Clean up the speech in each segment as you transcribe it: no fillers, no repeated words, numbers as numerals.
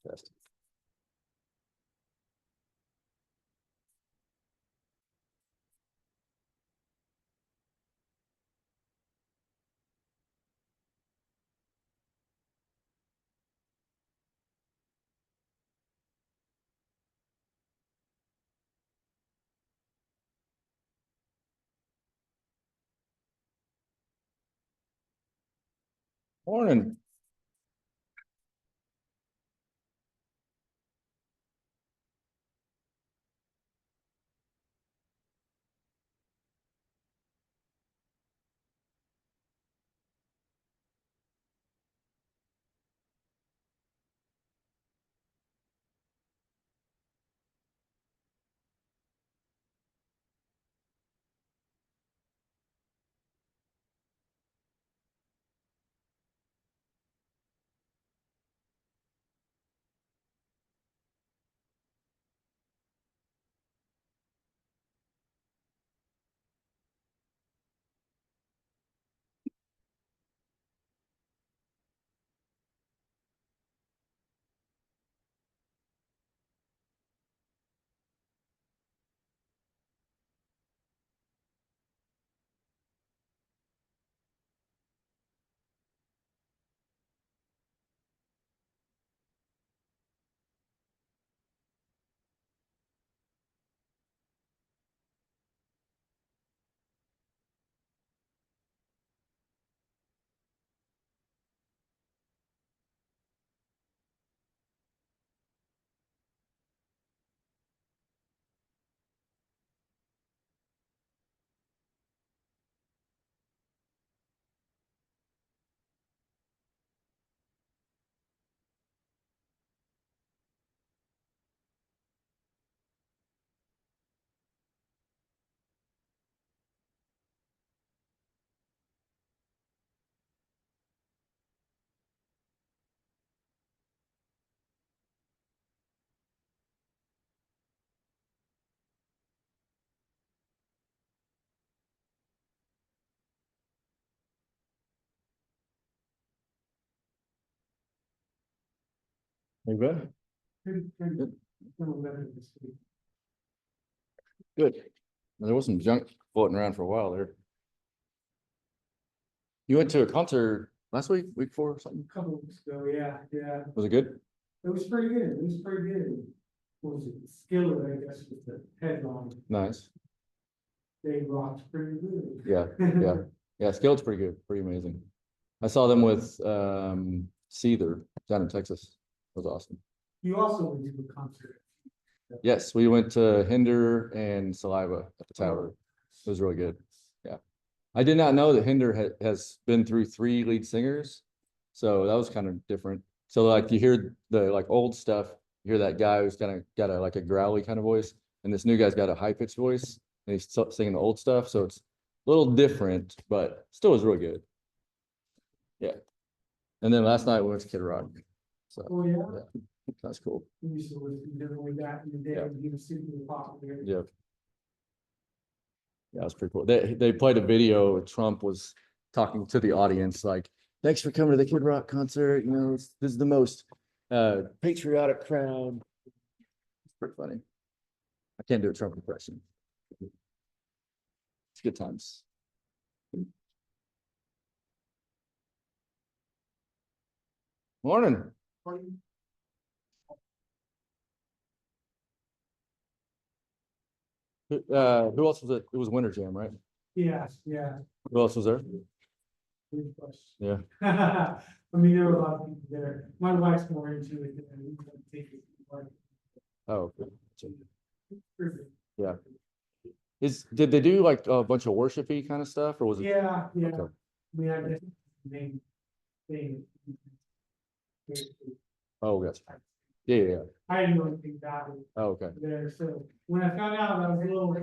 Fantastic. Morning. You good? Good. Good. There was some junk floating around for a while there. You went to a concert last week, week before or something? A couple of weeks ago, yeah. Was it good? It was pretty good. What was it? Skillet, I guess, was the headline. Nice. They rocked pretty good. Yeah, yeah. Yeah, Skillet's pretty good, pretty amazing. I saw them with Seether down in Texas. It was awesome. You also went to a concert. Yes, we went to Hinder and Saliva at the Tower. It was really good. Yeah. I did not know that Hinder has been through 3 lead singers. So that was kind of different. So like you hear the like old stuff, you hear that guy who's kind of got a like a growly kind of voice, and this new guy's got a high pitched voice, and he's singing the old stuff. So it's a little different, but still was really good. Yeah. And then last night we went to Kid Rock. So Oh, yeah. that's cool. We used to listen to him way back in the day Yeah. when he was super popular. Yeah. Yeah, that's pretty cool. They played a video. Trump was talking to the audience, like, thanks for coming to the Kid Rock concert. You know, this is the most patriotic crowd. It's pretty funny. I can't do a Trump impression. It's good times. Morning. Who else was it? It was Winter Jam, right? Yeah. Who else was there? Good question. Yeah. I mean, there were a lot of people there. My wife's more into it than we can take it. Oh, okay. Perfect. Yeah. Did they do like a bunch of worshipy kind of stuff, or was it? Yeah. Okay. We had this main thing. Oh, gotcha. Yeah. I didn't know anything about it Oh, okay. there, so when I found out, I was a little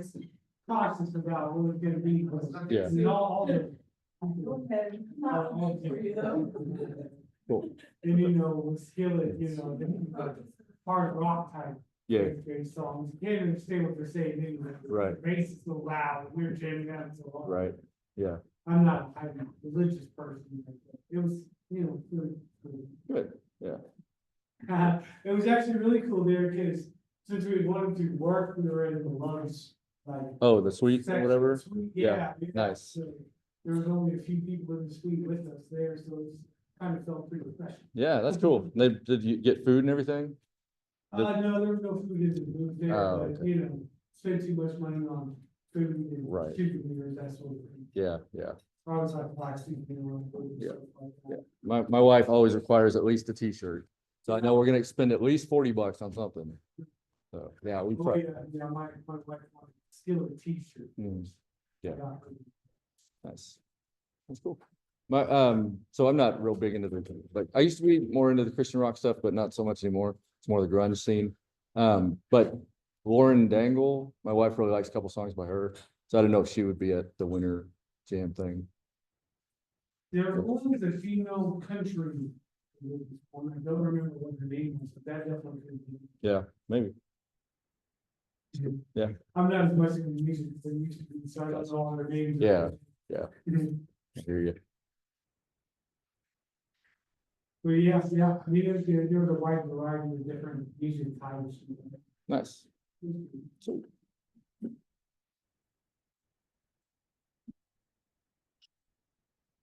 cautious about what it was gonna be. Yeah. We all the. Cool. And you know, with Skillet, you know, the hard rock type. Yeah. Great songs, can't understand what they're saying anyway. Right. The bass is so loud, we're jamming out so loud. Right. Yeah. I'm not a religious person, but it was, you know, really. Good. Yeah. It was actually really cool there, because since we wanted to work, we were in the lunch, like. Oh, the suite, or section, whatever. suite, Yeah, yeah. nice. So there was only a few people in the suite with us there, so it kind of felt pretty refreshing. Yeah, that's cool. Did you get food and everything? No, there was no food in the booth there, Oh, but, okay. you know, spend too much money on food and Right. souvenirs, that sort of thing. Yeah, yeah. I always like plastic, you know. food and Yeah, stuff like yeah. that. My wife always requires at least a t-shirt. So I know we're gonna spend at least $40 on something. So, yeah, we Oh, probably, yeah, my wife wanted still a t-shirt. yeah. Yeah. Nice. That's cool. So I'm not real big into like, I used to be more into the Christian rock stuff, but not so much anymore. It's more the grunge scene. But Lauren Dangle, my wife really likes a couple songs by her. So I don't know if she would be at the winter jam thing. There was a female country one, I don't remember what her name was, but that definitely could be. Yeah, maybe. Yeah. I'm not as much into music as I used to be, so I don't know all their names. Yeah, yeah. I hear you. But yeah, I mean, there was a wide variety of different music types. Nice. So,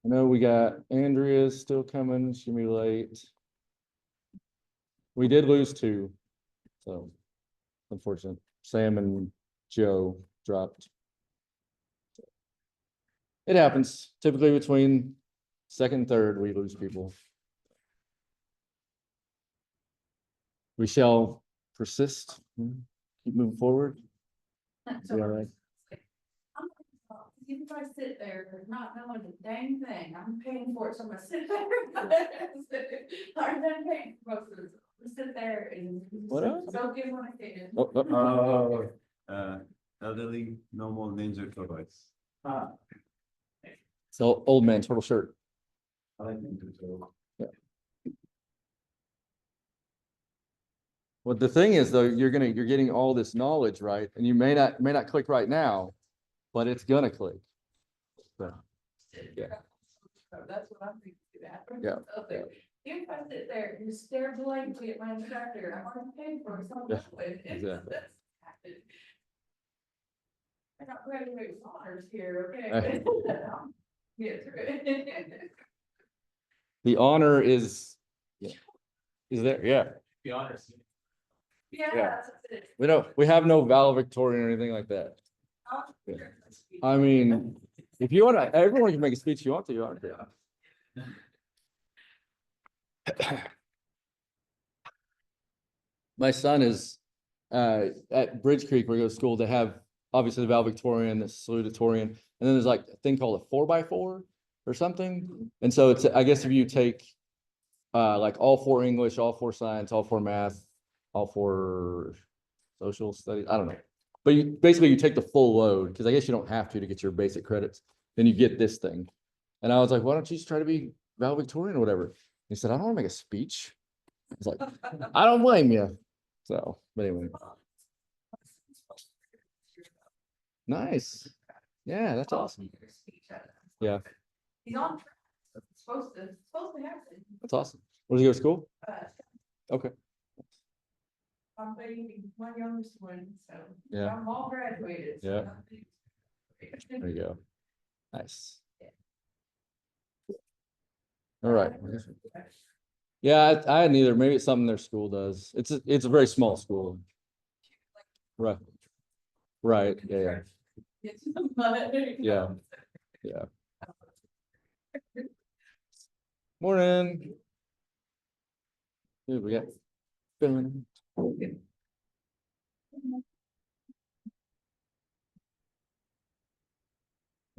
I know we got Andrea still coming. She's gonna be late. We did lose two, so unfortunate. Sam and Joe dropped. It happens. Typically between second and third, we lose people. We shall persist. Keep moving forward. So, Yeah, right. you guys sit there not knowing a dang thing, I'm paying for it, so I'm gonna sit there. I'm done paying for most of this, sit there and. What else? Don't give one a kid. Elderly, no more Ninja Turtles. So old man turtle shirt. I like Ninja Turtles. Well, the thing is though, you're getting all this knowledge, right? And you may not click right now, but it's gonna click. So, yeah. That's what I'm thinking. Yeah, yeah. If I sit there and stare blankly at my instructor, I'm already paying for it, so I'm Yeah, not with it. exactly. I got graduate with honors here, okay? Right. Get through it. The honor is there, yeah. Be honest. Yeah. Yeah. That's it. We have no valedictorian or anything like that. Yeah. I mean, if you wanna, everyone can make a speech you want to, you want to. My son is at Bridge Creek where he goes to school. They have obviously the valedictorian, the salutatorian, and then there's like a thing called a 4x4 or something. And so it's, I guess if you take like all 4 English, all 4 science, all 4 math, all 4 social studies, I don't know. But basically you take the full load, because I guess you don't have to get your basic credits. Then you get this thing. And I was like, why don't you just try to be valedictorian or whatever? He said, I don't want to make a speech. I was like, I don't blame you. So, but anyway, nice. Yeah, that's awesome. Yeah. He's on track. It's supposed to happen. That's awesome. Where does he go to school? Uh, Okay. I'm waiting, my youngest one, so. Yeah. I'm all graduated. so Yeah. I'm- There you go. Nice. All right. Yeah, I had neither. Maybe it's something their school does. It's a very small school. Right. Right. Yeah. Yeah. Yeah. Morning. Dude, we got.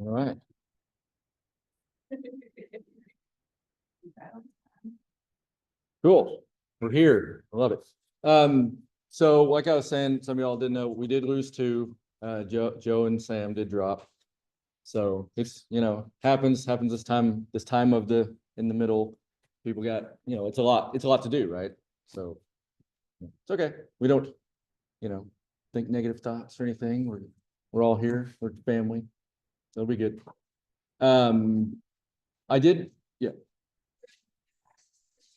All right. Cool. We're here. I love it. So like I was saying, some of y'all didn't know, we did lose 2. Joe and Sam did drop. So it's, happens this time of in the middle. People got, it's a lot to do, right? So it's okay. We don't, think negative thoughts or anything. We're all here. We're family. It'll be good. I did, yeah.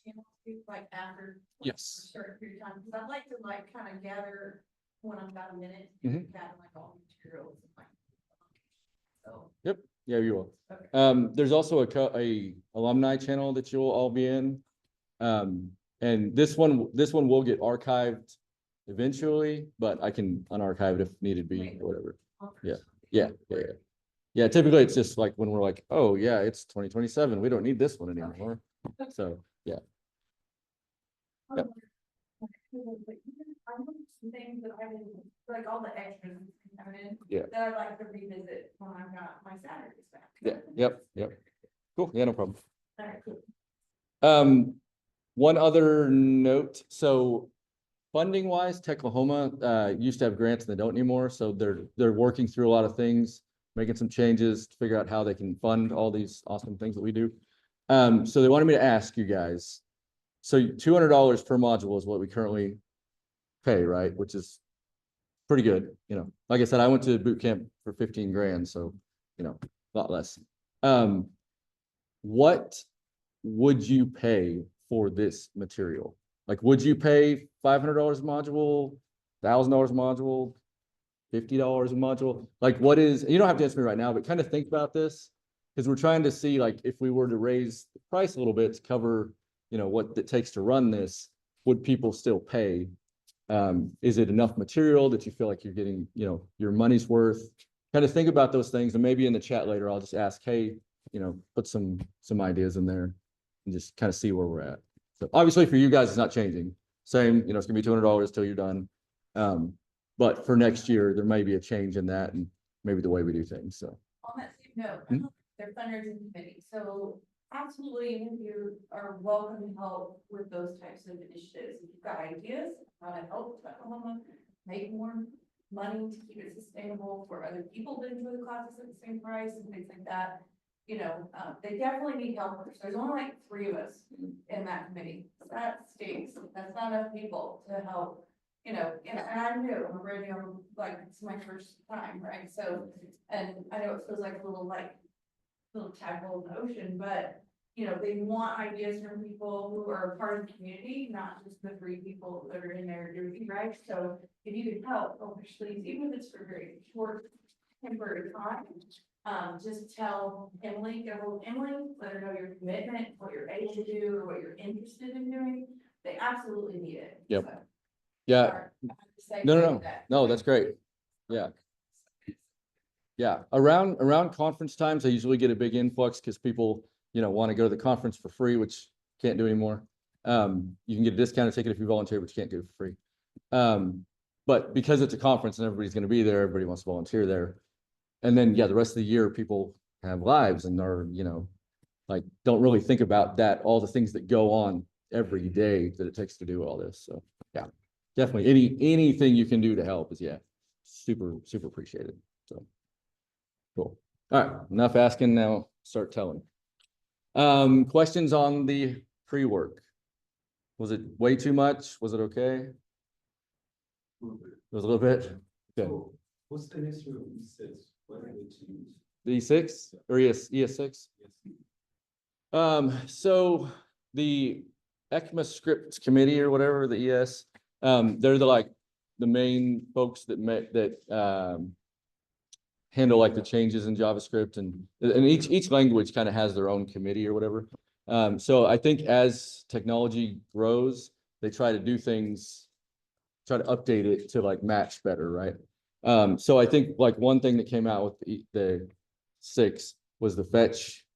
channel too, like after? Yes. A certain period of time, because I'd like to like kind of gather when I've got a minute, Mhm. gather like all the materials and like. So, Yeah, you will. okay. There's also a alumni channel that you'll all be in. And this one will get archived eventually, but I can unarchive it if needed be or whatever. Yeah. Yeah. Yeah, typically it's just like when we're like, oh yeah, it's 2027. We don't need this one anymore. So, yeah. Yep. I want some things that I didn't, like all the extras coming in. Yeah. That I'd like to revisit when I've got my Saturdays back. Yeah, yep. Cool. Yeah, no problem. All right, cool. One other note, so funding wise, Techlahoma used to have grants and they don't anymore, so they're working through a lot of things, making some changes to figure out how they can fund all these awesome things that we do. So they wanted me to ask you guys, so $200 per module is what we currently pay, right? Which is pretty good, you know. Like I said, I went to boot camp for 15 grand, so you know, a lot less. What would you pay for this material? Like, would you pay $500 a module, $1,000 a module, $50 a module? Like, what is, you don't have to answer me right now, but kind of think about this. Because we're trying to see, like, if we were to raise the price a little bit to cover, you know, what it takes to run this, would people still pay? Is it enough material that you feel like you're getting, you know, your money's worth? Kind of think about those things, and maybe in the chat later, I'll just ask, hey, you know, put some ideas in there and just kind of see where we're at. So obviously for you guys, it's not changing. Same, you know, it's gonna be $200 till you're done. But for next year, there may be a change in that and maybe the way we do things, so. On that same note, Hmm? they're fundraising committee, so absolutely, you are welcome to help with those types of initiatives. If you've got ideas, how to help Oklahoma make more money to keep it sustainable for other people to enjoy the classes at the same price and things like that. You know, they definitely need helpers. There's only like 3 of us in that committee. That stinks. That's not enough people to help, you know, and I'm new, I'm already on, like, it's my first time, right? So, and I know it feels like a little tadpole in the ocean, but, you know, they want ideas from people who are part of the community, not just the 3 people that are in there doing, right? So if you could help, obviously, even if it's for a very short temporary time, just tell Emily, go with Emily, let her know your commitment, what you're able to do, or what you're interested in doing. They absolutely need it. Yep. So, Yeah, sorry, I have to say no. that. No, that's great. Yeah. Yeah, around conference times, I usually get a big influx because people, you know, want to go to the conference for free, which can't do anymore. You can get a discounted ticket if you volunteer, but you can't do it for free. But because it's a conference and everybody's going to be there, everybody wants to volunteer there. And then, yeah, the rest of the year, people have lives and are, you know, like, don't really think about that, all the things that go on every day that it takes to do all this. So, yeah, definitely anything you can do to help is, yeah, super appreciated. So. Cool. All right, enough asking, now start telling. Questions on the pre-work? Was it way too much? Was it okay? It was a little bit? Okay. So, what's the history of E6? What did they choose? The E6 or ES6? So the ECMA scripts committee or whatever, the ES, they're the main folks that handle like the changes in JavaScript, and each language kind of has their own committee or whatever. So I think as technology grows, they try to do things, try to update it to like match better, right? So I think like one thing that came out with the 6 was the fetch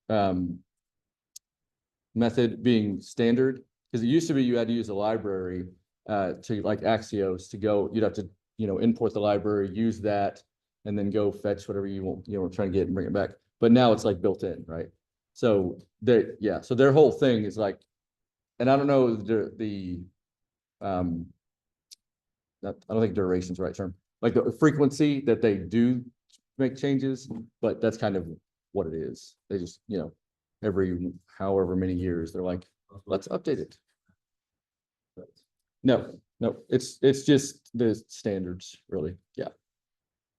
method being standard, because it used to be you had to use a library to like Axios to go, you'd have to, you know, import the library, use that, and then go fetch whatever you want, you know, trying to get and bring it back. But now it's like built in, right? So so their whole thing is like, and I don't know I don't think duration is the right term, like the frequency that they do make changes, but that's kind of what it is. They just, you know, every however many years, they're like, let's update it. No, it's just the standards, really. Yeah.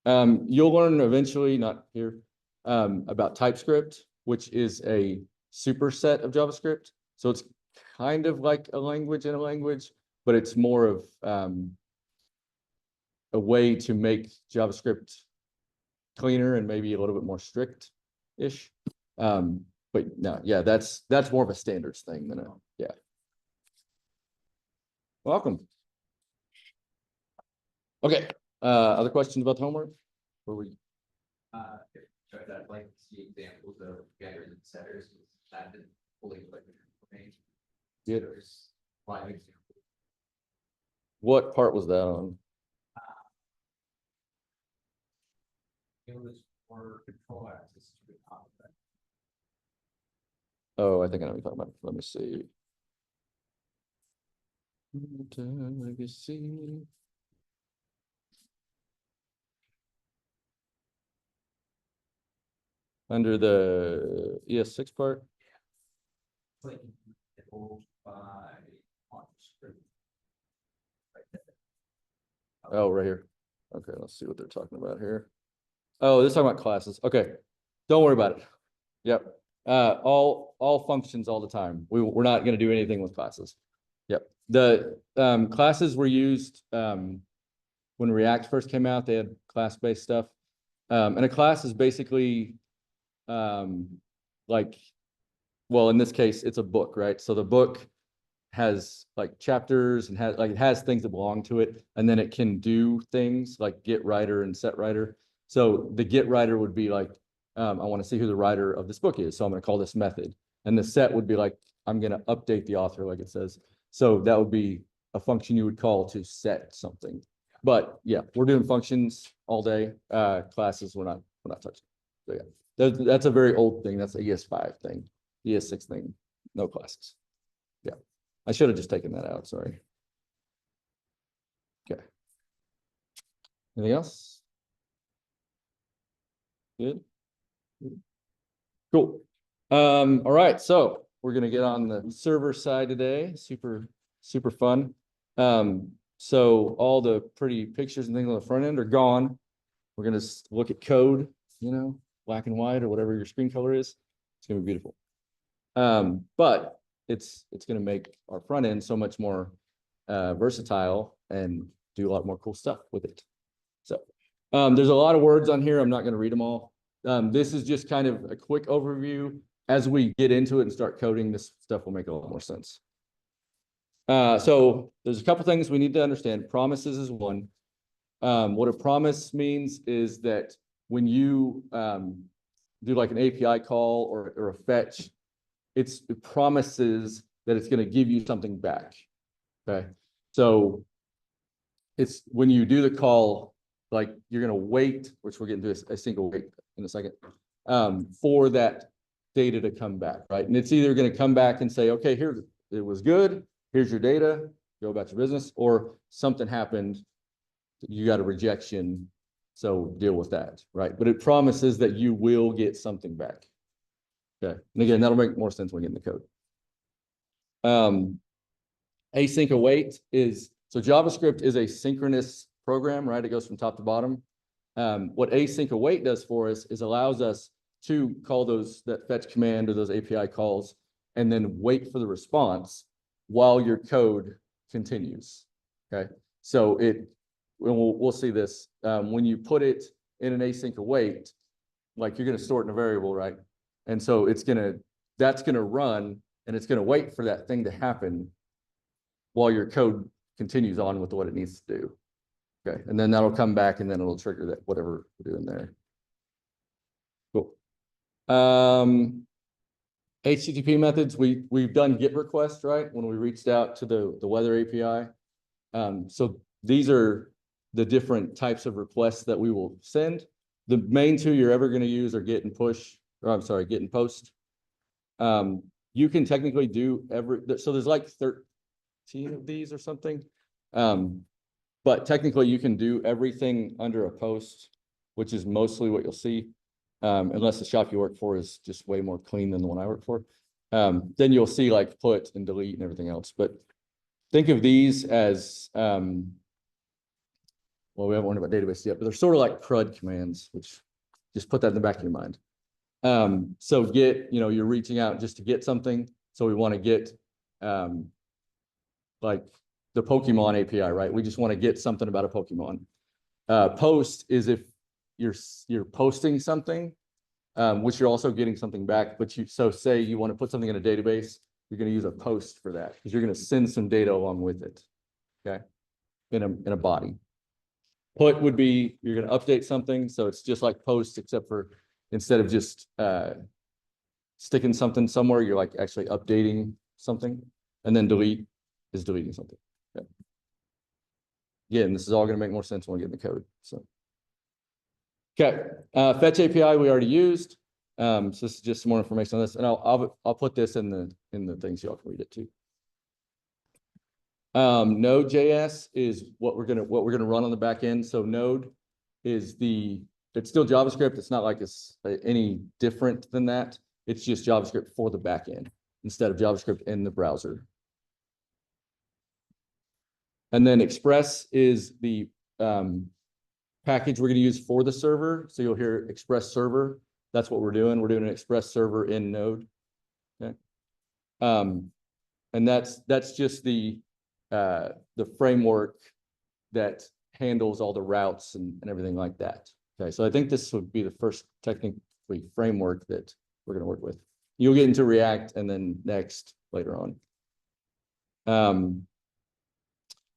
You'll learn eventually, not here, about TypeScript, which is a superset of JavaScript. So it's kind of like a language in a language, but it's more of a way to make JavaScript cleaner and maybe a little bit more strict-ish. But no, yeah, that's more of a standards thing than yeah. Welcome. Okay, other questions about the homework? Or we, I'd like to see examples of getters and setters, that didn't fully click for me. Yeah. There's 5 examples. what part was that on? It was for control access to the top of that. Oh, I think I know what you're talking about. Let me see. Legacy. Under the ES6 part? Like, controlled by launch script. Right there. Oh, right here. Okay, let's see what they're talking about here. Oh, they're talking about classes. Okay, don't worry about it. Yep. All functions all the time. We're not going to do anything with classes. Yep. The classes were used when React first came out. They had class-based stuff. And a class is basically like, well, in this case, it's a book, right? So the book has like chapters and it has things that belong to it, and then it can do things like get writer and set writer. So the get writer would be like, I want to see who the writer of this book is, so I'm going to call this method. And the set would be like, I'm going to update the author, like it says. So that would be a function you would call to set something. But yeah, we're doing functions all day. Classes we're not touching. So yeah, that's a very old thing. That's a ES5 thing, ES6 thing. No classes. Yeah, I should have just taken that out. Sorry. Okay. Anything else? Good. Cool. All right, so we're gonna get on the server side today. Super fun. So all the pretty pictures and things on the front end are gone. We're gonna look at code, black and white or whatever your screen color is. It's gonna be beautiful. But it's gonna make our front end so much more versatile and do a lot more cool stuff with it. So there's a lot of words on here. I'm not gonna read them all. This is just kind of a quick overview. As we get into it and start coding, this stuff will make a lot more sense. So there's a couple things we need to understand. Promises is one. What a promise means is that when you do like an API call or a fetch, it promises that it's going to give you something back. Okay. So it's when you do the call, like you're going to wait, which we'll get into a single wait in a second, for that data to come back, right? And it's either going to come back and say, okay, here, it was good. Here's your data, go about your business, or something happened, you got a rejection, so deal with that, right? But it promises that you will get something back. Okay, and again, that'll make more sense when we get in the code. Async await is, so JavaScript is a synchronous program, right? It goes from top to bottom. What async await does for us is allows us to call that fetch command or those API calls and then wait for the response while your code continues. Okay, so we'll see this when you put it in an async await, like you're going to store it in a variable, right? And so that's going to run and it's going to wait for that thing to happen while your code continues on with what it needs to do. Okay, and then that'll come back and then it'll trigger that whatever we're doing there. Cool. HTTP methods, we've done GET requests, right? When we reached out to the weather API. So these are the different types of requests that we will send. The main two you're ever going to use are GET and push, or I'm sorry, GET and post. You can technically do so there's like 13 of these or something. But technically you can do everything under a post, which is mostly what you'll see. Unless the shop you work for is just way more clean than the one I work for. Then you'll see like put and delete and everything else. But think of these as, well, we haven't learned about database yet, but they're sort of like CRUD commands, which just put that in the back of your mind. So get, you're reaching out just to get something. So we want to get like the Pokemon API, right? We just want to get something about a Pokemon. Post is if you're posting something, which you're also getting something back, but so say you want to put something in a database, you're going to use a post for that because you're going to send some data along with it. Okay. In a body. Put would be you're going to update something. So it's just like post, except for instead of just sticking something somewhere, you're like actually updating something. And then delete is deleting something. Okay. Again, this is all going to make more sense when we get in the code. So okay, fetch API we already used. So this is just some more information on this, and I'll put this in the things y'all can read it too. Node.js is what we're gonna run on the back end. So Node is it's still JavaScript. It's not like it's any different than that. It's just JavaScript for the back end instead of JavaScript in the browser. And then Express is the package we're going to use for the server. So you'll hear Express server. That's what we're doing. We're doing an Express server in Node. Okay. And that's just the framework that handles all the routes and everything like that. Okay. So I think this would be the first technically framework that we're going to work with. You'll get into React and then Next later on.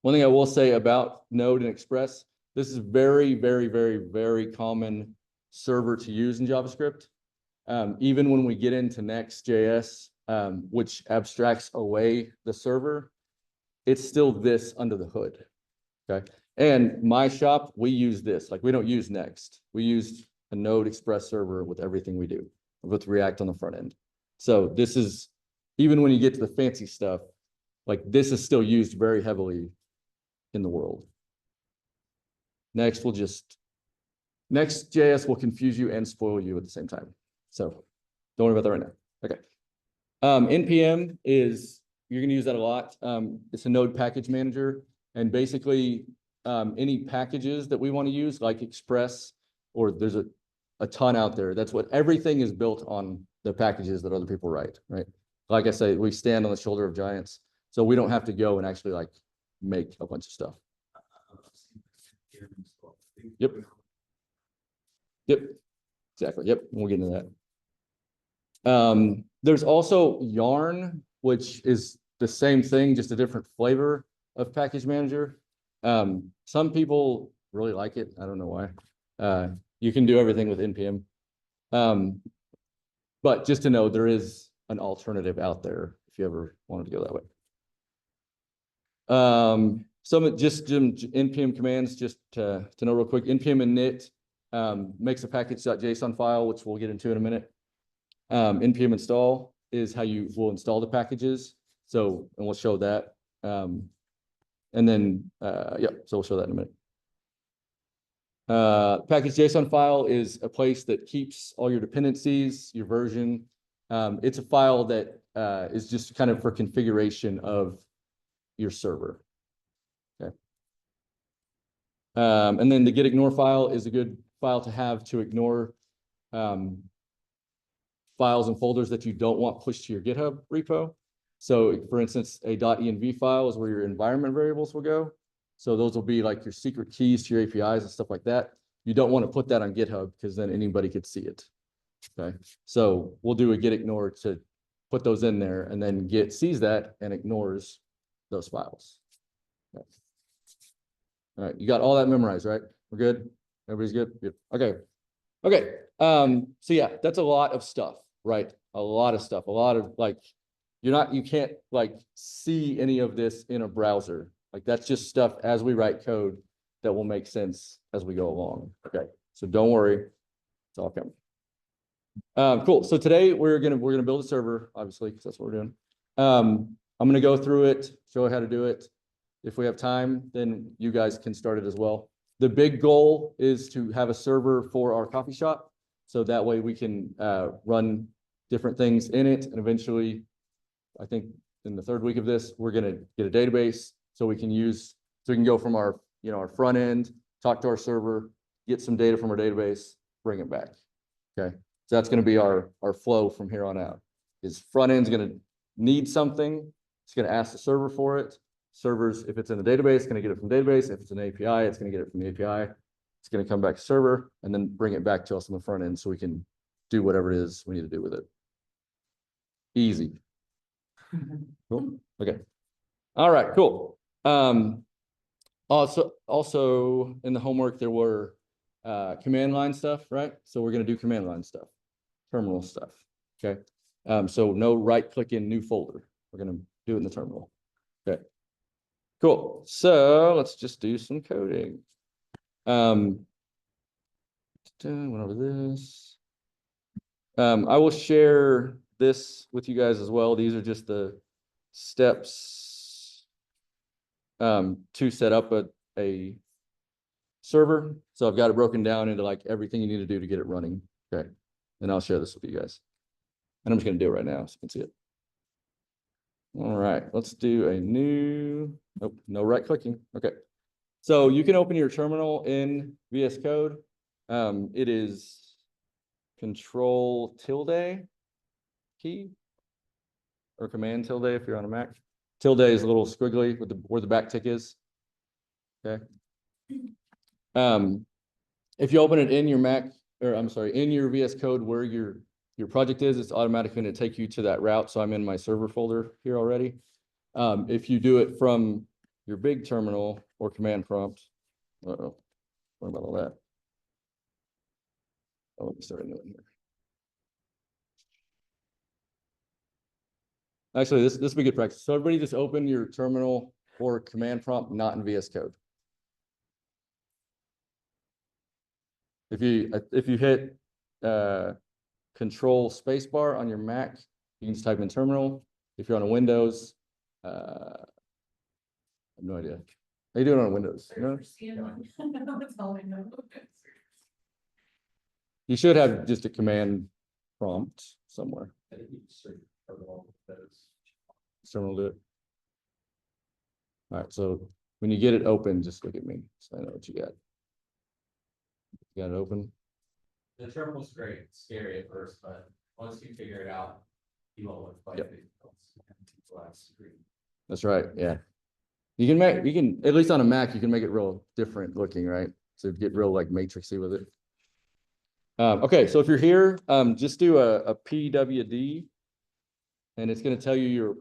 One thing I will say about Node and Express, this is very, very, very, very common server to use in JavaScript. Even when we get into Next.js, which abstracts away the server, it's still this under the hood. Okay. And my shop, we use this. Like we don't use Next. We use a Node Express server with everything we do with React on the front end. So this is, even when you get to the fancy stuff, like this is still used very heavily in the world. Next.js will confuse you and spoil you at the same time. So don't worry about that right now. Okay. NPM is, you're going to use that a lot. It's a Node package manager. And basically any packages that we want to use like Express, or there's a ton out there. That's what everything is built on, the packages that other people write, right? Like I say, we stand on the shoulder of giants. So we don't have to go and actually like make a bunch of stuff. Yep. Exactly. Yep. We'll get into that. There's also Yarn, which is the same thing, just a different flavor of package manager. Some people really like it. I don't know why. You can do everything with NPM. But just to know, there is an alternative out there if you ever wanted to go that way. Some NPM commands, just to know real quick. NPM init makes a package.json file, which we'll get into in a minute. NPM install is how you will install the packages. So, and we'll show that. And then, so we'll show that in a minute. Package.json file is a place that keeps all your dependencies, your version. It's a file that is just kind of for configuration of your server. Okay. And then the gitignore file is a good file to have to ignore files and folders that you don't want pushed to your GitHub repo. So for instance, a .env file is where your environment variables will go. So those will be like your secret keys to your APIs and stuff like that. You don't want to put that on GitHub because then anybody could see it. Okay. So we'll do a gitignore to put those in there, and then Git sees that and ignores those files. Okay. All right. You got all that memorized, right? We're good. Everybody's good. Good. Okay. Okay. So yeah, that's a lot of stuff, right? A lot of stuff, a lot of like, you can't like see any of this in a browser. Like that's just stuff as we write code that will make sense as we go along. Okay. So don't worry. It's all coming. Cool. So today we're gonna build a server, obviously, because that's what we're doing. I'm gonna go through it, show you how to do it. If we have time, then you guys can start it as well. The big goal is to have a server for our coffee shop. So that way we can run different things in it. And eventually, I think in the third week of this, we're going to get a database so we can go from our, our front end, talk to our server, get some data from our database, bring it back. Okay. So that's going to be our flow from here on out. Is front end's going to need something. It's gonna ask the server for it. Servers, if it's in the database, it's gonna get it from database. If it's an API, it's gonna get it from the API. It's gonna come back to server and then bring it back to us on the front end so we can do whatever it is we need to do with it. Easy. Cool. Okay. All right, cool. Also in the homework, there were command line stuff, right? So we're gonna do command line stuff, terminal stuff. Okay. So no right click in new folder. We're gonna do it in the terminal. Okay. Cool. So let's just do some coding. Went over this. I will share this with you guys as well. These are just the steps to set up a server. So I've got it broken down into like everything you need to do to get it running. Okay. And I'll share this with you guys. And I'm just going to do it right now so you can see it. All right, let's do a new, nope, no right clicking. Okay. So you can open your terminal in VS Code. It is Control tilde key or Command tilde if you're on a Mac. Tilde is a little squiggly with where the backtick is. Okay. If you open it in your Mac, or I'm sorry, in your VS Code where your project is, it's automatically going to take you to that route. So I'm in my server folder here already. If you do it from your big terminal or command prompt, what about all that? Oh, let me start a new one here. Actually, this would be good practice. So everybody just open your terminal or command prompt, not in VS Code. If you hit Control spacebar on your Mac, you can just type in terminal. If you're on a Windows, I have no idea. How you doing on Windows? No? That's all I know. You should have just a command prompt somewhere. I think you just search for all of those. Someone will do it. All right, so when you get it open, just look at me, so I know what you got. You got it open? The terminal's great, it's scary at first, but once you figure it out, you won't look quite Yep. big. Black screen. That's right, yeah. You can, at least on a Mac, you can make it real different looking, right? So get real like matrixy with it. Okay, so if you're here, just do a PWD. And it's gonna tell you your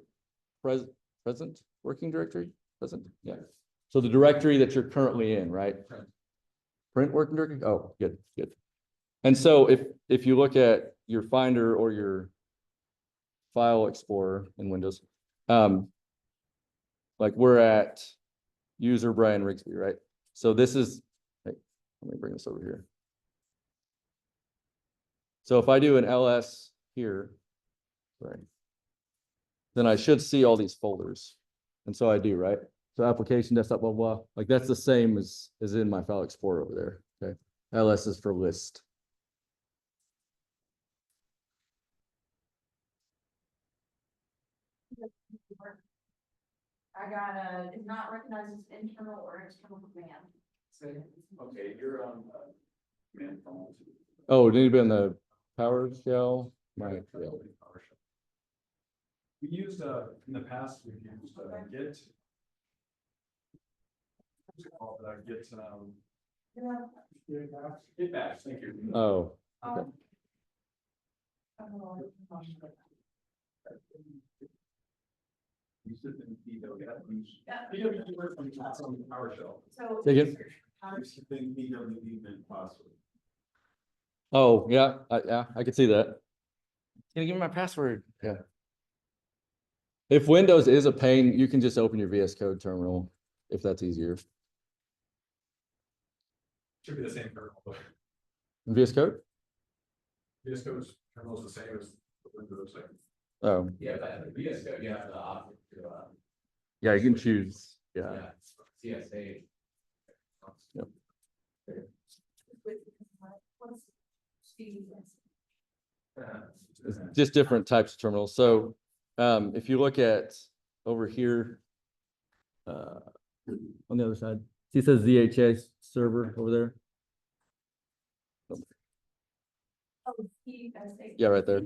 present working directory, present, yeah. So the directory that you're currently in, right? Print working directory, oh, good. And so if you look at your Finder or your File Explorer in Windows, like we're at user Brian Rigsby, right? So this is, hey, let me bring this over here. So if I do an ls here, right, then I should see all these folders. And so I do, right? So application, desktop, blah, blah, like that's the same as in my File Explorer over there, okay? ls is for list. I got it's not recognized as internal or external command. Okay, you're on, command prompt. Oh, did anybody on the PowerShell? Right, yeah. We used, in the past, we've used, Git. What's it called, Git, Git bash, thank you. Oh, okay. Use it in PWD. Yeah. PWD works on the PowerShell. So. Say again? Use the thing PWD meant password. Oh, yeah, I could see that. Can you give me my password? Yeah. If Windows is a pain, you can just open your VS Code terminal if that's easier. Should be the same terminal. In VS Code? VS Code's terminal is the same as the Windows thing. Oh, Yeah, but the VS Code, you have the option to, yeah, you can choose. Yeah. CSA. Yep. It's just different types of terminals. So if you look at over here on the other side, see it says ZHA server over there. Yeah, right there.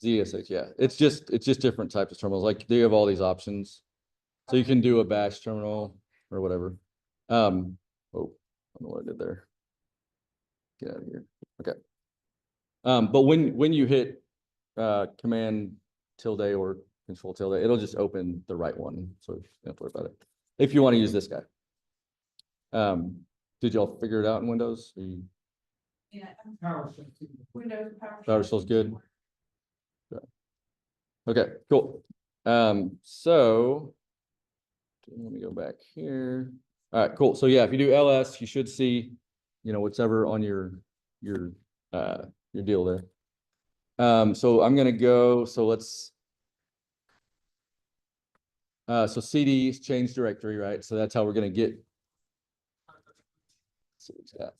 ZSH, yeah. It's just different types of terminals. Like they have all these options. So you can do a bash terminal or whatever. Oh, I don't know what I did there. Get out of here. Okay. But when you hit command tilde or control tilde, it'll just open the right one. So you don't have to worry about it. If you want to use this guy. Did y'all figure it out in Windows? Yeah, PowerShell. Windows. PowerShell's good. Okay, cool. So let me go back here. All right, cool. So yeah, if you do LS, you should see, whichever on your deal there. So I'm gonna go, so let's so CD is change directory, right? So that's how we're gonna get. So what's that?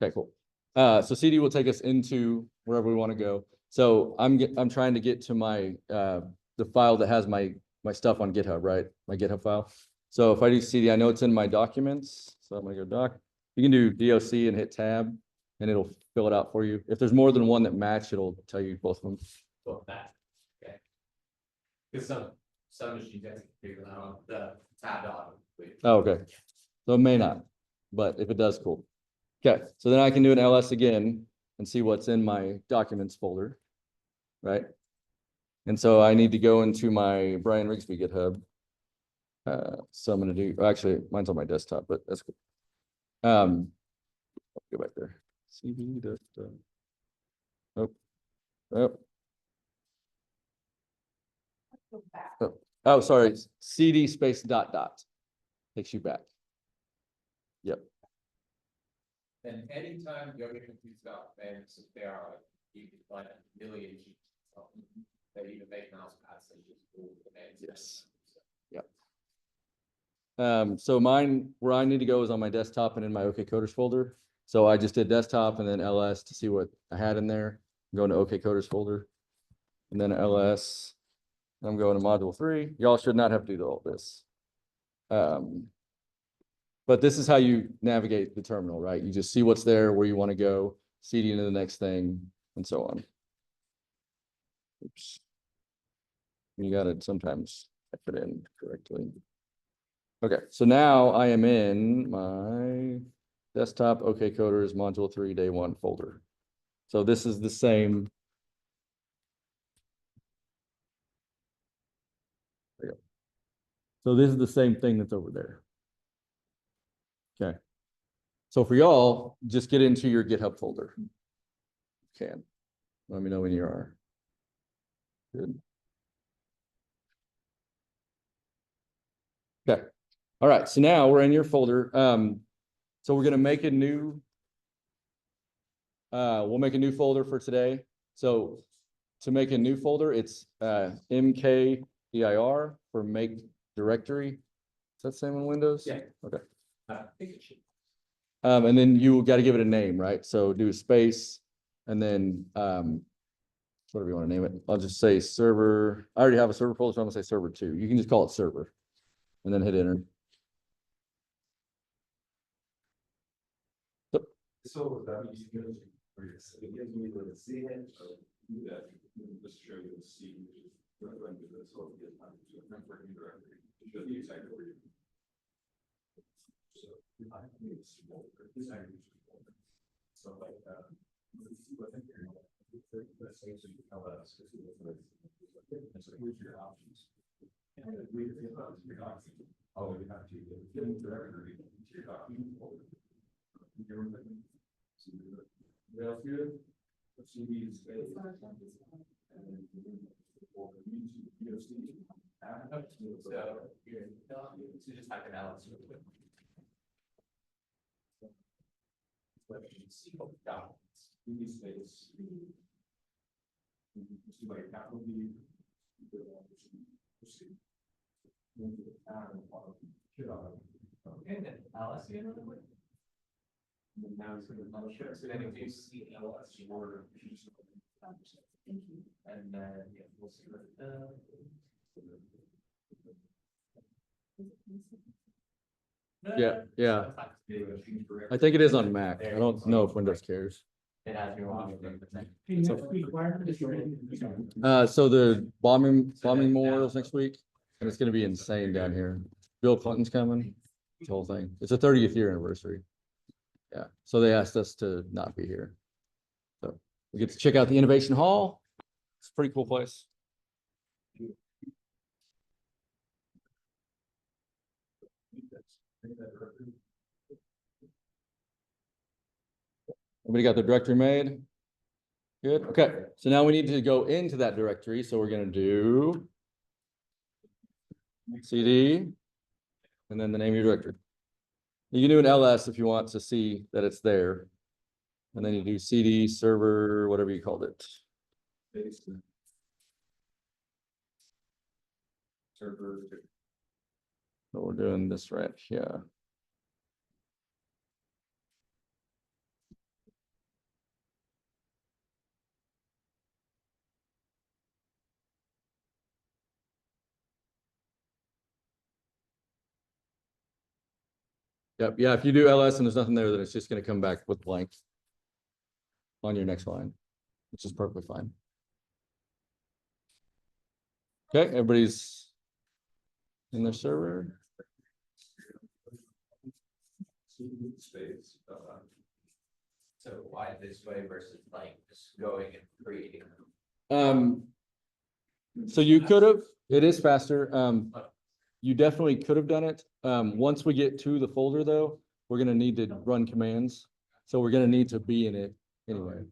Okay, cool. So CD will take us into wherever we want to go. So I'm trying to get to my the file that has my stuff on GitHub, right? My GitHub file. So if I do CD, I know it's in my documents. So I'm gonna go doc. You can do DOC and hit tab, and it'll fill it out for you. If there's more than one that match, it'll tell you both of them. Well, that, okay. Because some machines have to figure that out, the tab dot. Oh, okay. So it may not, but if it does, cool. Okay, so then I can do an LS again and see what's in my documents folder, right? And so I need to go into my Brian Rigsby GitHub. So I'm gonna do, actually, mine's on my desktop, but that's cool. Go back there. CV. Oh, oh, Go back. oh, sorry. CD space dot dot takes you back. Yep. And anytime you're getting confused about commands, there are like a million sheets. They even make mouse pads that just pull commands. Yes. So mine, where I need to go is on my desktop and in my OK Coders folder. So I just did desktop and then LS to see what I had in there. I'm going to OK Coders folder. And then LS. I'm going to module 3. Y'all should not have to do all this. But this is how you navigate the terminal, right? You just see what's there, where you want to go, CD into the next thing, and so on. Oops. You got to sometimes type it in correctly. Okay, so now I am in my desktop OK Coders module 3 day 1 folder. So this is the same. There you go. So this is the same thing that's over there. Okay. So for y'all, just get into your GitHub folder. You can. Let me know when you are. Good. Okay. All right. So now we're in your folder. So we're going to make a new, we'll make a new folder for today. So to make a new folder, it's MKDIR for make directory. Is that the same in Windows? Yeah. Okay. I think it should. And then you got to give it a name, right? So do a space and then whatever you want to name it. I'll just say server. I already have a server folder, so I'm gonna say server 2. You can just call it server and then hit enter. So that means you can, it gives me the C head, so do that, just show you the C, which is relevant to this whole networking directory. It should be exactly where you. So I think it's small, this actually is small. So like, let's see what I think. Let's say so you tell us. And so here's your options. And we have your options. All we have to do is get into directory, to your document folder. That's good. CD space. And then for YouTube, So just type in Alex. CD space. See like capital B. And then Alice, you know, and now it's going to sure. So then if you see LS order, and then yeah, we'll see what. Yeah, yeah. I think it is on Mac. I don't know if Windows cares. It has your own. Hey, next week, why aren't you- So the bombing memorials next week, and it's gonna be insane down here. Bill Clinton's coming, the whole thing. It's a 30th year anniversary. Yeah, so they asked us to not be here. So we get to check out the Innovation Hall. It's a pretty cool place. Everybody got the directory made? Good, okay, so now we need to go into that directory, so we're gonna do CD, and then the name of your directory. You can do an LS if you want to see that it's there. And then you do CD, server, whatever you called it. Server. So we're doing this right here. Yep, yeah, if you do LS and there's nothing there, then it's just gonna come back with blank on your next line, which is perfectly fine. Okay, everybody's in their server. Space. So why this way versus like just going and creating? So you could have, it is faster. You definitely could have done it. Once we get to the folder though, we're gonna need to run commands. So we're gonna need to be in it anyway.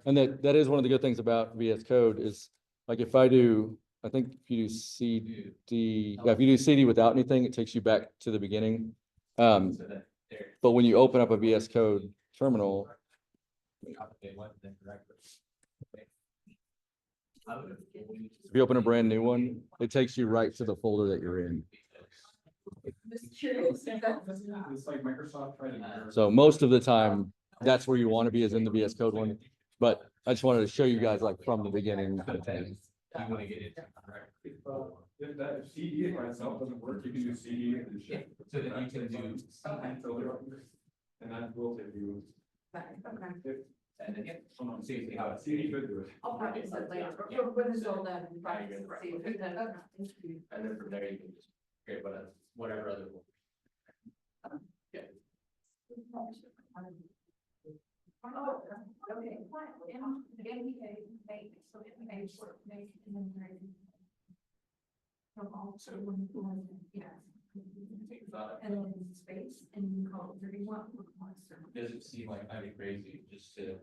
And that is one of the good things about VS Code is like if I do, I think if you do CD, yeah, if you do CD without anything, it takes you back to the beginning. But when you open up a VS Code terminal, if you open a brand new one, it takes you right to the folder that you're in. Just curious. It's like Microsoft trying to. So most of the time, that's where you want to be is in the VS Code one. But I just wanted to show you guys like from the beginning. You wanna get it. If that CD by itself doesn't work, you can do CD and shit. So then you can do. And that will take you. And then, yeah, see how it's. CD could do it. I'll probably set later, or when it's all done, probably see if it's done. And then from there you can just create whatever other. Oh, okay, fine. So it short, make, and then very. From also when, yeah. And then space, and you call it 31. Doesn't seem like I'd be crazy just to.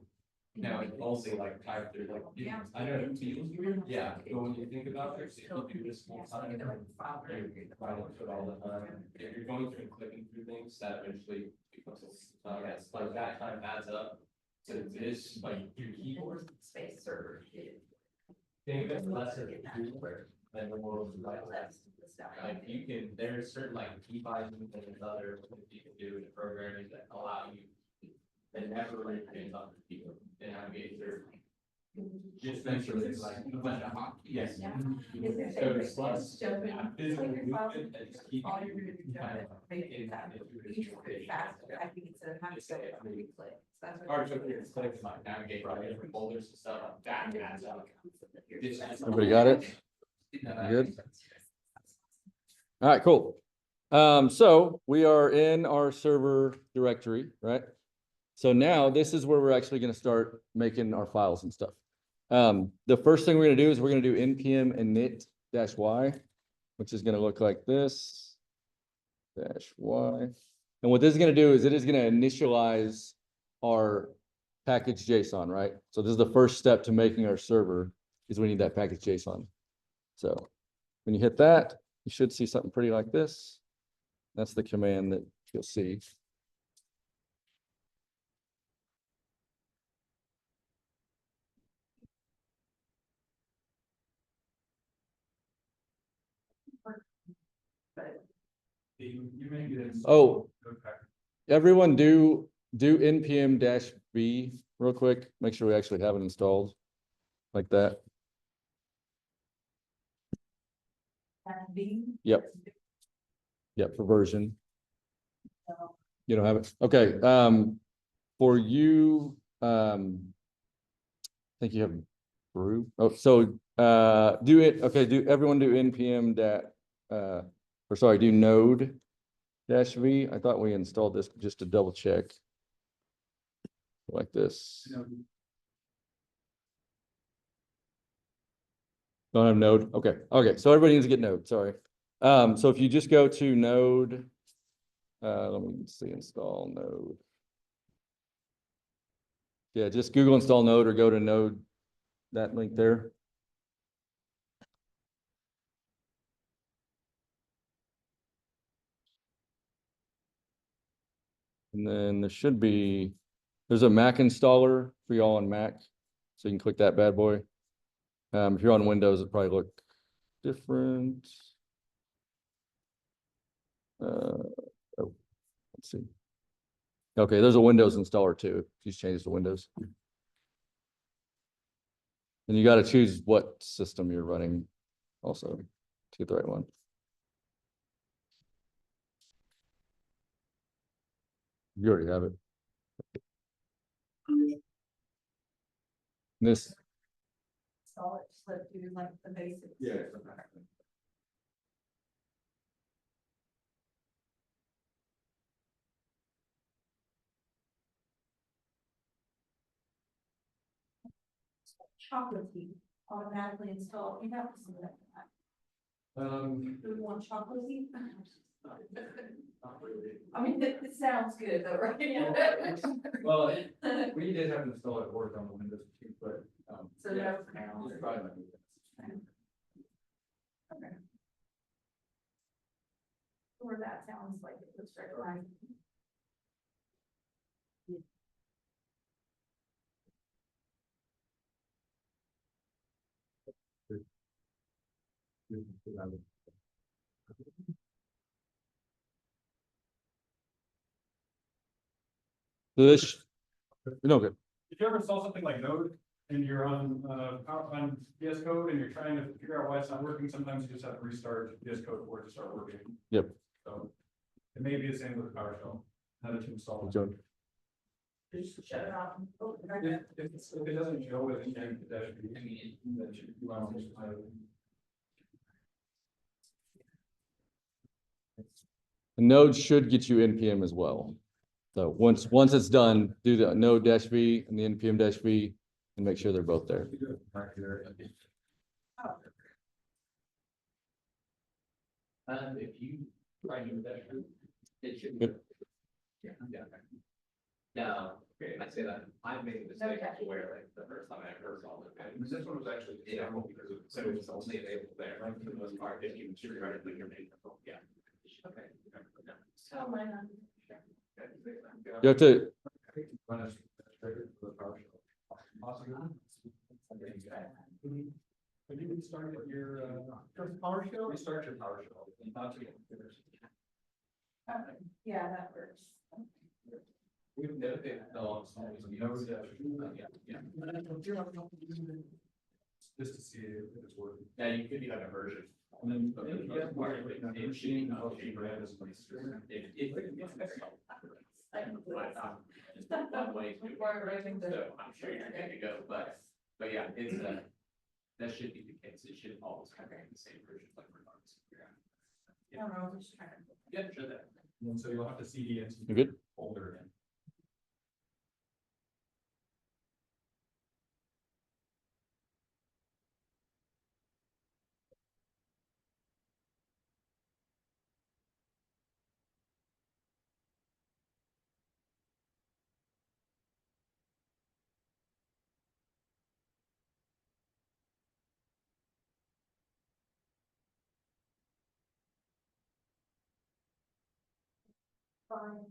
Now it's only like type through like, Yeah. I know it feels weird, yeah, but when you think about it, if you do this full time. You're filing it all the time, if you're going through and clicking through things, that eventually becomes, it's like that time adds up. To this, like your keyboard. Space server. Think of it less of a keyboard than the world's like you can, there's certain like key bindings and there's other things you can do in programming that allow you. That never really depends on the keyboard, and navigate through. Just make sure it's like a bunch of hotkeys. Yes. So it's less. Physical movement and just keep. All you're gonna do, faster, I think it's a half second, maybe click. Or just it's click like navigate right different folders and stuff like that adds up. Everybody got it? Good? All right, cool. So we are in our server directory, right? So now this is where we're actually going to start making our files and stuff. The first thing we're going to do is we're going to do npm init-y, which is going to look like this, -y. And what this is going to do is it is going to initialize our package JSON, right? So this is the first step to making our server is we need that package JSON. So when you hit that, you should see something pretty like this. That's the command that you'll see. You make it. Oh, everyone do npm-b real quick. Make sure we actually have it installed like that. Yep. Yeah, for version. So, You don't have it? Okay, for you, I think you have Brew. Oh, so, do it, okay, do everyone do NPM or sorry, do node dash V. I thought we installed this just to double check. Like this. Don't have node. Okay, okay. So everybody needs to get node, sorry. So if you just go to node, let me see, install node. Yeah, just Google install node or go to node, that link there. And then there should be, there's a Mac installer for y'all on Mac. So you can click that bad boy. If you're on Windows, it probably look different. Oh, let's see. Okay, there's a Windows installer too. Just change to Windows. And you got to choose what system you're running also to get the right one. You already have it. This, so it's like do like the basics. Yeah. Chocolatey automatically install, you have to see that. Do we want chocolatey? I mean, it sounds good though, right? Well, we did have an installer that worked on the Windows too, but, So yeah, no for now. it's probably not good. Okay. Or that sounds like it looks right line. this, no, good. If you ever saw something like Node and you're on VS Code and you're trying to figure out why it's not working, sometimes you just have to restart VS Code for it to start working. Yep. So it may be the same with PowerShell, how to install it. Joe. Just shut it off. Oh, If it doesn't show it, then that should be, that should be on this side. Node should get you NPM as well. So once it's done, do the node dash V and the NPM dash V and make sure they're both there. If you try to do that, it should. Good. Yeah. No, I say that, I've made the mistake where like the first time I ever saw it. This one was actually, Yeah. because of. So it's only available there, like for the most part, if you should try to do your name. Yeah. Okay. So my, You have to, Have you restarted your PowerShell? Restart your PowerShell. Not to get finished. yeah, that works. We've noted the long songs, you know, yeah. Just to see if it's working. Yeah, you could be like a version. And then. So I'm sure you're good to go, but yeah, it's that should be the case. It should always come in the same version, like regardless. I don't know, I'm just trying to. Yeah, sure that. And so you'll have to CD into. you good? Folder in. Find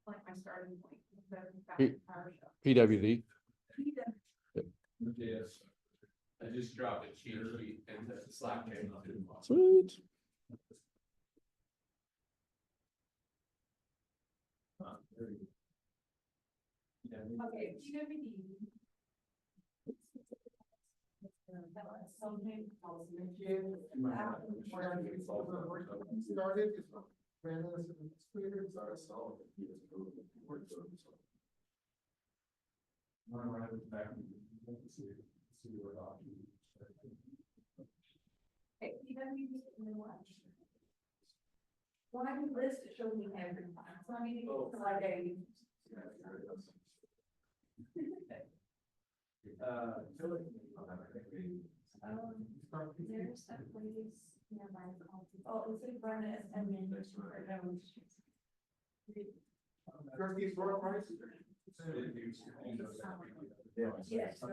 like my starting point. So back Hey. to PowerShell. PWD. Yes. I just dropped a cheat sheet in the Slack channel. Sweet. Okay, PWD. Something else in June. Started. See what options. Okay, you know, you just in the watch. When I do list, it shows me every time, so I need to go to my day. There's that place, yeah, oh, it's like Barnett and then there's. Yes. So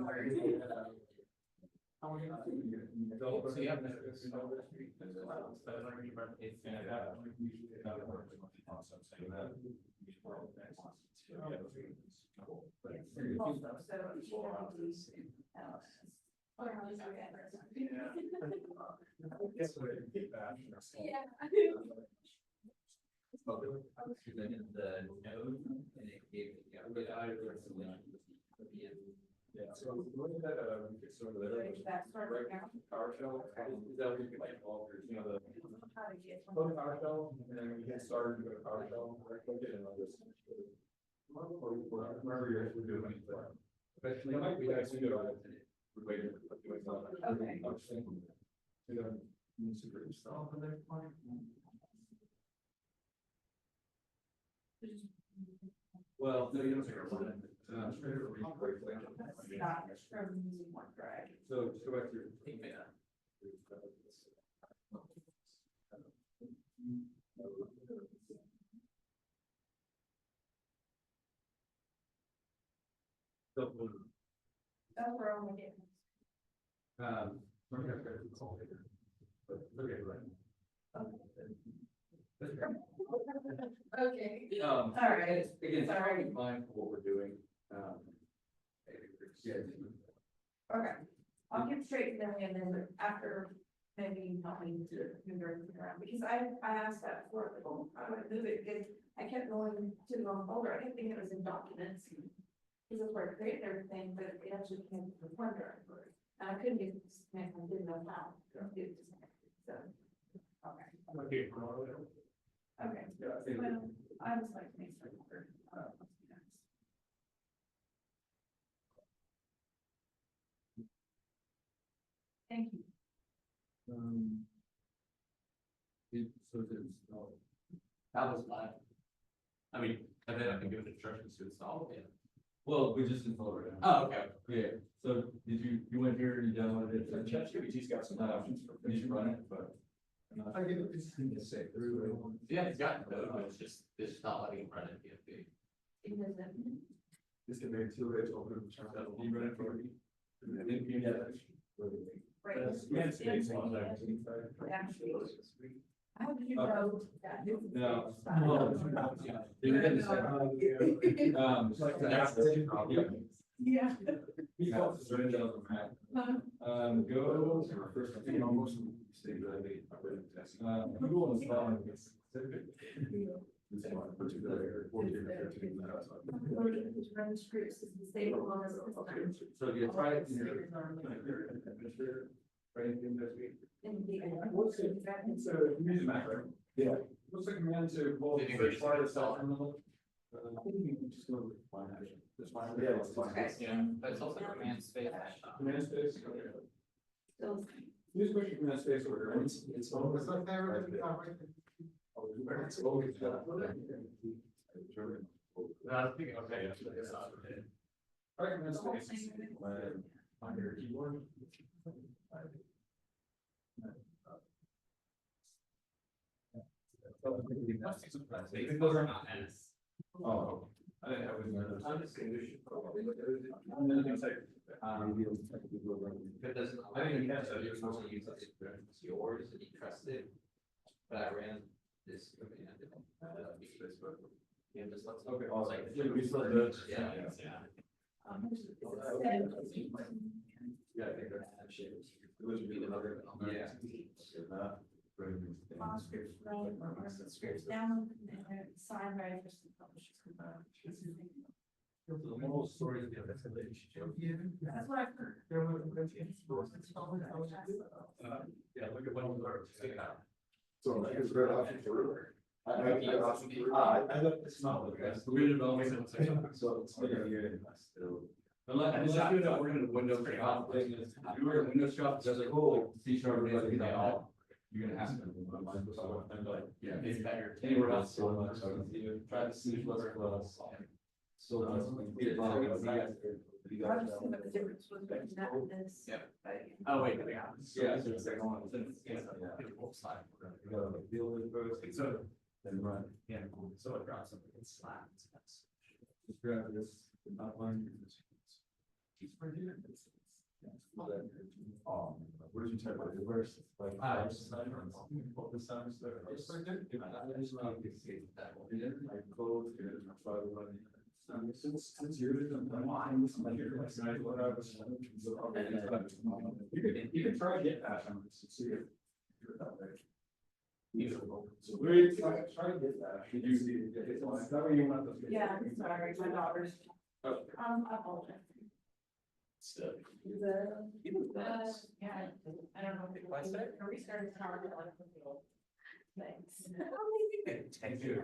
you have Yeah. The node and it gave, yeah, but I. Yeah, so look at that, we could sort of there. That started now. PowerShell, is that we can like alter, you know, the. How to get one. Go to PowerShell, and then we get started, go to PowerShell, right click it and I'll just. Wherever you're doing it. But it might be actually good. We're waiting for doing something. Okay. I'm just thinking. You know, needs to be installed for that point. Well, no, you don't take a one. Not from using one drive. So just go back to your. That's where I'm gonna get. We're gonna have to call later. But, okay, right. Okay. All right. Again, Sorry. try to be mindful of what we're doing. Yeah. Okay, I'll get straight to them and then after, maybe not me to move everything around, because I asked that for the whole, I would move it, because I kept going to the wrong folder, I didn't think it was in documents. Because that's where I created everything, but it actually came from the one drive, and I couldn't get, I didn't know how. to do it. So, okay, Okay. okay, Yeah, I think. well, I just like to make sure. Thank you. So it's, That was live. I mean, and then I can give instructions to install it. Well, we just installed it. Oh, okay. Yeah, so did you went here, you downloaded it? ChatGPT's got some options for. You should run it, but. I get it, just need to say through. Yeah, it's got node, but it's just not letting it run it PFP. It doesn't. This can be two ways open. You run it for me. Right. Yeah, it's based on that. Actually, how did you know that? No. Yeah. Go. Google and install it. Run scripts is the state of law. So you try it in your. Right, in this week. What's it? So use macro. Yeah. What's the command to both search bar itself? I think you can just go with fine action. Just fine. Yeah, it's fine. Yeah, but it's also command space. Command space. So, Use push command space order. It's always like there. It's always. I was thinking, okay, yeah. Right, command space. On your keyboard. Even those are not S. Oh. I didn't have it. I'm just saying, we should probably look at it. And then it's like. Because I mean, you have to, you're supposed to use it, it's yours and you trust it. But I ran this command. Yeah, just let's. Okay, It's like- awesome. We still do it. Yeah. Yeah, I think that's. It was really another. Yeah. scripts, right, or scripts down, and sign right, just the publisher. The moral story is. That's what I've heard. Yeah, look at what we learned. So that is a great option for. I looked this up. So it's been a year and still. Unless you know, we're gonna Windows shop. You were in Windows shop, does it cool, C#, basically, they all, you're gonna ask them. I'm like, yeah, it's better. Anywhere else, so much, so you try to see what's close. So. I was just what the difference was between that and this. Yeah. But- Oh, wait, yeah. Yeah, so it's like on, yeah. Deal with first. So. Then run. Yeah, so it drops something, it's flat. Just grab this, not one. What did you type about reverse? Like. What the sound is there? I close it, I try to run. Since you're. You can try to get that. See if. So we try to get that. Did you see? It's not where you want those. Yeah, I'm sorry, my daughter's. Oh. I apologize. Still. Yeah, I don't know if it was, but I restarted the power. Thanks.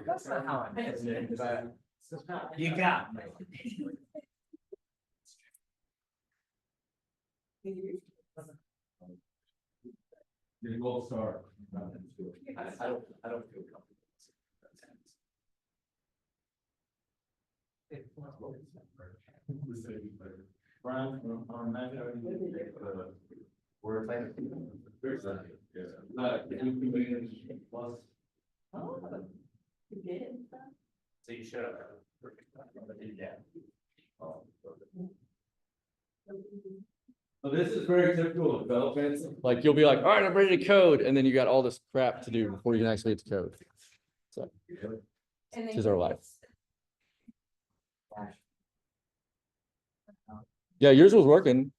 That's not how I meant it, but you got me. Your gold star. I don't feel comfortable. Brian, on that. We're playing. Oh, you did it? So you should have. Yeah. So this is very typical of development, like you'll be like, all right, I'm ready to code, and then you got all this crap to do before you can actually get to code. So, And this is our life. Yeah, yours was working.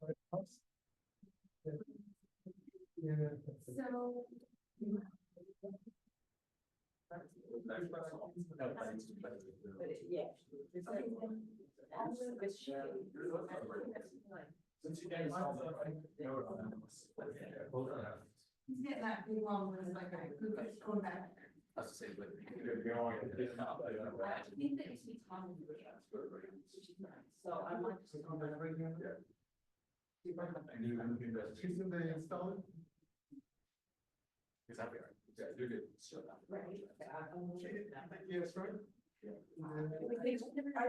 So. Yeah. He's getting that big one where it's like, going back. I think that it's be common. So I'm like. Exactly. Yeah, you're good. Right. Yes, right? I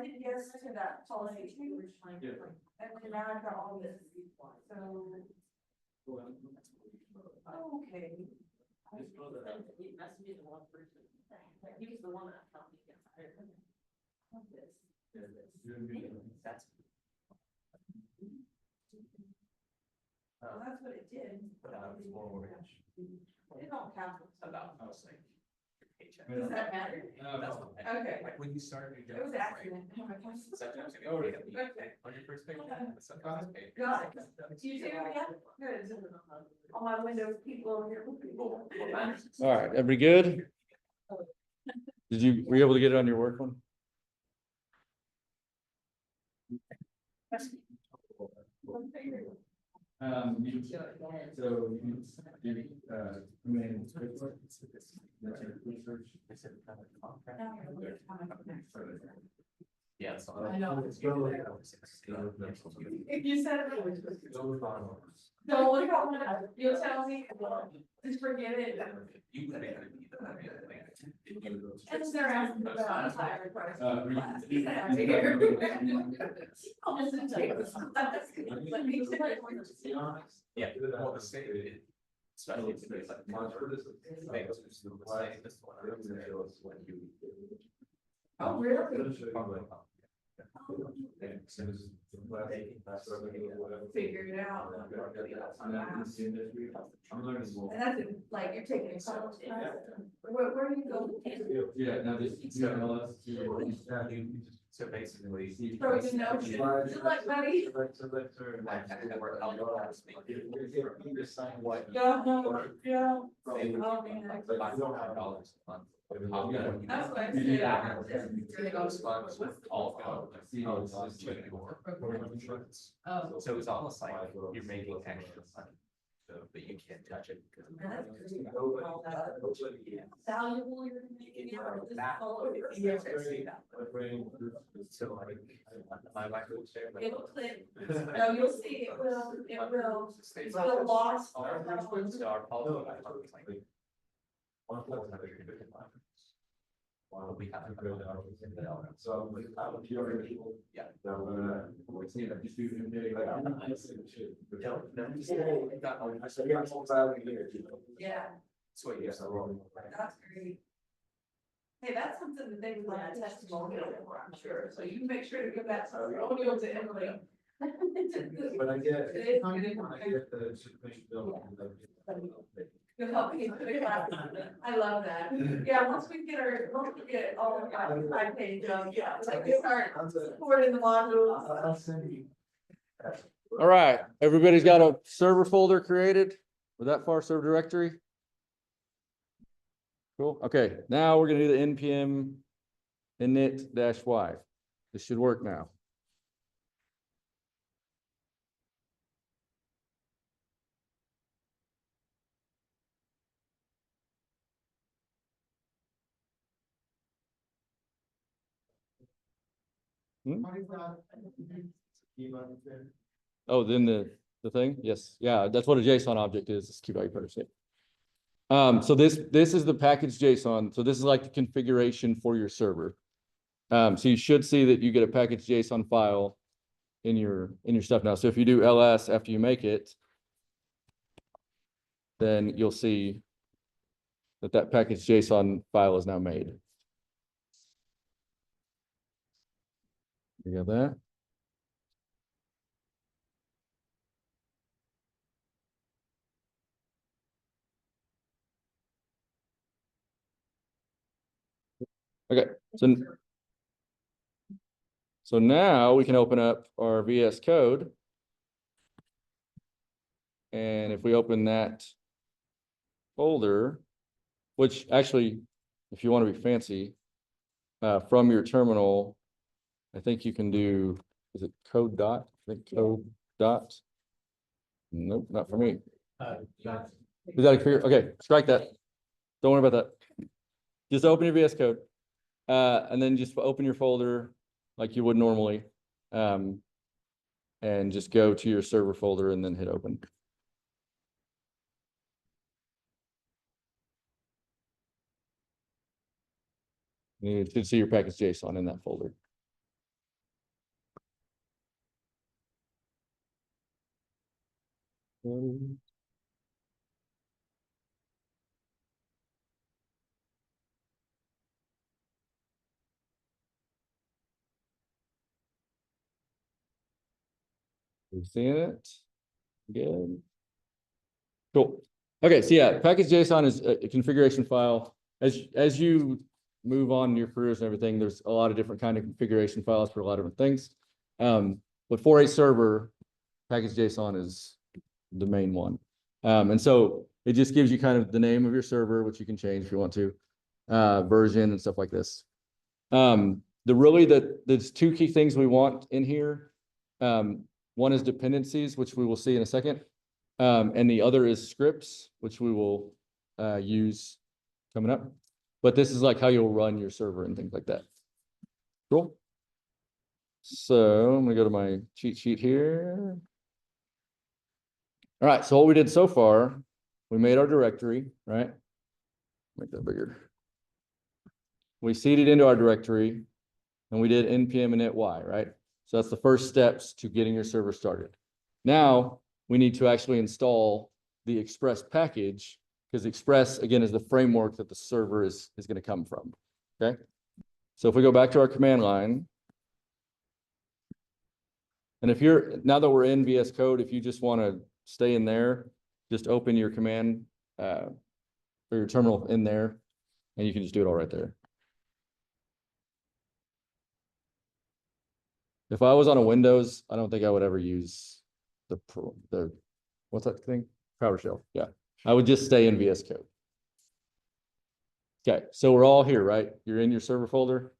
did yes to that policy too. Yeah. And now I've got all this, so, okay. It must be the one person. He was the one that helped me get hired. That's. Well, that's what it did. It don't count. About, I was like. paycheck. Does that matter? That's what I- Okay. Like when you start a new job. It was accident. Oh my gosh. Sometimes you Oh, get yeah. paid on your first paycheck, but sometimes it's paid. Got it. You do, yeah, good. All my windows, people here. All right, everybody good? Were you able to get it on your work one? You, so you, come in. Yeah. so- I know. It's really- If you said it, don't look out, when you'll tell me, just forget it. You gotta be the. And they're asking about higher price. Uh, re- I'll listen to you. Let me tell you. Yeah, well, the state, especially if it's like. Vegas is the same, this one. Oh, really? Figure it out. I'm learning more. And that's like, you're taking a college. Where do you go? Yeah, now this. So basically. So you know, good luck, buddy. Yeah, yeah. Oh, man. $500 a month. That's what I Yeah. said. Those funds with all insurance. Oh. So it's almost like you're making extra money. but you can't touch it. That's great. Nobody- Valuable, you're gonna make it out of this color. So like, my wife would say. like- It'll click. No, you'll see, it will, it's the lost. Our policy, like, well, we have to go down. So, like, if you're already. Yeah. We're seeing that just do. Like, I said, it should. No. I said, yeah, it's all out of here. Yeah, Sweet, Yes, I wrong. that's great. Hey, that's something that they would like a testimonial for, I'm sure, so you can make sure to give that testimonial to Emily. But I get. It is I good. get the situation bill. Good help me put it out. I love that. Yeah, once we get all of our 5 page, yeah, like we start supporting the modules. I'll send you. All right, everybody's got a server folder created with that far server directory? Cool, okay, now we're gonna do the npm init-y. This should work now. Oh, then the thing, yes, yeah, that's what a JSON object is key value prefix. So this is the package JSON, so this is like the configuration for your server. So you should see that you get a package JSON file in your stuff now. So if you do ls after you make it, then you'll see that package JSON file is now made. You got that? Okay, so now we can open up our VS Code. And if we open that folder, which actually, if you want to be fancy, from your terminal, I think you can do, is it code dot? I think code dot. Nope, not for me. Is that clear? Okay, strike that. Don't worry about that. Just open your VS Code. And then just open your folder like you would normally. And just go to your server folder and then hit open. You should see your package JSON in that folder. You seeing it? Good. Cool. Okay, so yeah, package JSON is a configuration file. As you move on in your careers and everything, there's a lot of different kind of configuration files for a lot of different things. But for a server, package JSON is the main one. And so it just gives you kind of the name of your server, which you can change if you want to, version and stuff like this. There's two key things we want in here. One is dependencies, which we will see in a second. And the other is scripts, which we will use coming up. But this is like how you'll run your server and things like that. Cool. So I'm gonna go to my cheat sheet here. All right, so what we did so far, we made our directory, right? Make that bigger. We seeded into our directory and we did npm init-y, right? So that's the first steps to getting your server started. Now we need to actually install the Express package, because Express, again, is the framework that the server is going to come from, okay? So if we go back to our command line, and now that we're in VS Code, if you just want to stay in there, just open your command or your terminal in there, and you can just do it all right there. If I was on a Windows, I don't think I would ever use the what's that thing? PowerShell. Yeah, I would just stay in VS Code. Okay, so we're all here, right? You're in your server folder.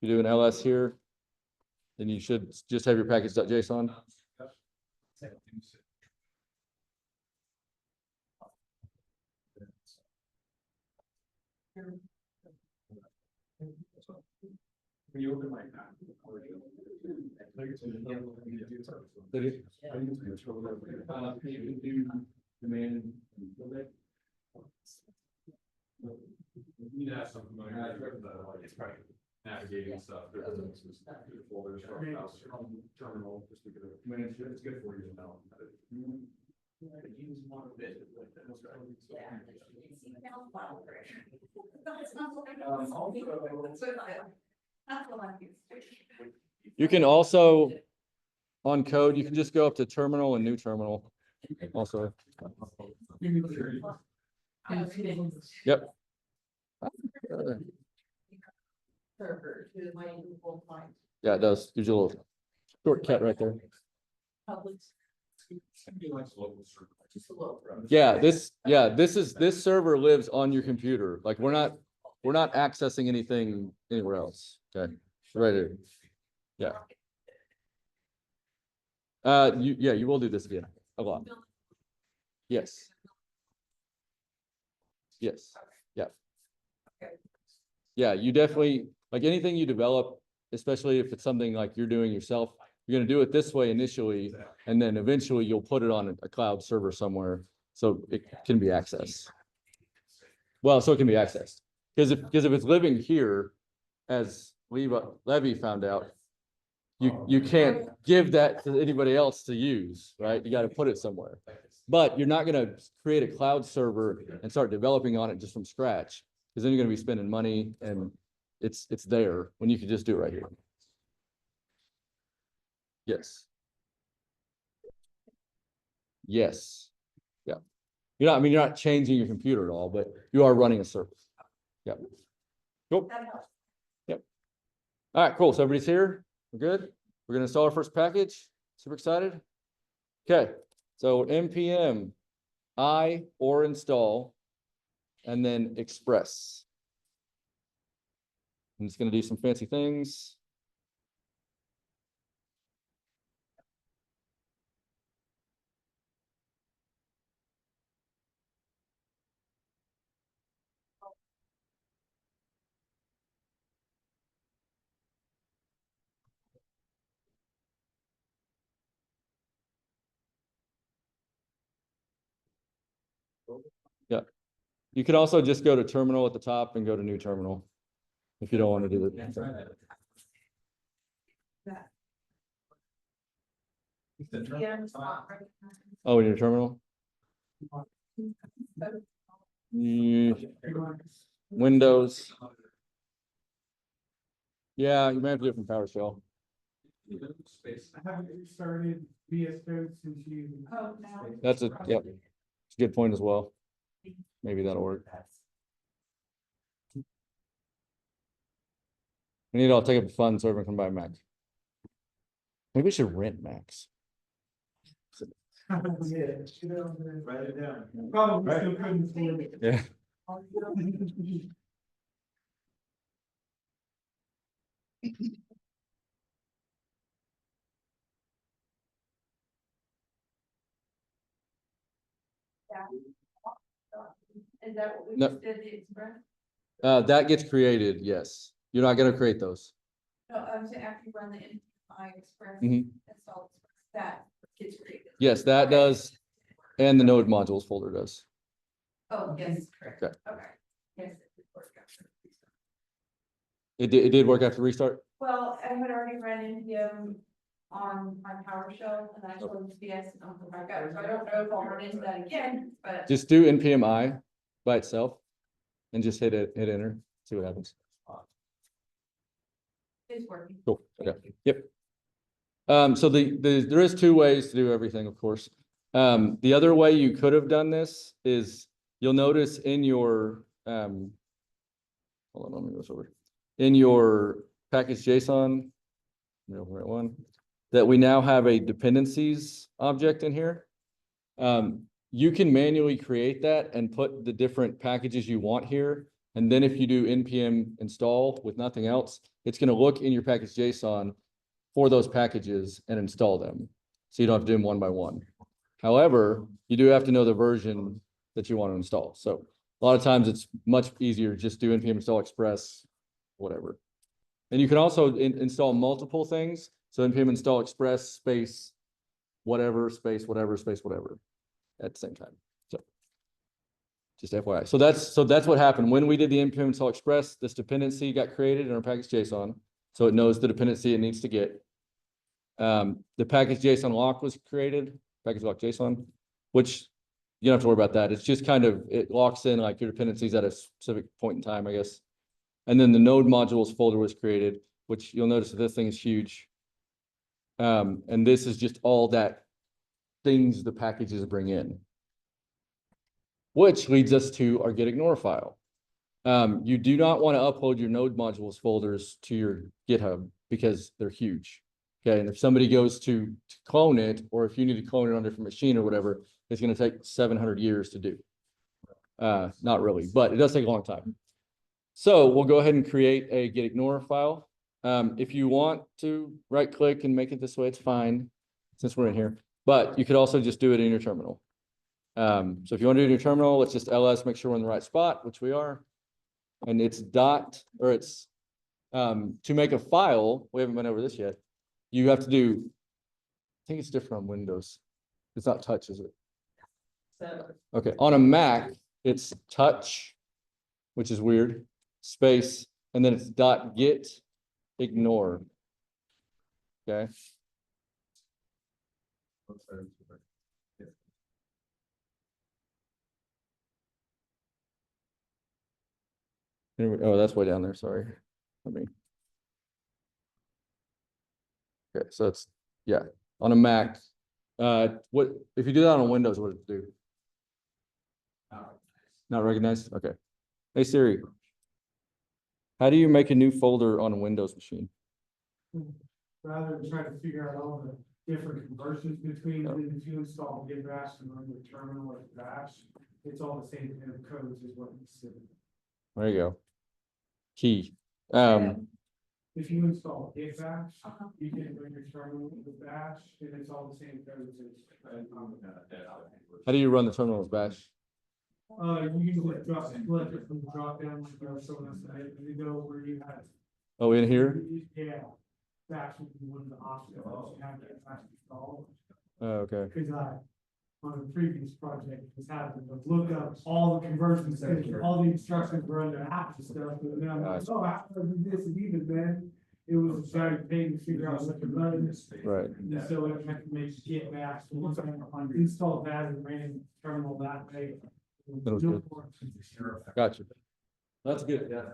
You do an ls here, then you should just have your package.json. When you open my. You can do demand. You need to have some familiarity with the, like, it's probably navigating stuff. Folders from house, terminal, just because it's good for you to know. You can also, on code, you can just go up to terminal and new terminal also. Yep. Yeah, it does. Gives you a little shortcut right there. Yeah, this server lives on your computer. Like we're not accessing anything anywhere else. Okay, right here. Yeah. You will do this again a lot. Yes. Yes. Yeah. Yeah, you definitely, like anything you develop, especially if it's something like you're doing yourself, you're gonna do it this way initially, and then eventually you'll put it on a cloud server somewhere, so it can be accessed. Well, so it can be accessed, because if it's living here, as Levy found out, you can't give that to anybody else to use, right? You got to put it somewhere. But you're not gonna create a cloud server and start developing on it just from scratch, because then you're gonna be spending money and it's there when you could just do it right here. Yes. Yes. Yeah. You're not changing your computer at all, but you are running a server. Yep. Cool. Yep. All right, cool. So everybody's here. We're good. We're gonna install our first package. Super excited. Okay. So npm I or install, and then express. I'm just gonna do some fancy things. Yeah. You could also just go to terminal at the top and go to new terminal if you don't want to do that. Oh, in your terminal? Windows. Yeah, you might have to do it from PowerShell. I haven't started VS Code since you. That's yep. It's a good point as well. Maybe that'll work. We need to all take up a fund so everyone can buy a Mac. Maybe we should rent Macs. Write it down. Probably still couldn't afford it. Yeah. Is that what we No. just did, the express? That gets created, yes. You're not gonna create those. No, so after you run the NPI express, Mhm. install that gets created. Yes, that Okay. does. And the node modules folder does. Oh, yes, correct. Okay. Okay. Yes. it did work out. It did work after restart? Well, I had already run NPM on my PowerShell and I told VS and I'll back up. So I don't know if I'll run into that again, but. Just do npm I by itself and just hit enter, see what happens. It's working. Cool, okay, yep. So there is two ways to do everything, of course. The other way you could have done this is, you'll notice in your, hold on, let me go over. In your package JSON, right one, that we now have a dependencies object in here. You can manually create that and put the different packages you want here. And then if you do npm install with nothing else, it's gonna look in your package JSON for those packages and install them. So you don't have to do them one by one. However, you do have to know the version that you want to install. So A lot of times it's much easier just do npm install express, whatever. And you can also install multiple things. So npm install express space, whatever, space, whatever, space, whatever at the same time. So just FYI. So that's what happened. When we did the npm install express, this dependency got created in our package JSON. So it knows the dependency it needs to get. The package JSON lock was created, package lock JSON, which you don't have to worry about that. It's just kind of, it locks in like your dependencies at a specific point in time, I guess. And then the node modules folder was created, which you'll notice that this thing is huge. And this is just all that things the packages bring in. Which leads us to our gitignore file. You do not want to upload your node modules folders to your GitHub because they're huge. Okay, and if somebody goes to clone it, or if you need to clone it on a different machine or whatever, it's going to take 700 years to do. Not really, but it does take a long time. So we'll go ahead and create a gitignore file. If you want to right click and make it this way, it's fine since we're in here, but you could also just do it in your terminal. So if you want to do it in your terminal, let's just ls, make sure we're in the right spot, which we are. And it's to make a file, we haven't been over this yet. You have to do, I think it's different on Windows. It's not touch, is it? Okay, on a Mac, it's touch, which is weird, space, and then it's .git ignore. Okay. Oh, that's way down there, sorry. Okay, so it's, yeah, on a Mac. What if you do that on Windows, what does it do? Not recognized? Okay. Hey Siri, how do you make a new folder on a Windows machine? Rather than try to figure out all the different conversions between, then if you install git bash and run the terminal or bash, it's all the same kind of codes as what you see. There you go. Key. If you install git bash, you can run your terminal with bash, and it's all the same codes as. How do you run the terminal with bash? You can like select it from the drop down, like there was someone else said, you go where you had. Oh, in here? Yeah. Bash would be one of the options, that you have to bash installed. Oh, okay. Cause on a previous project, was having to look up all the conversions, all the instructions were under apps and stuff, and then I'm like, oh, how do I do this, and even then, it was a giant pain to figure out what to run. Right. And so it had to make git bash, so once I installed that and ran terminal that way. That was good. Gotcha. That's good. Yeah.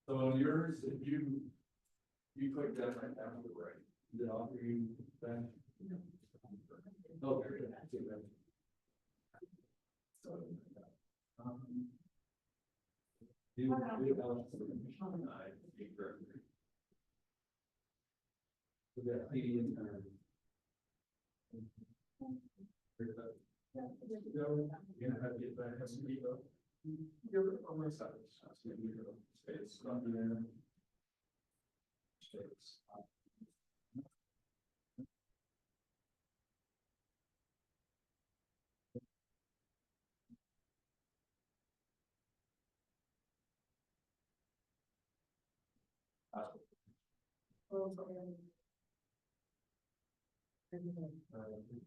So on yours, if you click that right down to the right, then I'll you then. Oh, very good.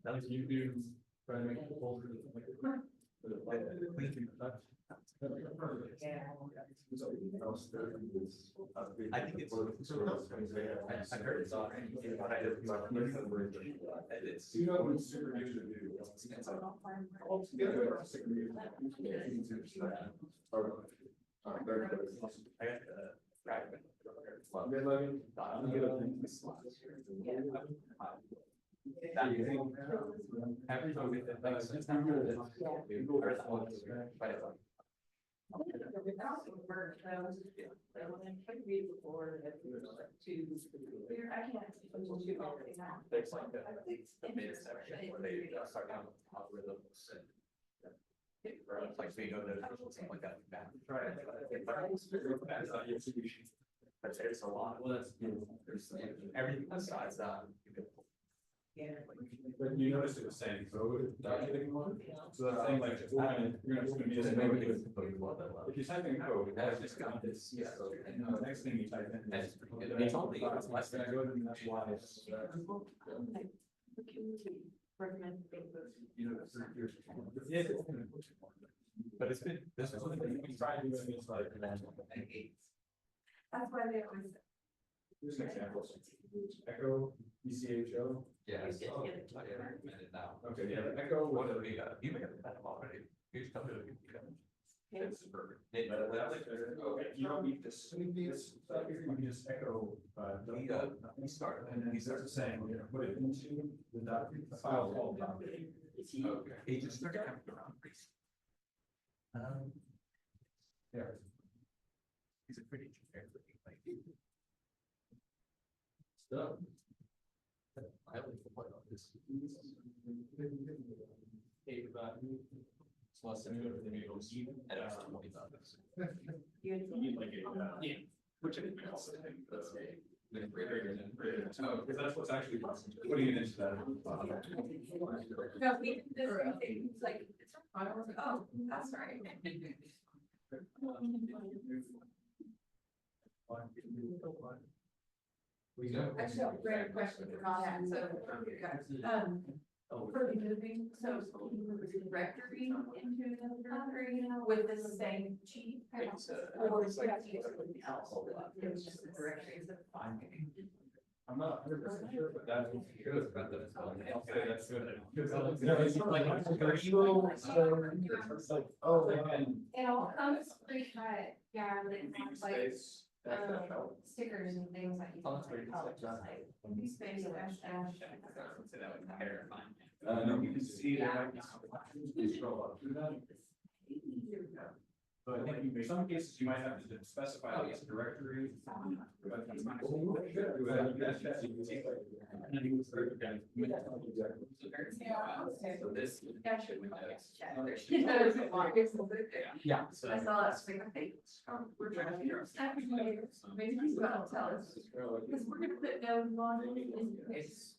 That's you do try to make it closer to I think it's. I heard it's on. It's. you know what super user do? I got the fragment. Every time we did things. There's like the mid section where they start down algorithms and. Like they go to something like that. But there's a lot. There's everything besides that. But you noticed it was saying code, documenting one, so that's saying like, it's gonna be a if you type in code, that's just got this, yeah, so, the next thing you type in. That's pretty good. It's only- It's less than good, and that's why it's. Recommend. You know, yeah, but it's been, this is something that we tried doing, it's like. That's why they always. Here's an example. Echo, ECHO. Yeah. You get so, to get it. I recommend it now. Okay, yeah, the Echo, What what do we got? You may have had them already. You just come to it. It's perfect. It- okay, you don't need this, you can just echo, He started. and then he starts saying, we're gonna put it into the the file called document. Okay. He just started coming around. Yeah. He's a pretty generic looking like. Stuff. I like the point on this. It's less than good, than you go see, and it's $20. You need like a, Yeah. Which I think also, let's say. no, because that's what's actually putting it into that. No, we did this, it's like, it's I was like, oh, that's right. We go. Actually, I have a great question for Conrad, so, for moving, so directory into the directory with the same chief. Or is it something else? It was just the directories that. I'm not 100% sure, but that's good. I'll say that's good. Oh, and. It all comes pre-cut, yeah, but it has like, stickers and things that you can like, just like, you space No, you can see there might be some options to scroll up through that. But I think in some cases you might have to specify this directory. But that's not- So this. Yeah, should we? Yeah. I saw that swing of things. We're trying to figure out. Maybe he's gonna tell us, because we're gonna put no laundry in place.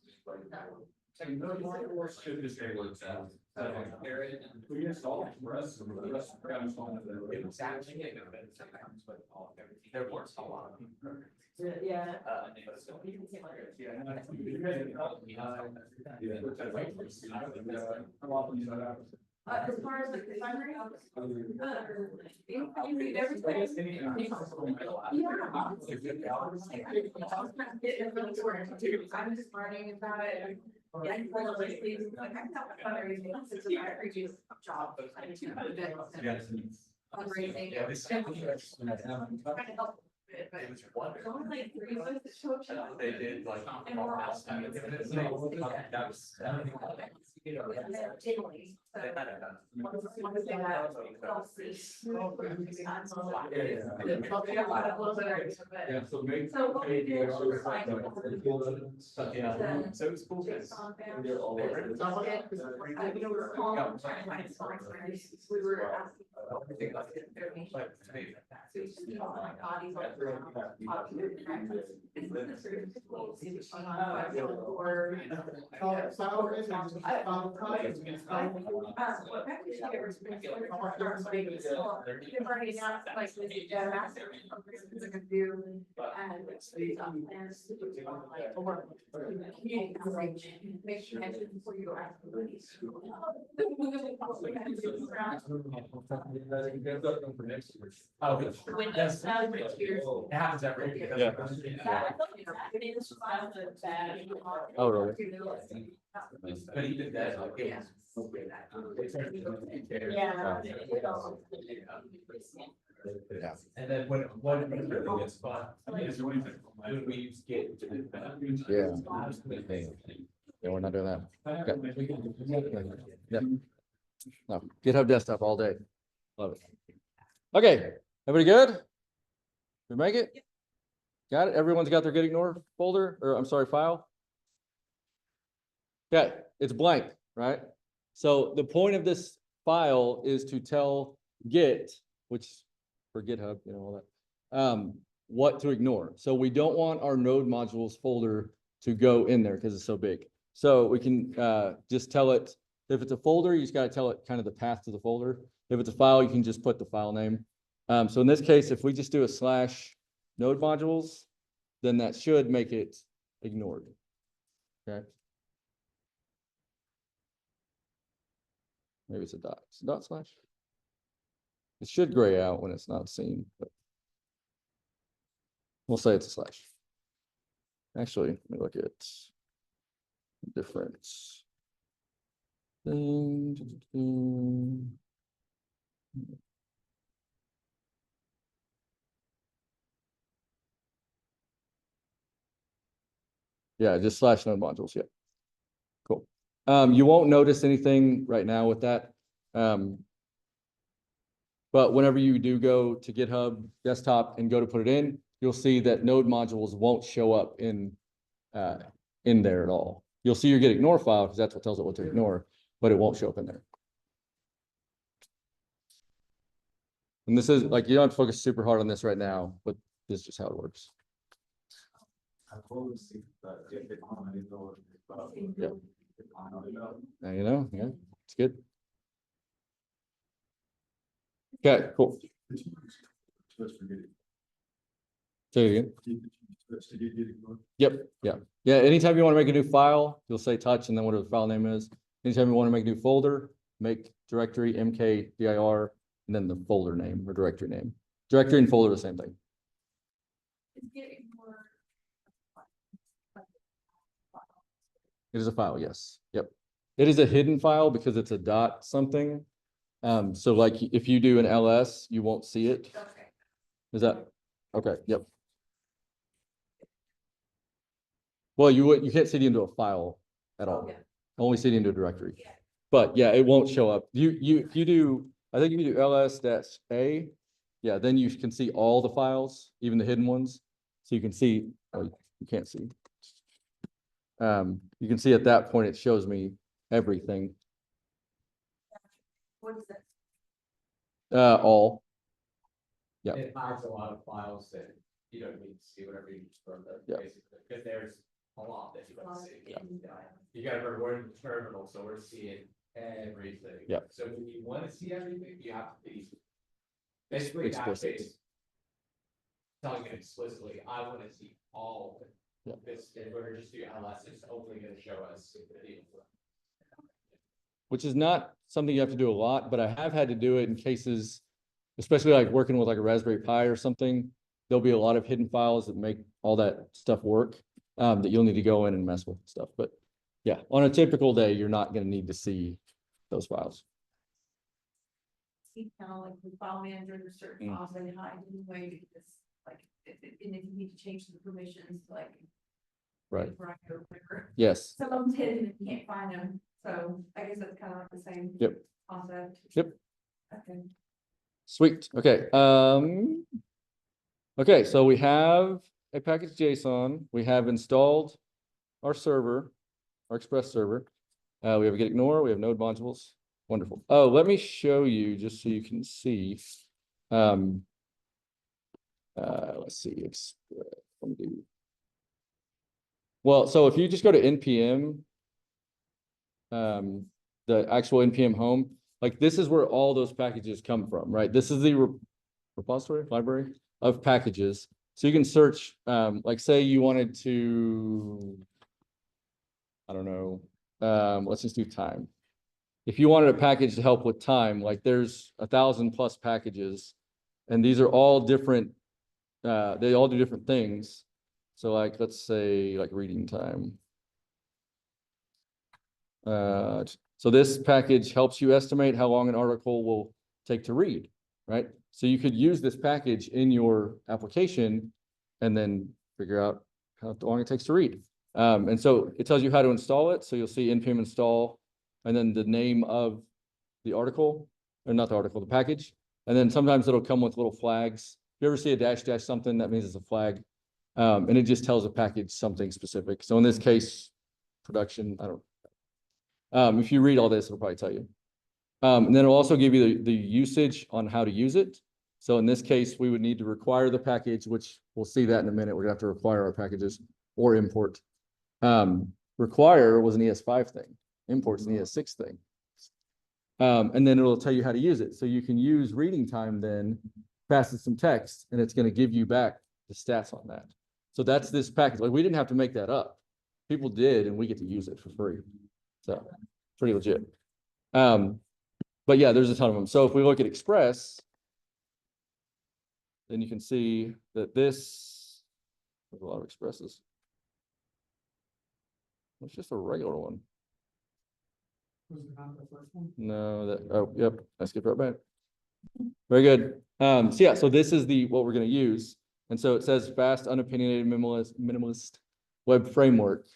Should just be able to. We installed it for us, and the rest got installed. It was actually, but all, everything, there was a lot of. Yeah. How often you know that? As far as like the summary. You read everything. I'm just learning about it. Yeah, I feel like these, like, I have fundraising, it's a very reduced job. I do events, fundraising. Yeah, this- Trying to help. But It was wonderful. only like 3 of us that showed up. They did like. And we're all- That was. Italy, so. One of them had, I'll see. Yeah, so make. So what we did was like. Yeah, so it was cool. Based on them. We were calling, trying to find sources. We were asking. Everything like it. Information. Like, to me, So it's just like bodies on the ground, talking to the practice. It's the sort of schools, it's or. What practice you ever experienced? They've already announced like this master program they're gonna do and. Community outreach, make sure before you go ask for money. Oh, Windows, computers. It happens every. Yeah. Oh, really? But he did that, like, it Yeah. was. Yeah. Yeah. And then when it really gets fun, I mean, it's really, when we used to get. Yeah. Yeah, we're not doing that. Yep. No, GitHub desktop all day. Love it. Okay, everybody good? We make it? Got it? Everyone's got their Get Ignore folder, or I'm sorry, file? Okay, it's blank, right? So the point of this file is to tell Git, which for GitHub, you know, all that, what to ignore. So we don't want our node modules folder to go in there because it's so big. So we can just tell it, if it's a folder, you just gotta tell it kind of the path to the folder. If it's a file, you can just put the file name. So in this case, if we just do a / node modules, then that should make it ignored. Okay. Maybe it's a dot. It's a dot slash. It should gray out when it's not seen, but we'll say it's a slash. Actually, let me look at difference. Yeah, just / node modules. Yeah. Cool. You won't notice anything right now with that. But whenever you do go to GitHub desktop and go to put it in, you'll see that node modules won't show up in there at all. You'll see your get ignore file because that's what tells it what to ignore, but it won't show up in there. And this is like, you don't have to focus super hard on this right now, but this is just how it works. I've always seen that if they comment, it's over. Yeah. Now you know, yeah, it's good. Okay, cool. Say it again. Yep, yeah. Yeah, anytime you want to make a new file, you'll say touch and then whatever the file name is. Anytime you want to make a new folder, make directory mkdir and then the folder name or directory name. Directory and folder, the same thing. It is a file, yes. Yep. It is a hidden file because it's a dot something. So like if you do an ls, you won't see it. Okay. Is that okay? Yep. Well, you can't cd into a file at all. Okay. Only cd into a directory. Yeah. But yeah, it won't show up. If you do, I think if you do ls-a, yeah, then you can see all the files, even the hidden ones. So you can see, oh, you can't see. You can see at that point, it shows me everything. What is that? All. Yeah. It hides a lot of files that you don't need to see whatever you from the Yeah. basically, because there's a lot that you don't see. Yeah. You gotta remember we're in the terminal, so we're seeing everything. Yeah. So when you wanna see everything, you have to be basically Explicit. backspace. Telling it explicitly, I wanna see all of it. Yeah. This, if we're just do ls, it's only gonna show us the Which is not something you have to do a lot, but I have had to do it in cases, especially like working with like a Raspberry Pi or something. There'll be a lot of hidden files that make all that stuff work, that you'll need to go in and mess with stuff. But yeah, on a typical day, you're not going to need to see those files. See, kind of like the file manager, there's certain files they hide anyway, because like, and if you need to change the permissions, like. Right. Or whatever. Yes. Some of them hidden and you can't find them, so I guess that's kind of like the same. Yep. Concept. Yep. Okay. Sweet. Okay. Okay. So we have a package JSON. We have installed our server, our Express server. We have a get ignore. We have node modules. Wonderful. Oh, let me show you just so you can see. Let's see. Let me do. Well, so if you just go to NPM, the actual NPM home, like this is where all those packages come from, right? This is the repository library of packages. So you can search, like say you wanted to, I don't know, let's just do time. If you wanted a package to help with time, like there's 1,000+ packages, and these are all different, they all do different things. So like, let's say like reading time. So this package helps you estimate how long an article will take to read, right? So you could use this package in your application and then figure out how long it takes to read. And so it tells you how to install it. So you'll see npm install and then the name of the article, or not the article, the package. And then sometimes it'll come with little flags. If you ever see a -- something, that means it's a flag. And it just tells a package something specific. So in this case, production, I don't. If you read all this, it'll probably tell you. And then it'll also give you the usage on how to use it. So in this case, we would need to require the package, which we'll see that in a minute. We're gonna have to require our packages or import. require was an ES5 thing, imports an ES6 thing. And then it'll tell you how to use it. So you can use reading time then, pass it some text, and it's gonna give you back the stats on that. So that's this package. Like, we didn't have to make that up. People did, and we get to use it for free. So pretty legit. But yeah, there's a ton of them. So if we look at Express, then you can see that there's a lot of Expresses. It's just a regular one. Was it not the first one? No, that, oh, yep, I skipped right back. Very good. So yeah, so this is what we're gonna use. And so it says fast, unopinionated, minimalist web framework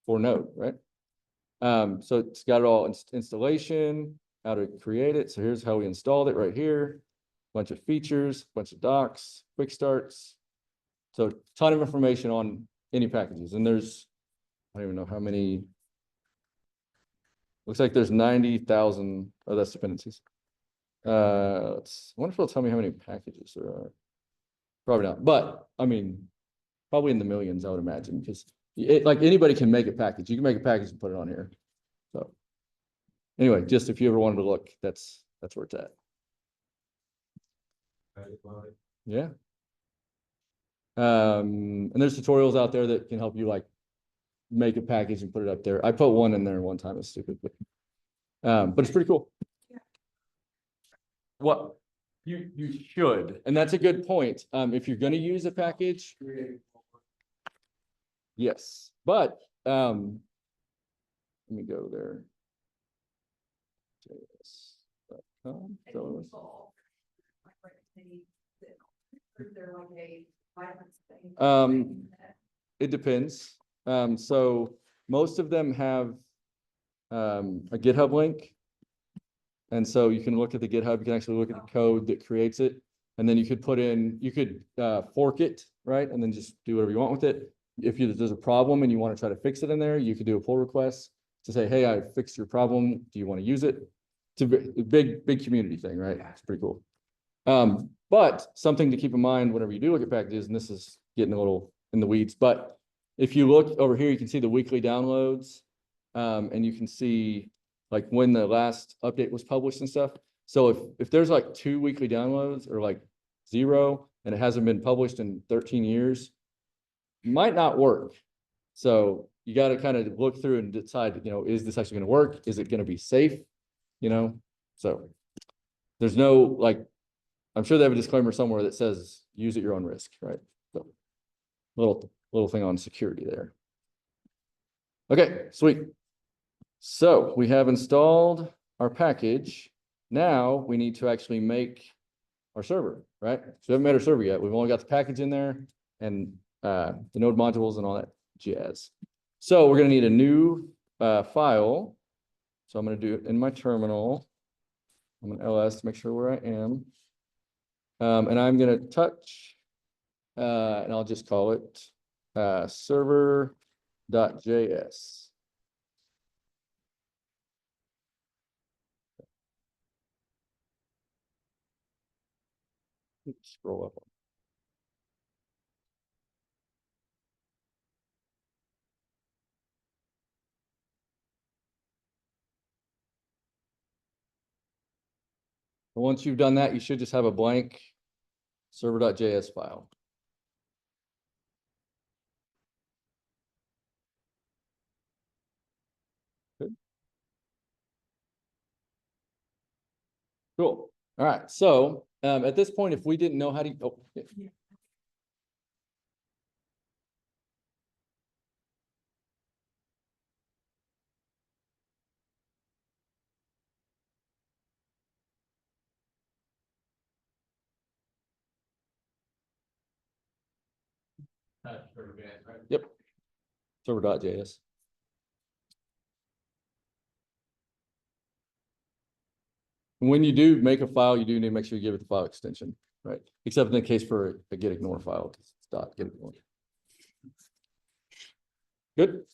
for Node, right? So it's got it all installation, how to create it. So here's how we installed it right here. Bunch of features, bunch of docs, quick starts. So ton of information on any packages. And there's, I don't even know how many. Looks like there's 90,000. Oh, that's dependencies. I wonder if it'll tell me how many packages there are. Probably not, but I mean, probably in the millions, I would imagine, because like anybody can make a package. You can make a package and put it on here. So anyway, just if you ever wanted to look, that's where it's at. Yeah. And there's tutorials out there that can help you like make a package and put it up there. I put one in there one time. It's stupid, but it's pretty cool. What you should, and that's a good point. If you're going to use a package, yes, but let me go there. JS.com. It depends. So most of them have a GitHub link. And so you can look at the GitHub, you can actually look at the code that creates it. And then you could you could fork it, right? And then just do whatever you want with it. If there's a problem and you want to try to fix it in there, you could do a pull request to say, hey, I fixed your problem. Do you want to use it? It's a big community thing, right? It's pretty cool. But something to keep in mind whenever you do look at packages, and this is getting a little in the weeds, but if you look over here, you can see the weekly downloads, and you can see like when the last update was published and stuff. So if there's like 2 weekly downloads or like 0 and it hasn't been published in 13 years, might not work. So you got to kind of look through and decide, is this actually going to work? Is it going to be safe? So there's no, like, I'm sure they have a disclaimer somewhere that says use at your own risk, right? So little thing on security there. Okay, sweet. So we have installed our package. Now we need to actually make our server, right? So we haven't made our server yet. We've only got the package in there and the node modules and all that jazz. So we're going to need a new file. So I'm going to do it in my terminal. I'm going to ls to make sure where I am. And I'm going to touch, and I'll just call it server.js. Scroll up. Once you've done that, you should just have a blank server.js file. Good. Cool. All right. So at this point, if we didn't know how to, Yep. Server.js. When you do make a file, you do need to make sure you give it the file extension, right? Except in the case for a get ignore file, it's .get ignore. Good?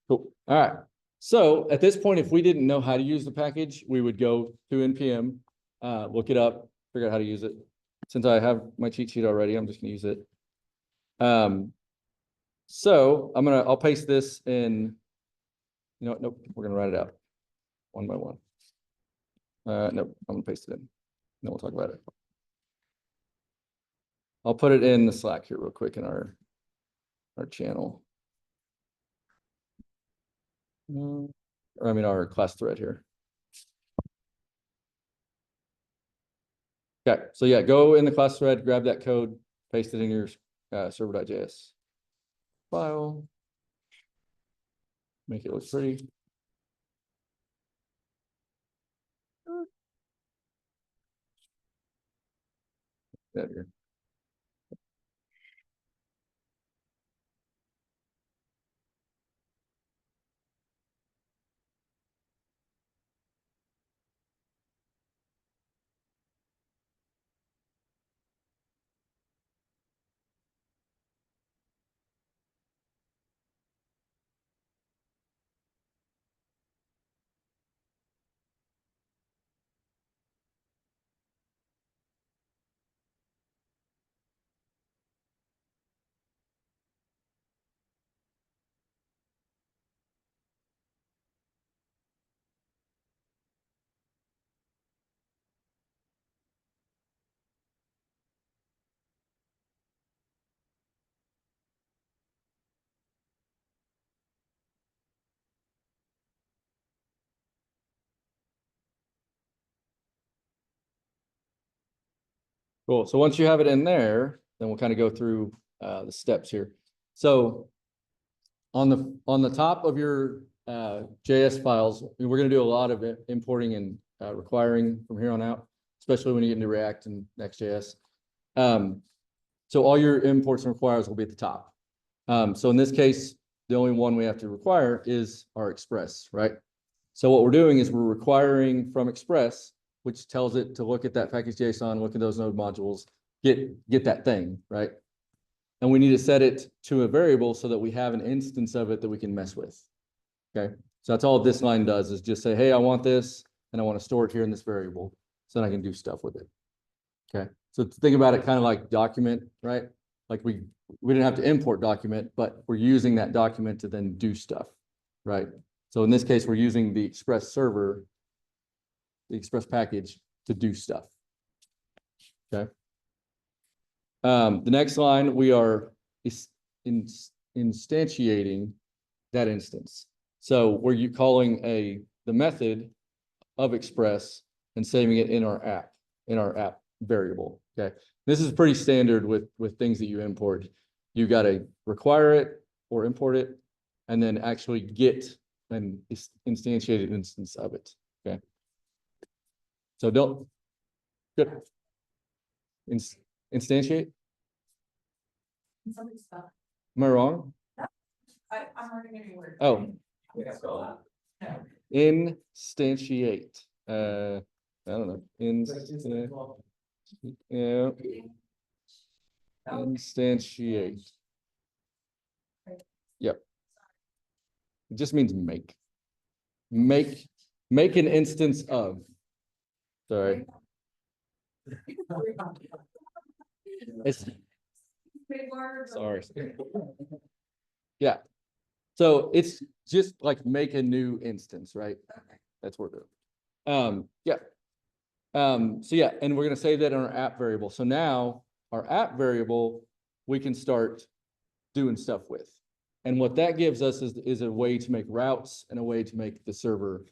Cool. All right. So at this point, if we didn't know how to use the package, we would go to NPM, look it up, figure out how to use it. Since I have my cheat sheet already, I'm just gonna use it. So I'll paste this in You know, what? Nope, we're gonna write it out one by one. Nope, I'm gonna paste it in. Then we'll talk about it. I'll put it in the Slack here real quick in our channel. Or I mean, our class thread here. Okay, so yeah, go in the class thread, grab that code, paste it in your server.js file. Make it look pretty. There. Cool. So once you have it in there, then we'll kind of go through the steps here. So on the top of your JS files, we're going to do a lot of importing and requiring from here on out, especially when you get into React and Next.js. So all your imports and requires will be at the top. So in this case, the only one we have to require is our Express, right? So what we're doing is we're requiring from Express, which tells it to look at that package JSON, look at those node modules, get that thing, right? And we need to set it to a variable so that we have an instance of it that we can mess with. Okay, so that's all this line does is just say, hey, I want this and I want to store it here in this variable so that I can do stuff with it. Okay, so think about it kind of like document, right? Like we didn't have to import document, but we're using that document to then do stuff, right? So in this case, we're using the Express server, the Express package to do stuff. Okay. The next line, we are instantiating that instance. So we're calling the method of Express and saving it in our app variable. Okay. This is pretty standard with things that you import. You got to require it or import it, and then actually get an instantiated instance of it. Okay. So don't good. Instantiate. Somebody's stuff. Am I wrong? I'm already getting word. Oh, No. instantiate. I don't know. Yeah. Instantiate. Yep. It just means make. Make an instance of. Sorry. It's Big words. sorry. Yeah. So it's just like make a new instance, right? Okay. That's what we're doing. Yeah. So yeah, and we're gonna save that in our app variable. So now our app variable, we can start doing stuff with. And what that gives us is a way to make routes and a way to make the server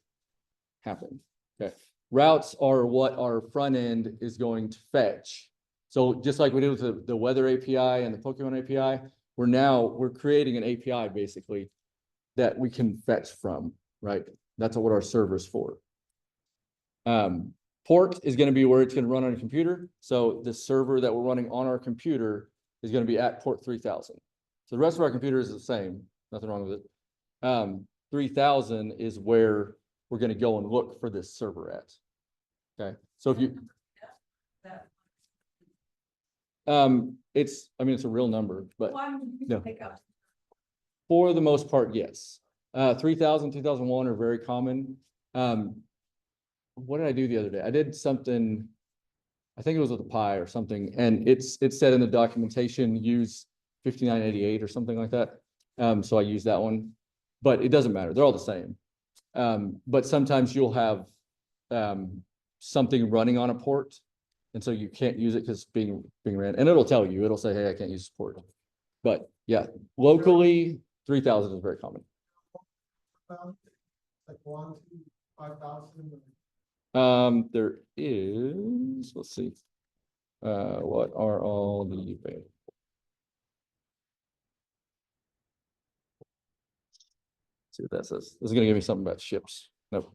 happen. Okay. Routes are what our front end is going to fetch. So just like we did with the weather API and the Pokemon API, we're creating an API basically that we can fetch from, right? That's what our server's for. Port is going to be where it's going to run on a computer. So the server that we're running on our computer is going to be at port 3000. So the rest of our computer is the same. Nothing wrong with it. 3000 is where we're going to go and look for this server at. Okay. So if you, it's a real number, but no. For the most part, yes. 3000, 2001 are very common. What did I do the other day? I did something, I think it was with a Pi or something, and it said in the documentation, use 5988 or something like that. So I used that one. but it doesn't matter. They're all the same. But sometimes you'll have something running on a port. And so you can't use it because being ran, and it'll tell you, it'll say, hey, I can't use support. But yeah, locally, 3,000 is very common. Like 1 to 5,000. There is, let's see. What are all the available? See what that says. This is gonna give me something about ships. Nope.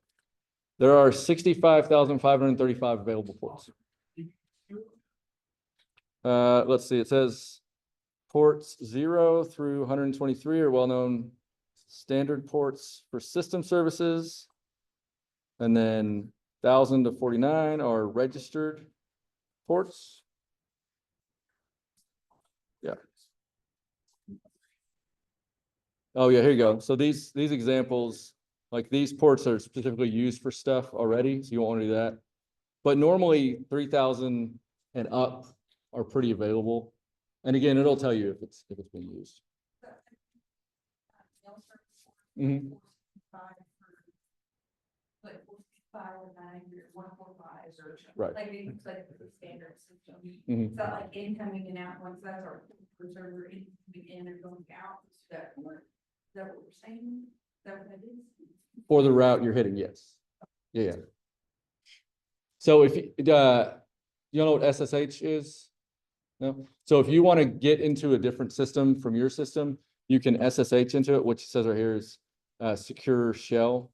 There are 65,535 available ports. Let's see, it says ports 0 through 123 are well-known standard ports for system services. And then 1,000 to 49 are registered ports. Yeah. Oh yeah, here you go. So these examples, like these ports are specifically used for stuff already, so you won't want to do that. But normally 3,000 and up are pretty available. And again, it'll tell you if it's being used. Mhm. Like 509 or 145 or. Right. Like it's like the standard system. Mhm. Is that like incoming and out, once that's our server incoming in and going out, is that what we're saying? Is that what that is? For the route you're hitting, yes. Yeah. So if you know what SSH is? No. So if you want to get into a different system from your system, you can SSH into it, which says right here is secure shell.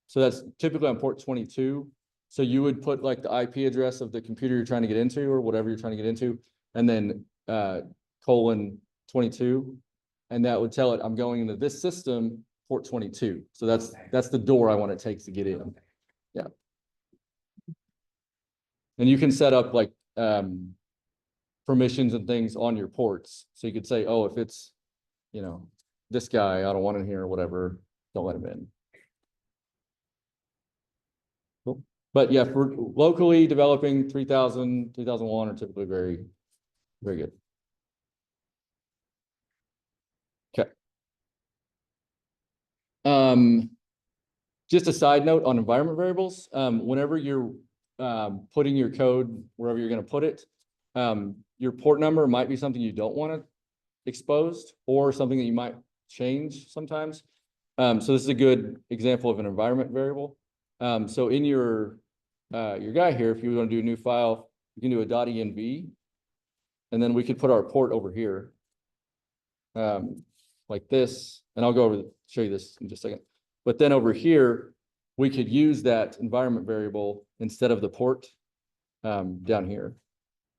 So that's typically on port 22. So you would put like the IP address of the computer you're trying to get into or whatever you're trying to get into, and then :22. And that would tell it, I'm going into this system, port 22. So that's the door I want it takes to get in. Yeah. And you can set up like permissions and things on your ports. So you could say, oh, if it's, you know, this guy, I don't want him here or whatever, don't let him in. Cool. But yeah, for locally developing 3,000, 2001 are typically very, very good. Okay. Just a side note on environment variables, whenever you're putting your code wherever you're going to put it, your port number might be something you don't want to exposed or something that you might change sometimes. So this is a good example of an environment variable. So in your guy here, if you want to do a new file, you can do a .env, and then we could put our port over here, like this, and I'll go over show you this in just a second. But then over here, we could use that environment variable instead of the port down here.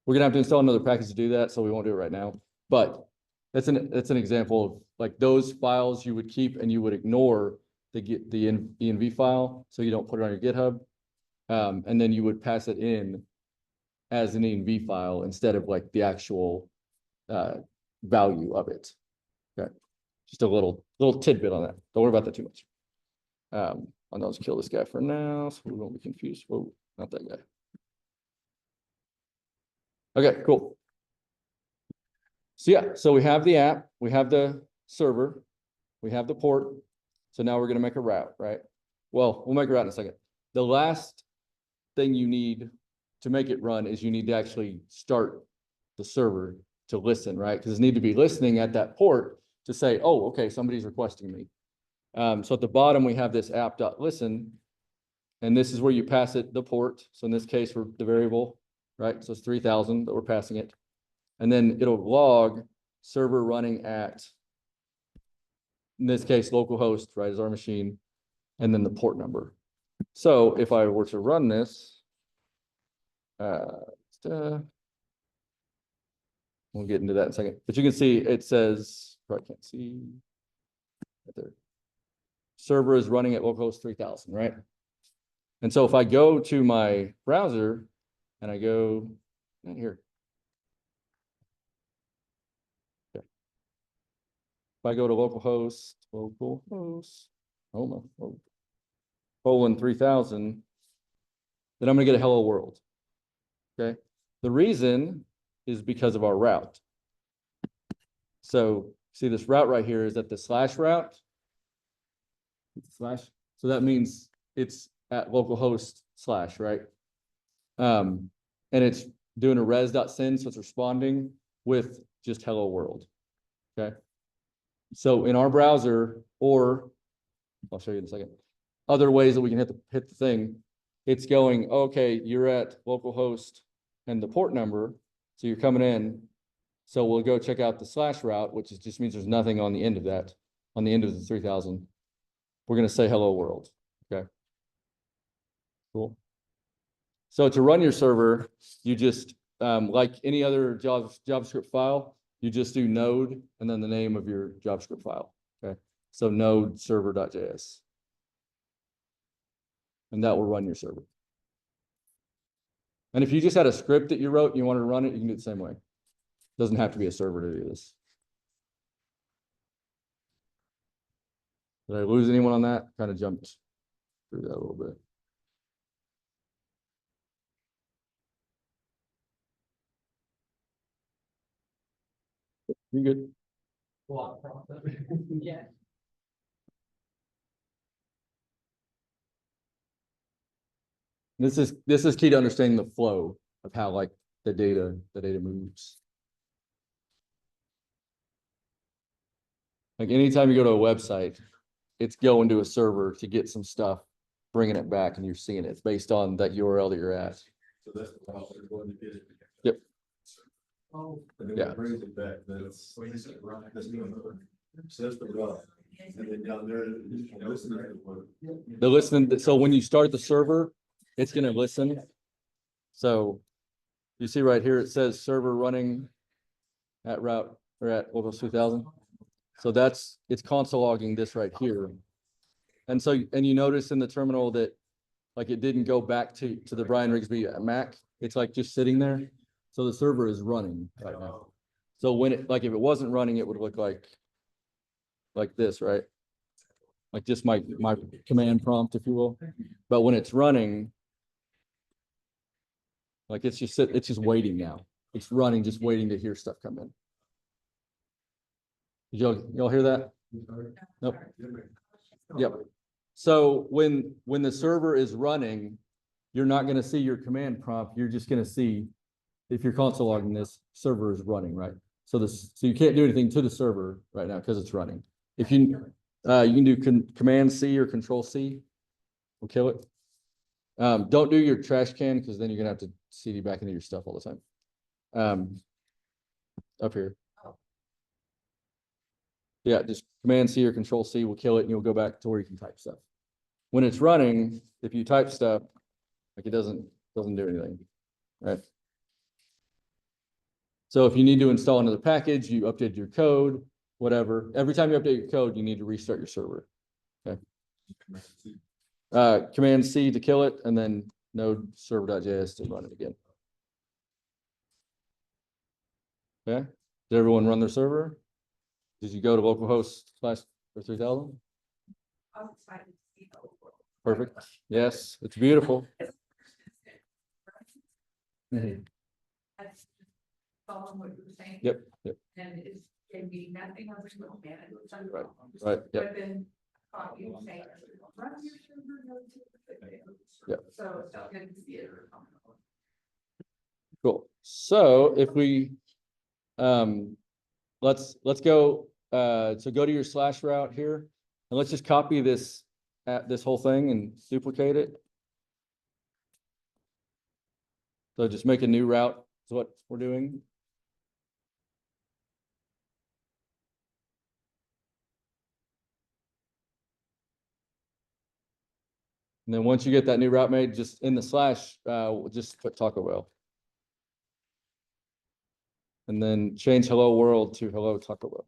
We're gonna have to install another package to do that, so we won't do it right now. But that's an example of like those files you would keep and you would ignore the env file, so you don't put it on your GitHub, and then you would pass it in as an env file instead of like the actual value of it. Okay, just a little tidbit on that. Don't worry about that too much. I'll just kill this guy for now, so we won't be confused. Whoa, not that guy. Okay, cool. So yeah, so we have the app, we have the server, we have the port. So now we're going to make a route, right? Well, we'll make a route in a second. The last thing you need to make it run is you need to actually start the server to listen, right? Because it needs to be listening at that port to say, oh, okay, somebody's requesting me. So at the bottom, we have this app.listen, and this is where you pass it the port. So in this case, we're the variable, right? So it's 3,000 that we're passing it. And then it'll log server running at, in this case, localhost, right, is our machine, and then the port number. So if I were to run this, we'll get into that in a second. But you can see it says, probably can't see right there. Server is running at localhost 3,000, right? And so if I go to my browser and I go in here. Okay. If I go to localhost, colon 3,000, then I'm gonna get a hello world. Okay. The reason is because of our route. So see this route right here is that the slash route Slash, so that means it's at localhost slash, right? And it's doing a res.send, so it's responding with just hello world. Okay. So in our browser, or I'll show you in a second, other ways that we can hit the thing, it's going, okay, you're at localhost and the port number, so you're coming in. So we'll go check out the slash route, which just means there's nothing on the end of that, on the end of the 3000. We're going to say hello world. Okay. Cool. So to run your server, you just, like any other JavaScript file, you just do node and then the name of your JavaScript file. Okay. So node server.js. And that will run your server. And if you just had a script that you wrote and you wanted to run it, you can do it the same way. Doesn't have to be a server to do this. Did I lose anyone on that? Kind of jumped through that a little bit. You good? Yeah. This is key to understanding the flow of how like the data moves. Like anytime you go to a website, it's going to a server to get some stuff, bringing it back, and you're seeing it. It's based on that URL that you're at. So that's the problem, they're going to get it. Yep. Oh. And then Yeah. it brings it back, then it's. That's the number. So that's the route. And then down there, listen to what. The listening, so when you start the server, it's gonna listen. So you see right here, it says server running at route or at localhost 3000. So it's console logging this right here. And so, and you notice in the terminal that like it didn't go back to the Brian Rigsby Mac. It's like just sitting there. So the server is running right now. So when it, like if it wasn't running, it would look like this, right? Like just my command prompt, if you will. But when it's running, like it's just waiting now. It's running, just waiting to hear stuff come in. Did y'all hear that? Nope. Yep. So when the server is running, you're not going to see your command prompt. You're just going to see if you're console logging this server is running, right? So you can't do anything to the server right now because it's running. If you can do Command C or Control C, will kill it. Don't do your trash can because then you're gonna have to CD back into your stuff all the time. Up here. Yeah, just Command C or Control C will kill it and you'll go back to where you can type stuff. When it's running, if you type stuff, like it doesn't do anything, right? So if you need to install another package, you update your code, whatever. Every time you update your code, you need to restart your server. Okay. Command C to kill it, and then node server.js to run it again. Okay. Did everyone run their server? Did you go to localhost/3000? Perfect. Yes, it's beautiful. Mhm. Following what you were saying. Yep. And it's gonna be nothing other than manage. Right. Yep. But then, you say, run your server, go to the. Yep. So it's not good to see it. Cool. So if we, let's go, so go to your slash route here, and let's just copy this whole thing and duplicate it. So just make a new route is what we're doing. And then once you get that new route made, just in the slash, just put Taco Bell. And then change hello world to hello Taco Bell.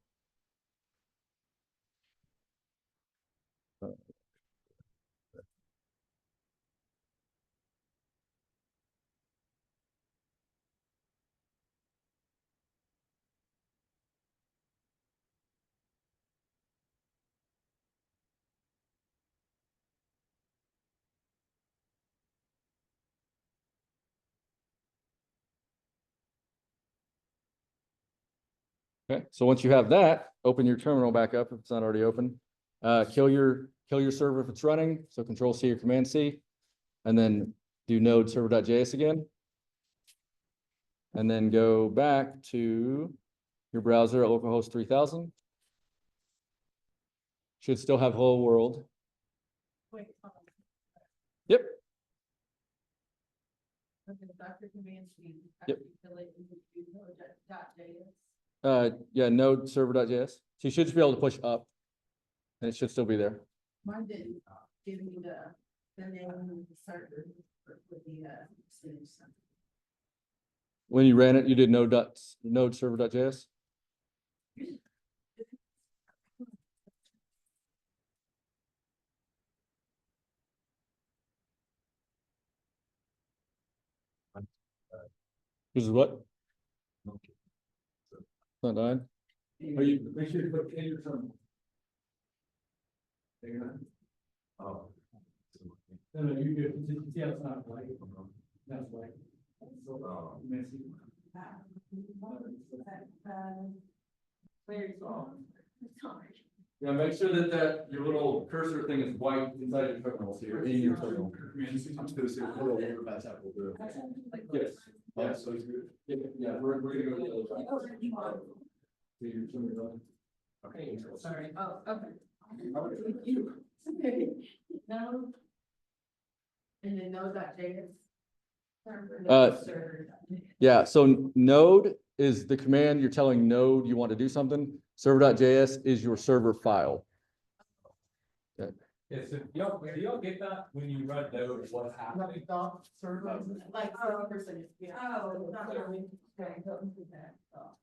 Okay, so once you have that, open your terminal back up if it's not already open. kill your server if it's running. So Control C or Command C, and then do node server.js again. And then go back to your browser at localhost 3000. Should still have hello world. Wait, hold on. Yep. Okay, Dr. Command C. Yep. Fill it into node.js. Yeah, node server.js. So you should just be able to push up and it should still be there. Mine didn't give me the name of the server with the percentage. When you ran it, you did node server.js. This is what? Not dying. Are you, make sure you put in your terminal. Oh. No, you good, see how it's not white, that's white. Oh. Messy. Where's all? Sorry. Yeah, make sure that your little cursor thing is white inside your terminal here, in your terminal. Yes. Yes. Yeah, so it's good. Yeah, we're gonna go to the other side. So your terminal. Okay. Sorry, oh, okay. You. No. And then node.js. Yeah, so node is the command you're telling node you want to do something. Server.js is your server file. Yeah, so y'all get that when you run node, what's happening? Like, oh, person, yeah. Oh, not really. Okay, don't do that. Oh.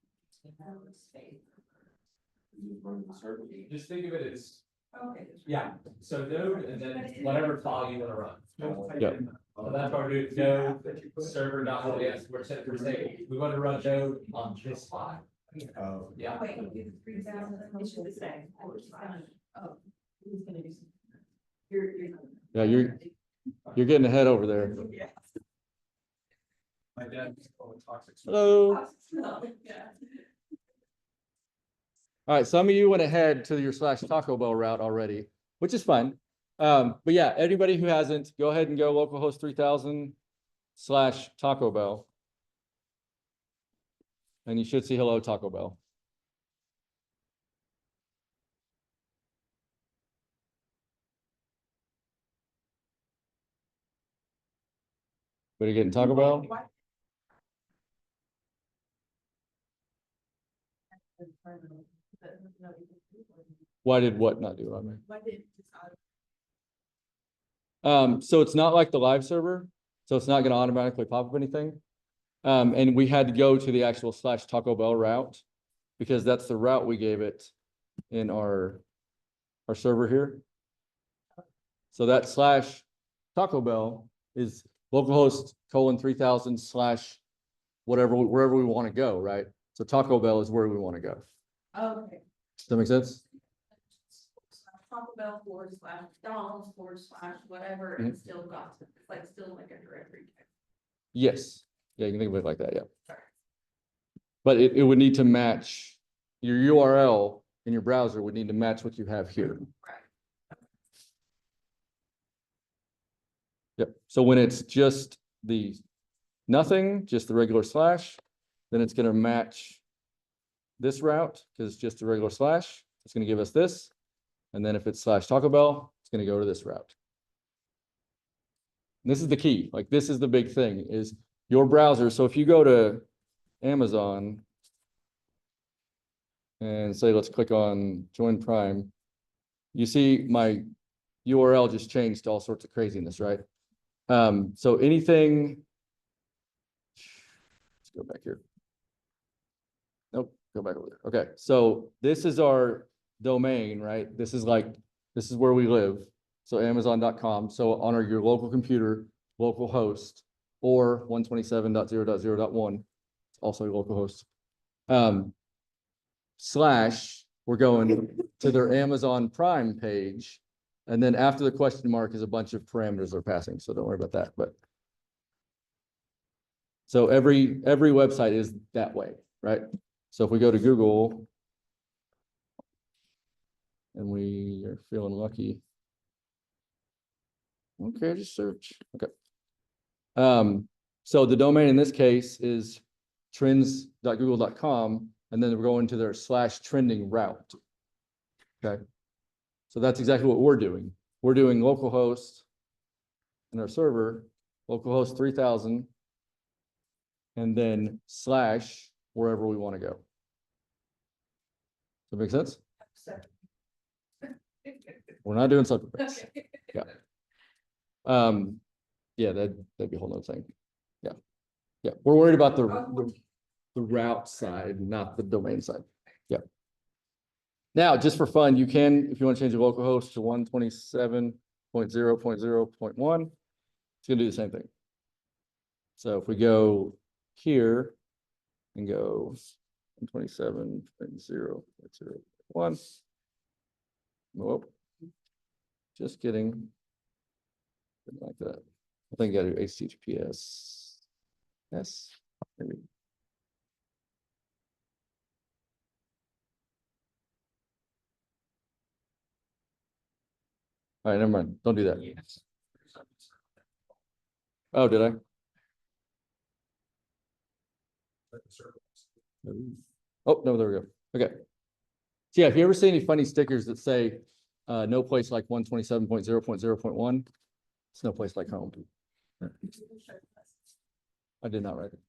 Just think of it as, Okay. yeah, so node and then whatever file you wanna run. Yep. So that's why we do node server.js, we're saying, we wanna run node on this file. Yeah. Wait, you do the 3,000, it should be the same. Oh, who's gonna do something? You're. Yeah, you're getting ahead over there. Yeah. My dad was called toxic. Hello. Yeah. All right, some of you went ahead to your /Taco Bell route already, which is fine. But yeah, anybody who hasn't, go ahead and go localhost 3000 /Taco Bell. And you should see hello Taco Bell. But again, Taco Bell. Why did what not do on me? So it's not like the live server, so it's not going to automatically pop up anything. And we had to go to the actual /Taco Bell route because that's the route we gave it in our server here. So that /Taco Bell is localhost :3000 / whatever, wherever we want to go, right? So Taco Bell is where we want to go. Okay. Does that make sense? Taco Bell /Donald's whatever, and still got, it's like still like a directory. Yes. Yeah, you can think of it like that, yeah. Sorry. But it would need to match your URL in your browser would need to match what you have here. Right. Yep. So when it's just the nothing, just the regular /, then it's going to match this route because it's just a regular /. It's going to give us this. And then if it's /Taco Bell, it's going to go to this route. And this is the key. Like this is the big thing is your browser. So if you go to Amazon and say, let's click on join Prime, you see my URL just changed to all sorts of craziness, right? So anything, let's go back here. Nope, go back over there. Okay, so this is our domain, right? This is where we live. So Amazon.com. So on your local computer, local host, or 127.0.0.1, it's also a local host. / we're going to their Amazon Prime page. And then after the question mark is a bunch of parameters they're passing. So don't worry about that. But so every website is that way, right? So if we go to Google, And we are feeling lucky. Okay, just search, okay. So the domain in this case is trends.google.com, and then we're going to their /trending route. Okay. So that's exactly what we're doing. We're doing localhost in our server, localhost 3000, and then / wherever we want to go. Does that make sense? We're not doing subject. Yeah. Yeah, that'd be a whole nother thing. Yeah. Yeah, we're worried about the route side, not the domain side. Yeah. Now, just for fun, you can, if you want to change the localhost to 127.0.0.1, it's gonna do the same thing. So if we go here and go 127.0.0.1. Nope. Just kidding. Like that. I think I do HTTPS. Yes, maybe. All right, never mind. Don't do that. Oh, did I? Oh, no, there we go. Okay. So yeah, if you ever see any funny stickers that say no place like 127.0.0.1, it's no place like home. I did not write it.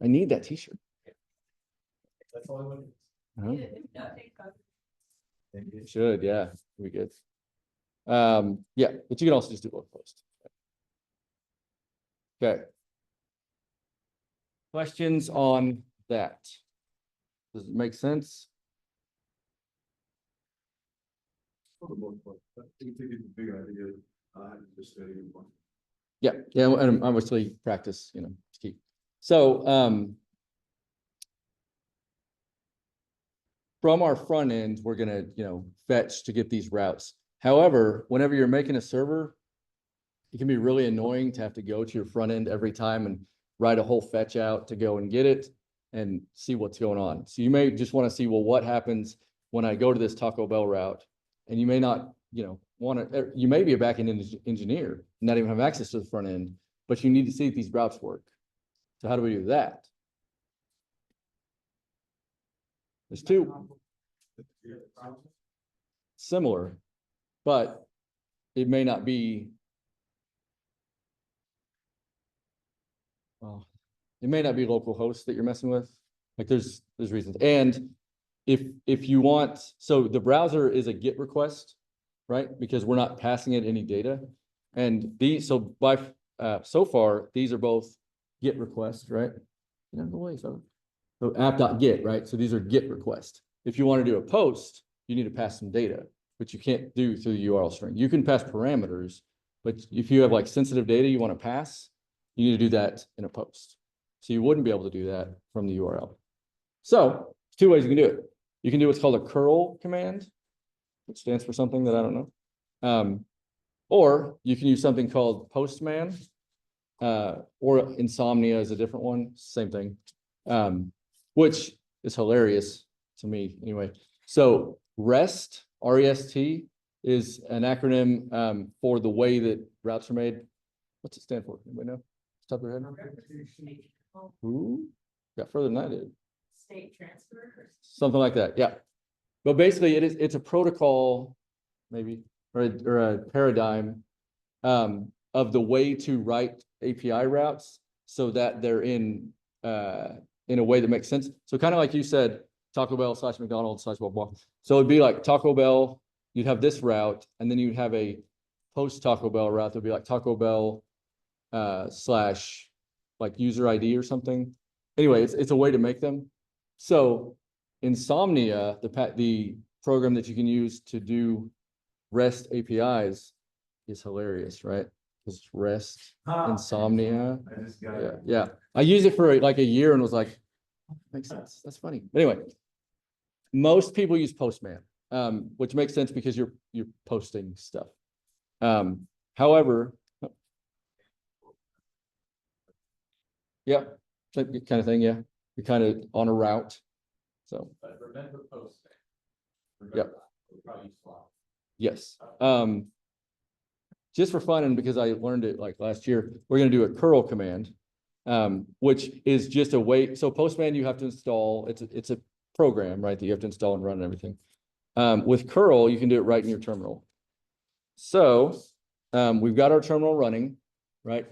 I need that t-shirt. That's all I want. Should, yeah, we good. Yeah, but you can also just do blog post. Okay. Questions on that? Does it make sense? For the most part, I think it's a big idea, just studying one. Yeah, yeah, and obviously practice, you know, is key. So, from our front end, we're gonna, you know, fetch to get these routes. However, whenever you're making a server, it can be really annoying to have to go to your front end every time and write a whole fetch out to go and get it and see what's going on. So you may just want to see, well, what happens when I go to this Taco Bell route? And you may not, you know, want to, you may be a backend engineer, not even have access to the front end, but you need to see if these routes work. So how do we do that? There's two similar, but it may not be. Well, it may not be local hosts that you're messing with. Like there's reasons. And if you want, so the browser is a GET request, right? Because we're not passing it any data. And these, so by so far, these are both GET requests, right? Get out of the way, so app.get, right? So these are GET requests. If you want to do a post, you need to pass some data, but you can't do through the URL string. You can pass parameters, but if you have like sensitive data you want to pass, you need to do that in a post. So you wouldn't be able to do that from the URL. So two ways you can do it. You can do what's called a curl command, which stands for something that I don't know. Or you can use something called postman, or insomnia is a different one, same thing, which is hilarious to me anyway. So REST, R-E-S-T, is an acronym for the way that routes are made. What's it stand for? Anybody know? Top of your head? Ooh, got further than I did. State transfer. Something like that, yeah. But basically, it's a protocol, maybe, or a paradigm of the way to write API routes so that they're in a way that makes sense. So kind of like you said, Taco Bell / McDonald's / blah, blah. So it'd be like Taco Bell, you'd have this route, and then you'd have a post Taco Bell route that'd be like Taco Bell / like user ID or something. Anyway, it's a way to make them. So Insomnia, the program that you can use to do REST APIs is hilarious, right? Because REST, Insomnia. I just got Yeah, it. yeah. I used it for like a year and was like, oh, makes sense. That's funny. But anyway, most people use Postman, which makes sense because you're posting stuff. However, yeah, kind of thing. Yeah, you're kind of on a route. So But remember posting. Yep. Probably use Slack. Yes. Just for fun and because I learned it like last year, we're gonna do a curl command. Which is just a way, so Postman you have to install, it's a program, right, that you have to install and run and everything. With curl, you can do it right in your terminal. So, we've got our terminal running, right?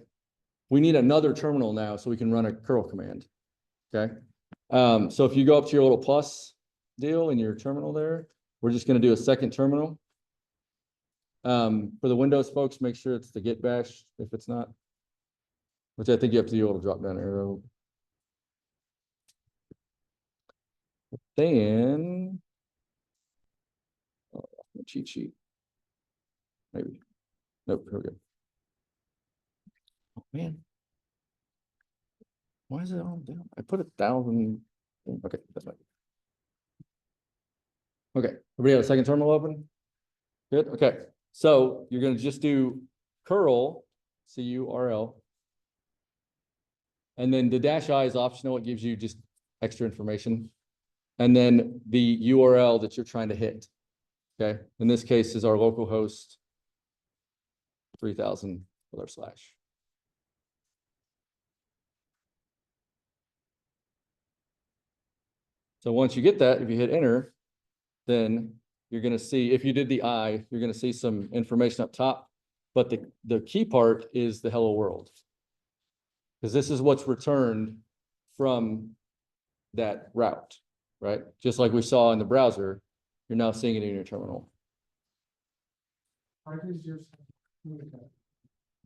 We need another terminal now so we can run a curl command. Okay, so if you go up to your little plus deal in your terminal there, we're just gonna do a second terminal. For the Windows folks, make sure it's the git bash if it's not. Which I think you have to do a little drop down arrow. Then. Oh, cheat sheet. Maybe. Nope, here we go. Oh, man. Why is it all down? I put 1,000. Okay, that's fine. Okay, everybody have a second terminal open? Good, okay. So you're gonna just do curl, C-U-R-L. And then the -i is optional. It gives you just extra information. And then the URL that you're trying to hit. Okay, in this case is our local host 3000 /. So once you get that, if you hit enter, then you're gonna see, if you did the I, you're gonna see some information up top. But the key part is the hello world. Because this is what's returned from that route, right? Just like we saw in the browser, you're now seeing it in your terminal. Why does yours have that?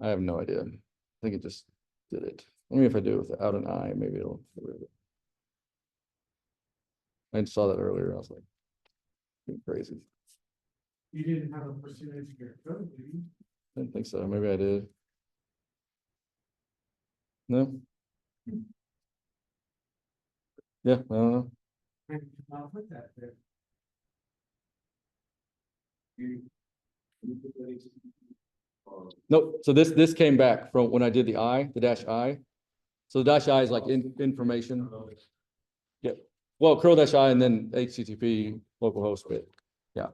I have no idea. I think it just did it. Let me if I do it without an I, maybe it'll get rid of it. I saw that earlier. I was like, crazy. You didn't have a percentage of your code, did you? I didn't think so. Maybe I did. No. Yeah, I don't know. And I'll put that there. Nope. So this came back from when I did the I, the -i. So the -i is like information. Yep. Well, curl -i and then HTTP localhost bit. Yeah.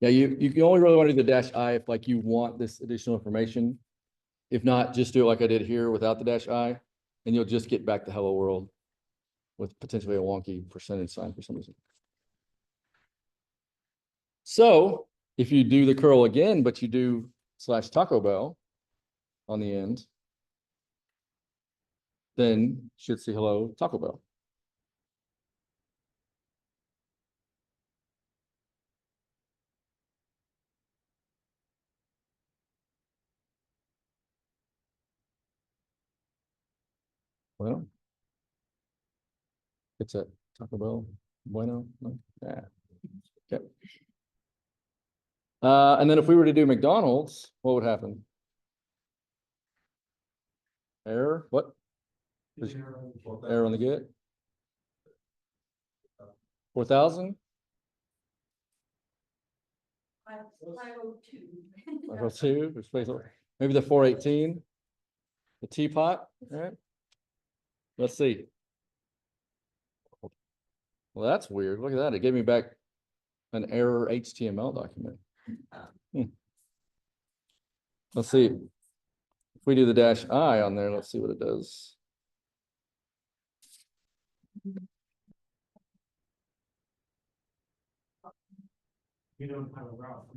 Yeah, you can only really want to do the -i if like you want this additional information. If not, just do it like I did here without the -i, and you'll just get back to hello world with potentially a wonky percentage sign for some reason. So if you do the curl again, but you do /Taco Bell on the end, then you should see hello Taco Bell. Well, it's a Taco Bell. Bueno, no? Yeah. Okay. And then if we were to do McDonald's, what would happen? Error? What? There's error on the get? 4,000? 502. 502, or space, maybe the 418? The teapot, all right? Let's see. Well, that's weird. Look at that. It gave me back an error HTML document. Let's see. If we do the -i on there, let's see what it does. You don't have a route.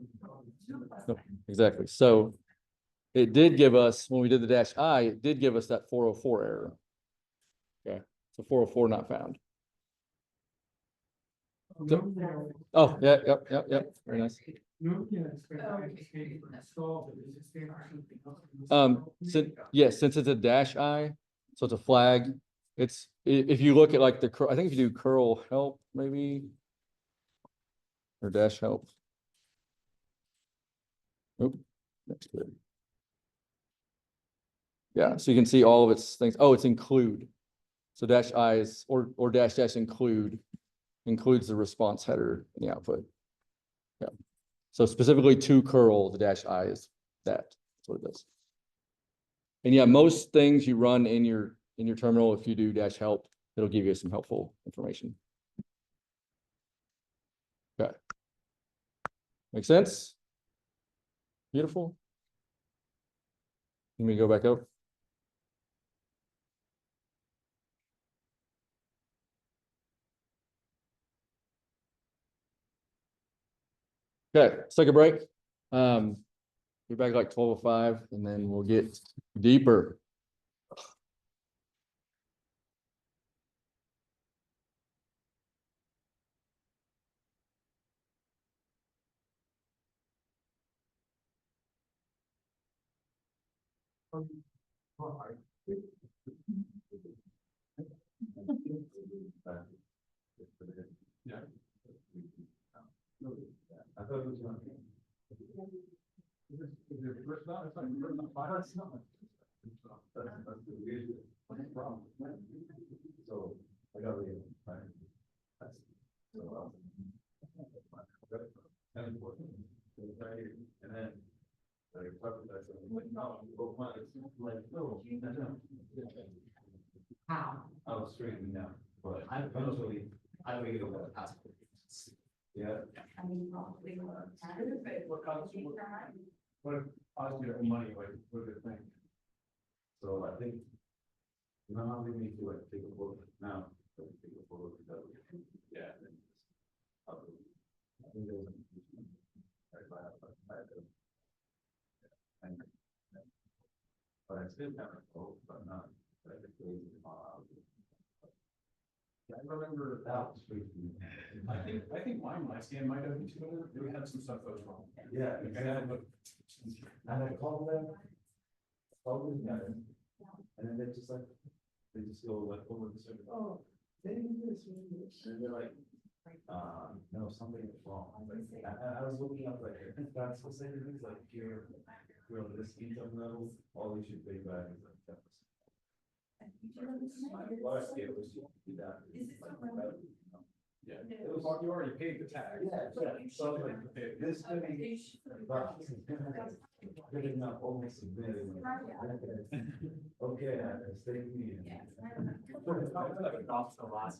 No, exactly. So it did give us, when we did the -i, it did give us that 404 error. Okay, so 404 not found. Oh, yeah, yep. Very nice. Nobody can expect that to stay for install, but is it staying for something else? Yes, since it's a -i, so it's a flag. It's, if you look at like the, I think if you do curl help, maybe. Or dash help. Oop, next bit. Yeah, so you can see all of its things. Oh, it's include. So -i is, or dash include, includes the response header in the output. Yeah. So specifically to curl, the -i is that. That's what it does. And yeah, most things you run in your terminal, if you do -help, it'll give you some helpful information. Make sense? Beautiful. Let me go back up. Okay, let's take a break. Be back like 12:05 and then we'll get deeper. Yeah. I thought it was gonna be. Is it first down? It's like first down, five. That's the problem. So I got to. That's. And important. And then. Like, no, go find it. Like, no. How? I was straightening now, but I eventually, I figured it was possible. Yeah. What if positive money, like, what do you think? So I think. You know how they need to like take a photo now, take a photo of the other. Yeah. I think there's. But I still have a photo, but not. Yeah, I remember that was freaking. I think mine, my scan might have been too, we had some stuff that was wrong. Yeah, exactly. And I called them. And then they just like, they just go like over the surface. Oh, they didn't do this. And they're like, no, something is wrong. I was looking up like, that's what's saying, things like here, we're on this income level, all you should pay back is like 10%. Yeah, it was like you already paid the tax. Yeah, so like, this could be. Good enough, almost a million. Okay, stay with me. It costs a lot.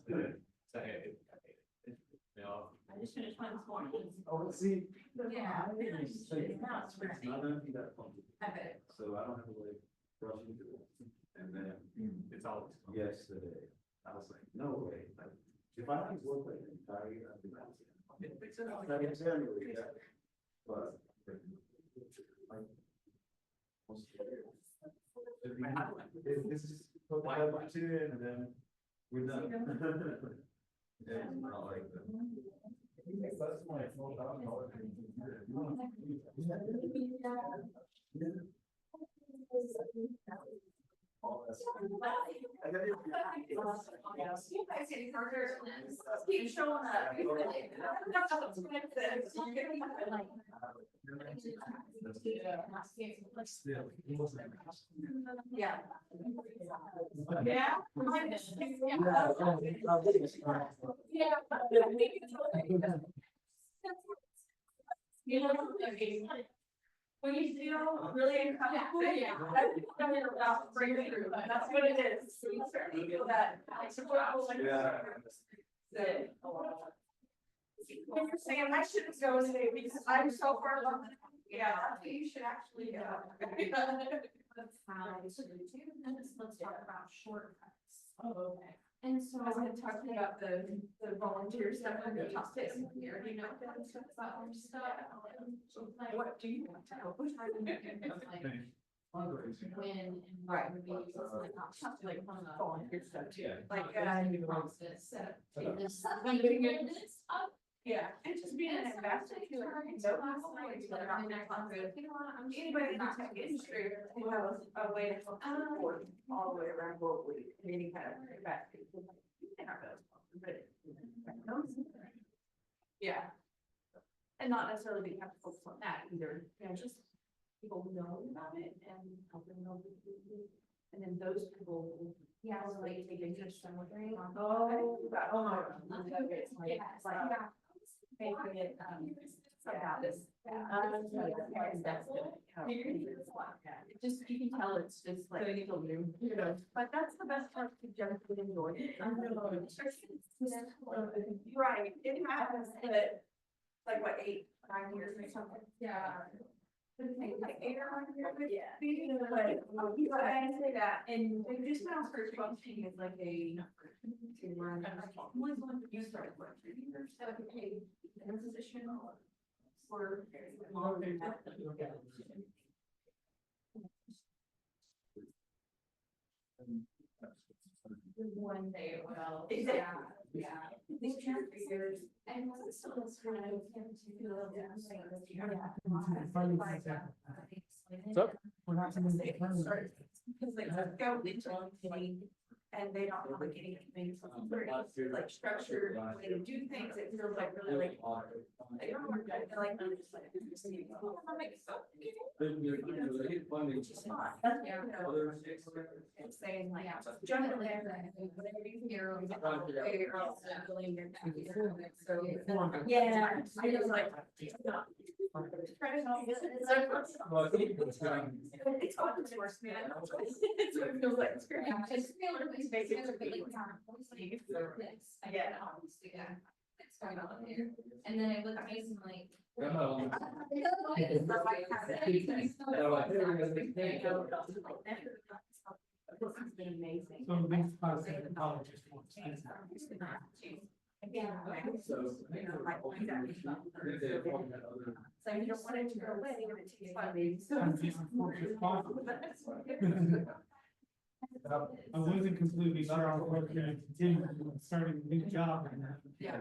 I just finished mine this morning. Oh, see. Yeah. It's not gonna be that fun. I bet. So I don't have to like rush into it. And then it's all yesterday. I was like, no way. Like, if I could work like an entire year, I'd be happy. But. This is put my two in and then we're done. Yeah, it's not like that. That's my $12,000. Keep showing up. Yeah. Yeah. You know, when you feel really uncomfortable, that's coming about breakthrough, that's what it is. So you start to feel that. When you're saying I shouldn't go today because I'm so far along. Yeah, you should actually go. Let's talk about shortcuts. Oh, okay. And so I was gonna talk to you about the volunteer stuff on the top six here, you know, that stuff about our stuff. Like, what do you want to know? When and Right. like one of the Volunteer stuff too. Like, process. yeah, and just being an ambassador to it. Anybody in the tech industry who has a way to help support all the way around globally, any kind of feedback. Yeah. And not necessarily that you have to focus on that either, you know, just people know about it and help them know. And then those people, yeah, so they take interest in what they're doing. Oh my God. It's like, making it, about this. Just, you can tell it's just like, you know, but that's the best part to jump and enjoy it. Right, it happens, but like what, 5 years or something. Yeah. Like 8 or 9 years. Yeah. But I say that, and we just now search function is like a. To run. Only one you start what 3 years, so if you pay in a position. For. One day, well. Yeah. These years, and it's still this kind of. What's up? We're not gonna make fun of it. Because they go into committee and they don't have like any committee, like structured way to do things, it feels like really like. They don't work, I feel like I'm just like. I'll make stuff. Which is fine. Yeah. It's saying like, jump in there. So, yeah, I just like. It's open source, man. It's what it feels like. It's great. Yeah. It's going on there. And then it looked amazing, like. So these classes in college is more expensive. So you don't want it to go away, and it takes funding. I'm just responsible. I wasn't completely sure I was going to continue starting a new job. Yeah.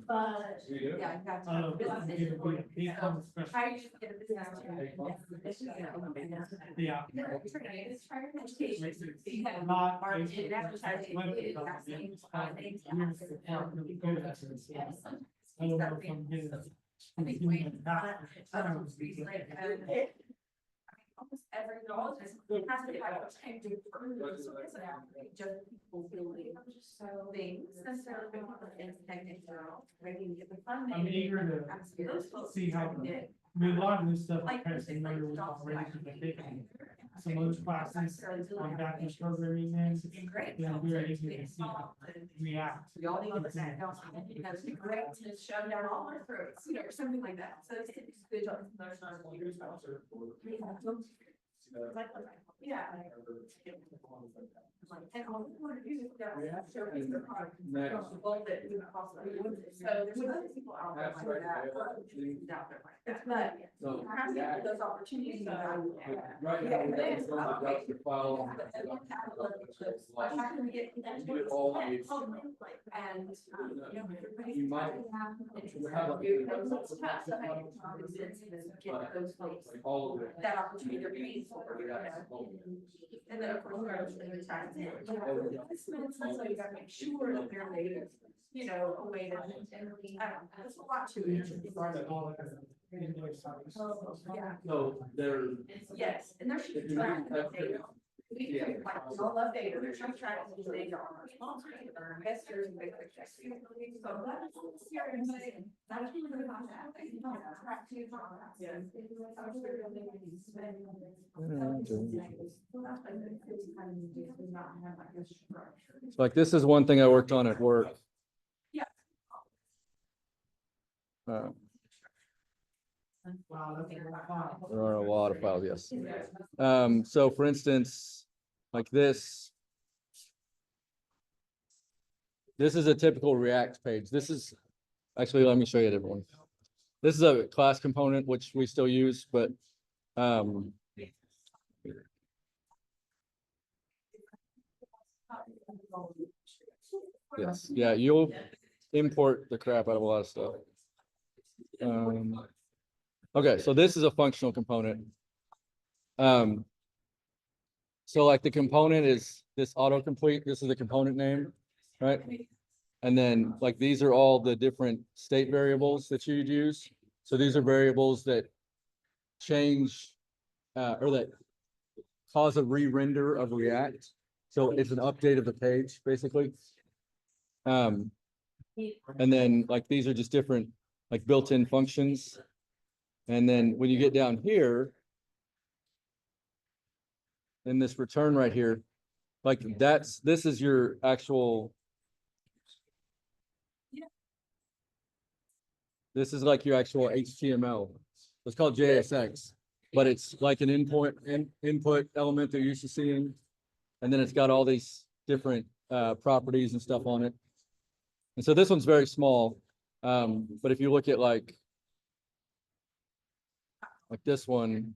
But, yeah, that's. It'll be a big fun special. How you should get a business to. Yeah. It's higher education. Not. Marketing, advertising, vaccines, things. I don't know if I'm getting. Almost every dog has to have a time to prove, so it's just people feeling so things necessarily and ready to get the funding. I'm eager to see how, I mean, a lot of this stuff I'm kind of familiar with already, because I think some of those classes on backend programming and Great. they're very easy to see how it react. We all need to understand, it'd be great to shove down all our throats, or something like that, so it's good. Yeah. And all we want to do is showcase the product. Well, that we possibly would. So there's other people out there like that. Out there like that. But you have to get those opportunities. Right now, we have to run the dumpster file. How can we get? Do it all on each. And. You might. Get those folks Like all of it. that opportunity they're paying for, And then of course, we're going to try to. So you gotta make sure that they're made, a way to, there's a lot to it. Yeah. So they're. Yes, and there should be track of data. We can, like, we all love data, there's some track of data on our sponsors, our investors, and big picture. So that's serious, that's really good about that. Track to on that. Yeah. Like, this is one thing I worked on at work. Yeah. Wow, that's a lot. There are a lot of files, yes. So for instance, like this. This is a typical React page. This is, actually, let me show you a different one. This is a class component, which we still use, but, yes, yeah, you'll import the crap out of a lot of stuff. Okay, so this is a functional component. So like the component is this autocomplete, this is the component name, right? And then like these are all the different state variables that you'd use. So these are variables that change or that cause a re-render of React. So it's an update of the page, basically. And then like these are just different like built-in functions. And then when you get down here, in this return right here, like this is your actual. This is like your actual HTML. It's called JSX, but it's like an input element they're used to seeing. And then it's got all these different properties and stuff on it. And so this one's very small. But if you look at like this one,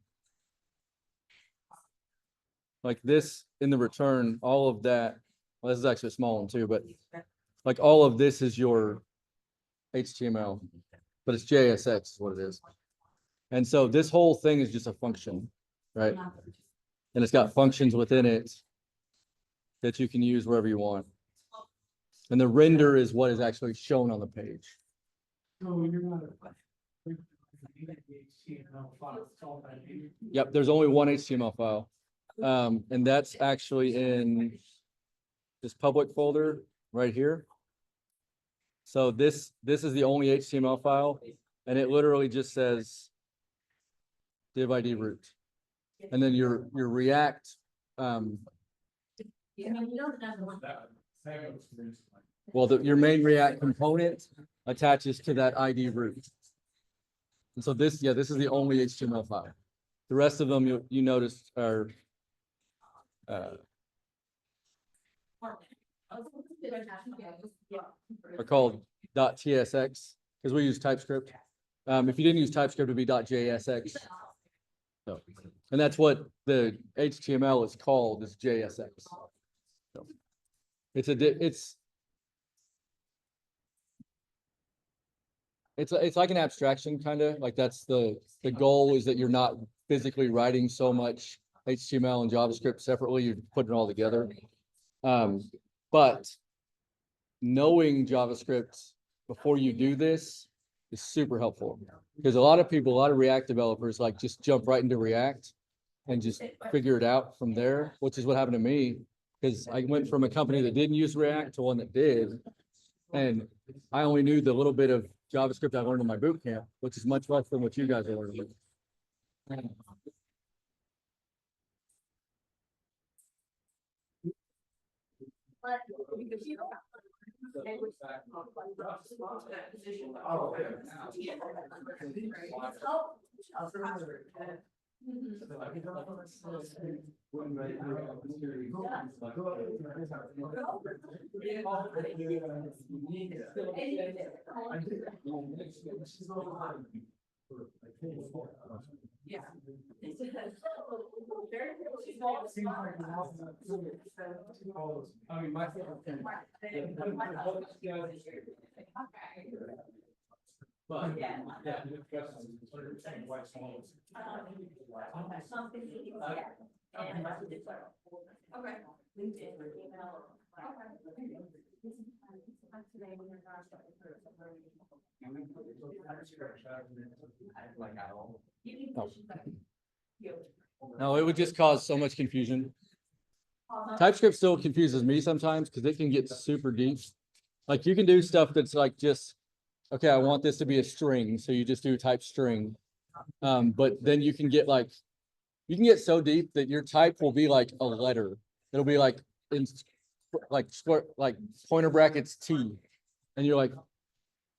like this in the return, all of that, well, this is actually a small one too, but like all of this is your HTML, but it's JSX is what it is. And so this whole thing is just a function, right? And it's got functions within it that you can use wherever you want. And the render is what is actually shown on the page. So you're not HTML file, it's all that. Yep, there's only one HTML file. And that's actually in this public folder right here. So this is the only HTML file, and it literally just says div ID root. And then your React, well, your main React component attaches to that ID root. And so this is the only HTML file. The rest of them you notice are called .tsx because we use TypeScript. If you didn't use TypeScript, it'd be .jsx. So, and that's what the HTML is called, is JSX. So, it's like an abstraction kind of, like that's the goal, is that you're not physically writing so much HTML and JavaScript separately, you're putting it all together. But knowing JavaScript before you do this is super helpful, because a lot of React developers like just jump right into React and just figure it out from there, which is what happened to me, because I went from a company that didn't use React to one that did. And I only knew the little bit of JavaScript I learned in my boot camp, which is much less than what you guys are learning. Yeah. I mean, my favorite thing. But, yeah, the question is sort of saying why small. No, it would just cause so much confusion. TypeScript still confuses me sometimes because it can get super deep. Like you can do stuff that's like just, okay, I want this to be a string, so you just do type string. But then you can get so deep that your type will be like a letter. It'll be like in square, like pointer brackets T, and you're like, what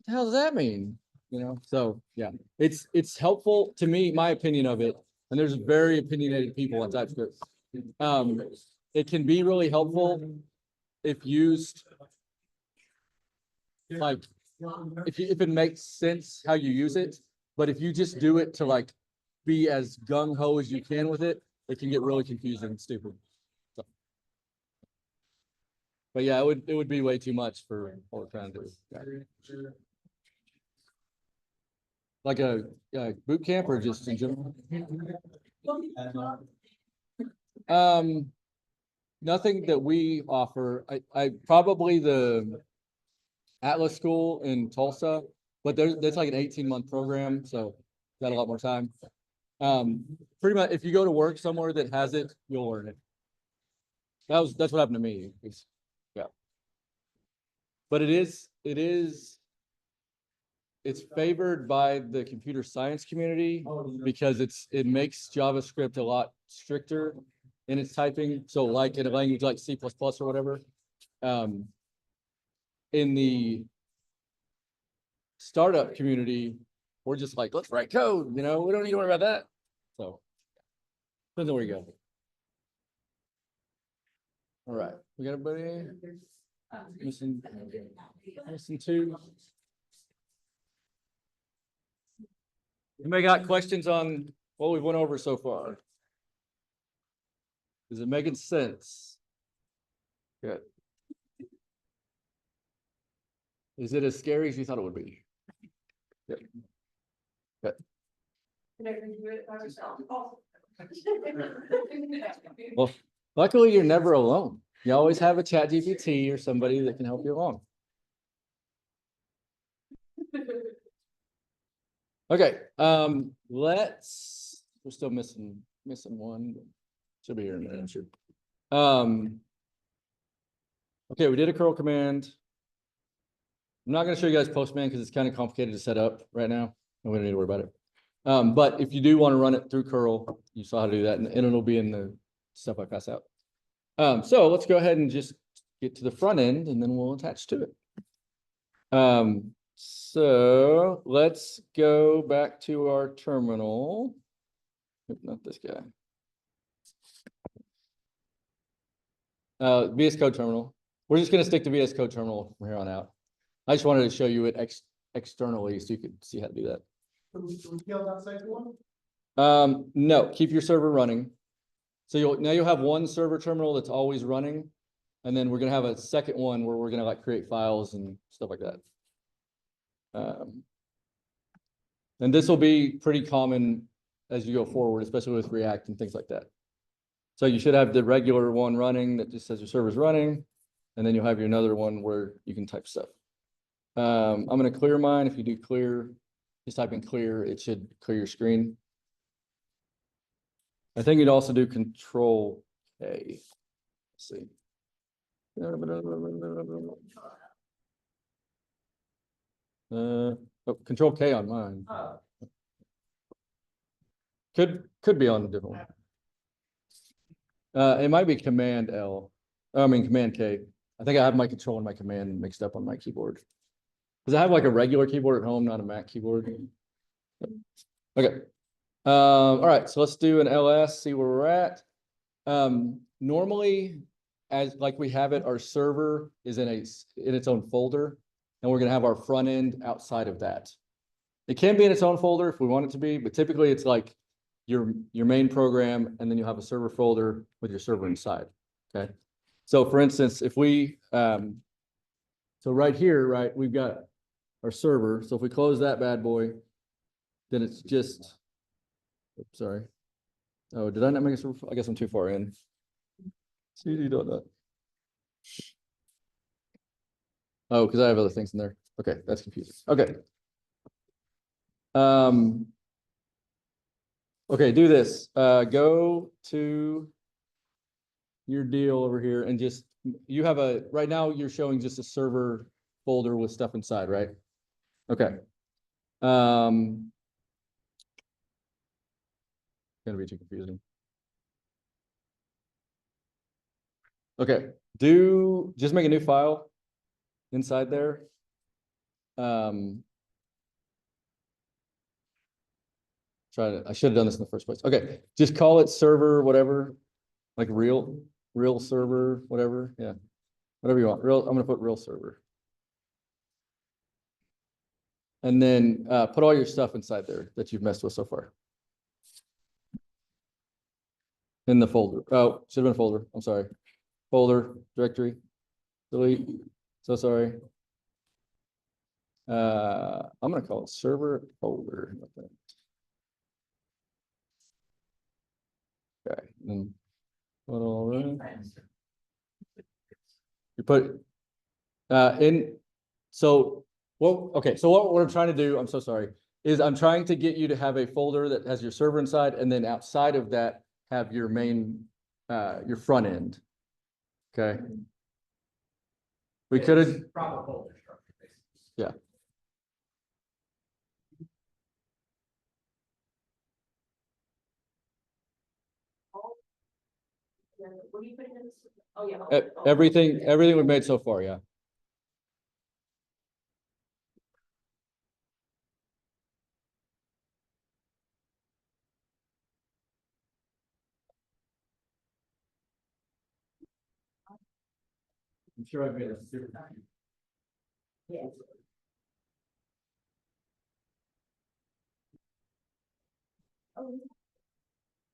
the hell does that mean? You know, so yeah, it's helpful to me, my opinion of it. And there's very opinionated people on TypeScript. It can be really helpful if used like if it makes sense how you use it, but if you just do it to like be as gung-ho as you can with it, it can get really confusing and stupid. So. But yeah, it would be way too much for what we're trying to do. Yeah. Like a boot camp or just in general? Nothing that we offer. I probably the Atlas School in Tulsa, but that's like an 18-month program, so got a lot more time. Pretty much if you go to work somewhere that has it, you'll learn it. That's what happened to me. Yeah. But it's favored by the computer science community because it makes JavaScript a lot stricter in its typing. So like in a language like C++ or whatever, in the startup community, we're just like, let's write code, we don't need to worry about that. So. Depends on where you go. All right, we got everybody missing two. Anybody got questions on what we went over so far? Is it making sense? Good. Is it as scary as you thought it would be? Good. Good. Can I review it by myself? Oh. Well, luckily you're never alone. You always have a chat GPT or somebody that can help you along. Okay, we're still missing one. Should be here in a minute, I'm sure. Okay, we did a curl command. I'm not gonna show you guys Postman because it's kind of complicated to set up right now, and we don't need to worry about it. But if you do want to run it through curl, you saw how to do that, and it'll be in the stuff I pass out. So let's go ahead and just get to the front end, and then we'll attach to it. So let's go back to our terminal. Not this guy. VS Code terminal. We're just going to stick to VS Code terminal from here on out. I just wanted to show you it externally so you could see how to do that. So we kill that second one? No, keep your server running. So you'll have one server terminal that's always running, and then we're gonna have a second one where we're gonna like create files and stuff like that. And this will be pretty common as you go forward, especially with React and things like that. So you should have the regular one running that just says your server's running, and then you'll have your another one where you can type stuff. I'm gonna clear mine. If you do clear, just type in clear, it should clear your screen. I think you'd also do Control K. Let's see. Control K on mine. Could be on a different one. It might be Command L. Command K. I think I have my control and my command mixed up on my keyboard. Because I have like a regular keyboard at home, not a Mac keyboard. Okay. All right, so let's do an LS, see where we're at. Normally, as like we have it, our server is in its own folder, and we're gonna have our front end outside of that. It can be in its own folder if we want it to be, but typically it's like your main program, and then you have a server folder with your server inside. Okay. So for instance, if we so right here, right, we've got our server. So if we close that bad boy, then it's just, oops, sorry. Oh, did I not make a server? I guess I'm too far in. CD.net. Oh, because I have other things in there. Okay, that's confusing. Okay. Okay, do this. Go to your deal over here and just, you have right now you're showing just a server folder with stuff inside, right? Okay. Gonna be too confusing. Okay, just make a new file inside there. I should have done this in the first place. Okay, just call it server, whatever, like real server, whatever. Yeah, whatever you want. I'm gonna put real server. And then put all your stuff inside there that you've messed with so far. In the folder. Oh, should have been a folder. I'm sorry. Folder, directory, delete. So sorry. I'm gonna call it server folder. Okay. And put all that. You put in. So okay. So what I'm trying to do, I'm so sorry, is I'm trying to get you to have a folder that has your server inside, and then outside of that have your main, your front end. Okay. We could have. Proper folder structure, basically. Yeah. What are you putting in this? Oh, yeah. Everything we've made so far, yeah. I'm sure I've made a super.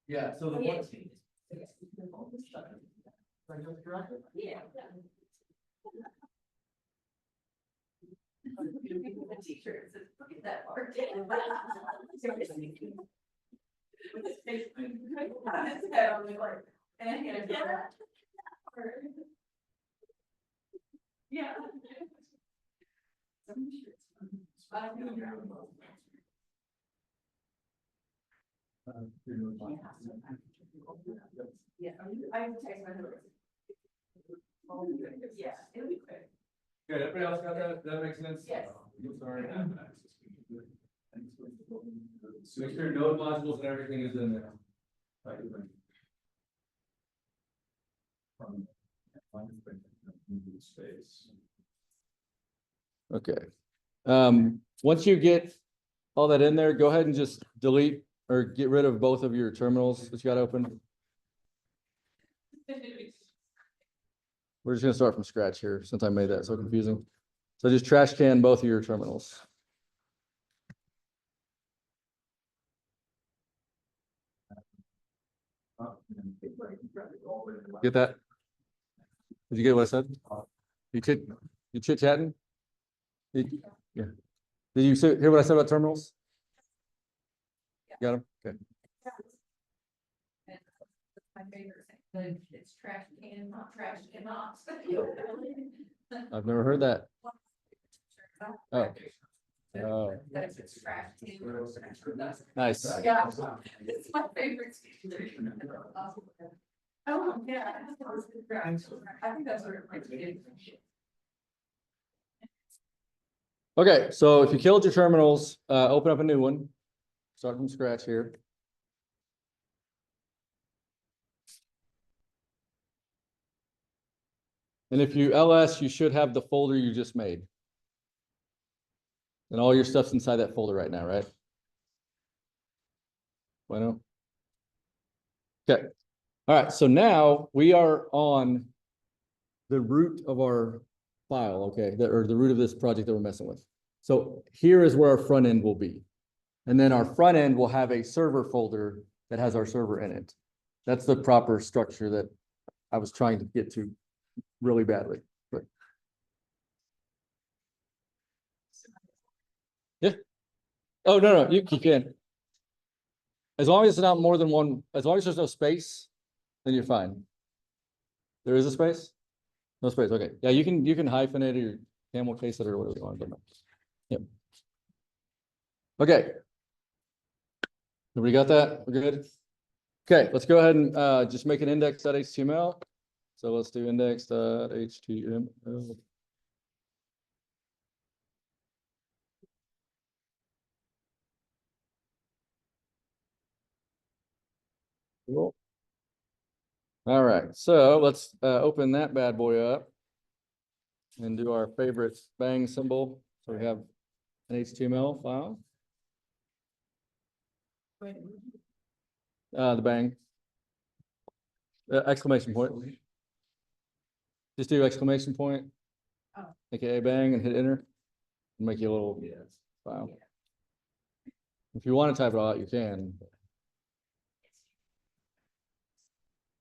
Yeah, so the one. Yeah. The t-shirt says, look at that part. With his face. On his head, I'm like, and yeah. Yeah, I text my husband. Yeah, it'll be quick. Good, everybody else got that? That makes sense? Yes. I'm sorry. So make sure node modules and everything is in there. Okay. Once you get all that in there, go ahead and just delete or get rid of both of your terminals that you got open. We're just gonna start from scratch here since I made that so confusing. So just trash can both of your terminals. Get that? Did you get what I said? You chit chatting? Yeah. Did you hear what I said about terminals? Got them? Okay. My favorite thing, it's trash can, not trash cannot. I've never heard that. Oh. Oh, That's it's trash can. nice. Yeah, it's my favorite. Oh, yeah. I think that's what it might be. Okay, so if you killed your terminals, open up a new one. Start from scratch here. And if you LS, you should have the folder you just made. And all your stuff's inside that folder right now, right? Bueno. Okay. All right, so now we are on the root of our file, okay, or the root of this project that we're messing with. So here is where our front end will be. And then our front end will have a server folder that has our server in it. That's the proper structure that I was trying to get to really badly. But yeah. Oh, no, you can. As long as it's not more than one, as long as there's no space, then you're fine. There is a space? No space, okay. Yeah, you can hyphenate it or camel case it or whatever you want to do. Yep. Okay. Everybody got that? We're good? Okay, let's go ahead and just make an index.html. So let's do index.html. Cool. All right, so let's open that bad boy up and do our favorite bang symbol. So we have an HTML file. The bang. Exclamation point. Just do exclamation point. Oh. AKA bang and hit enter. And make you a little file. If you want to type it all out, you can.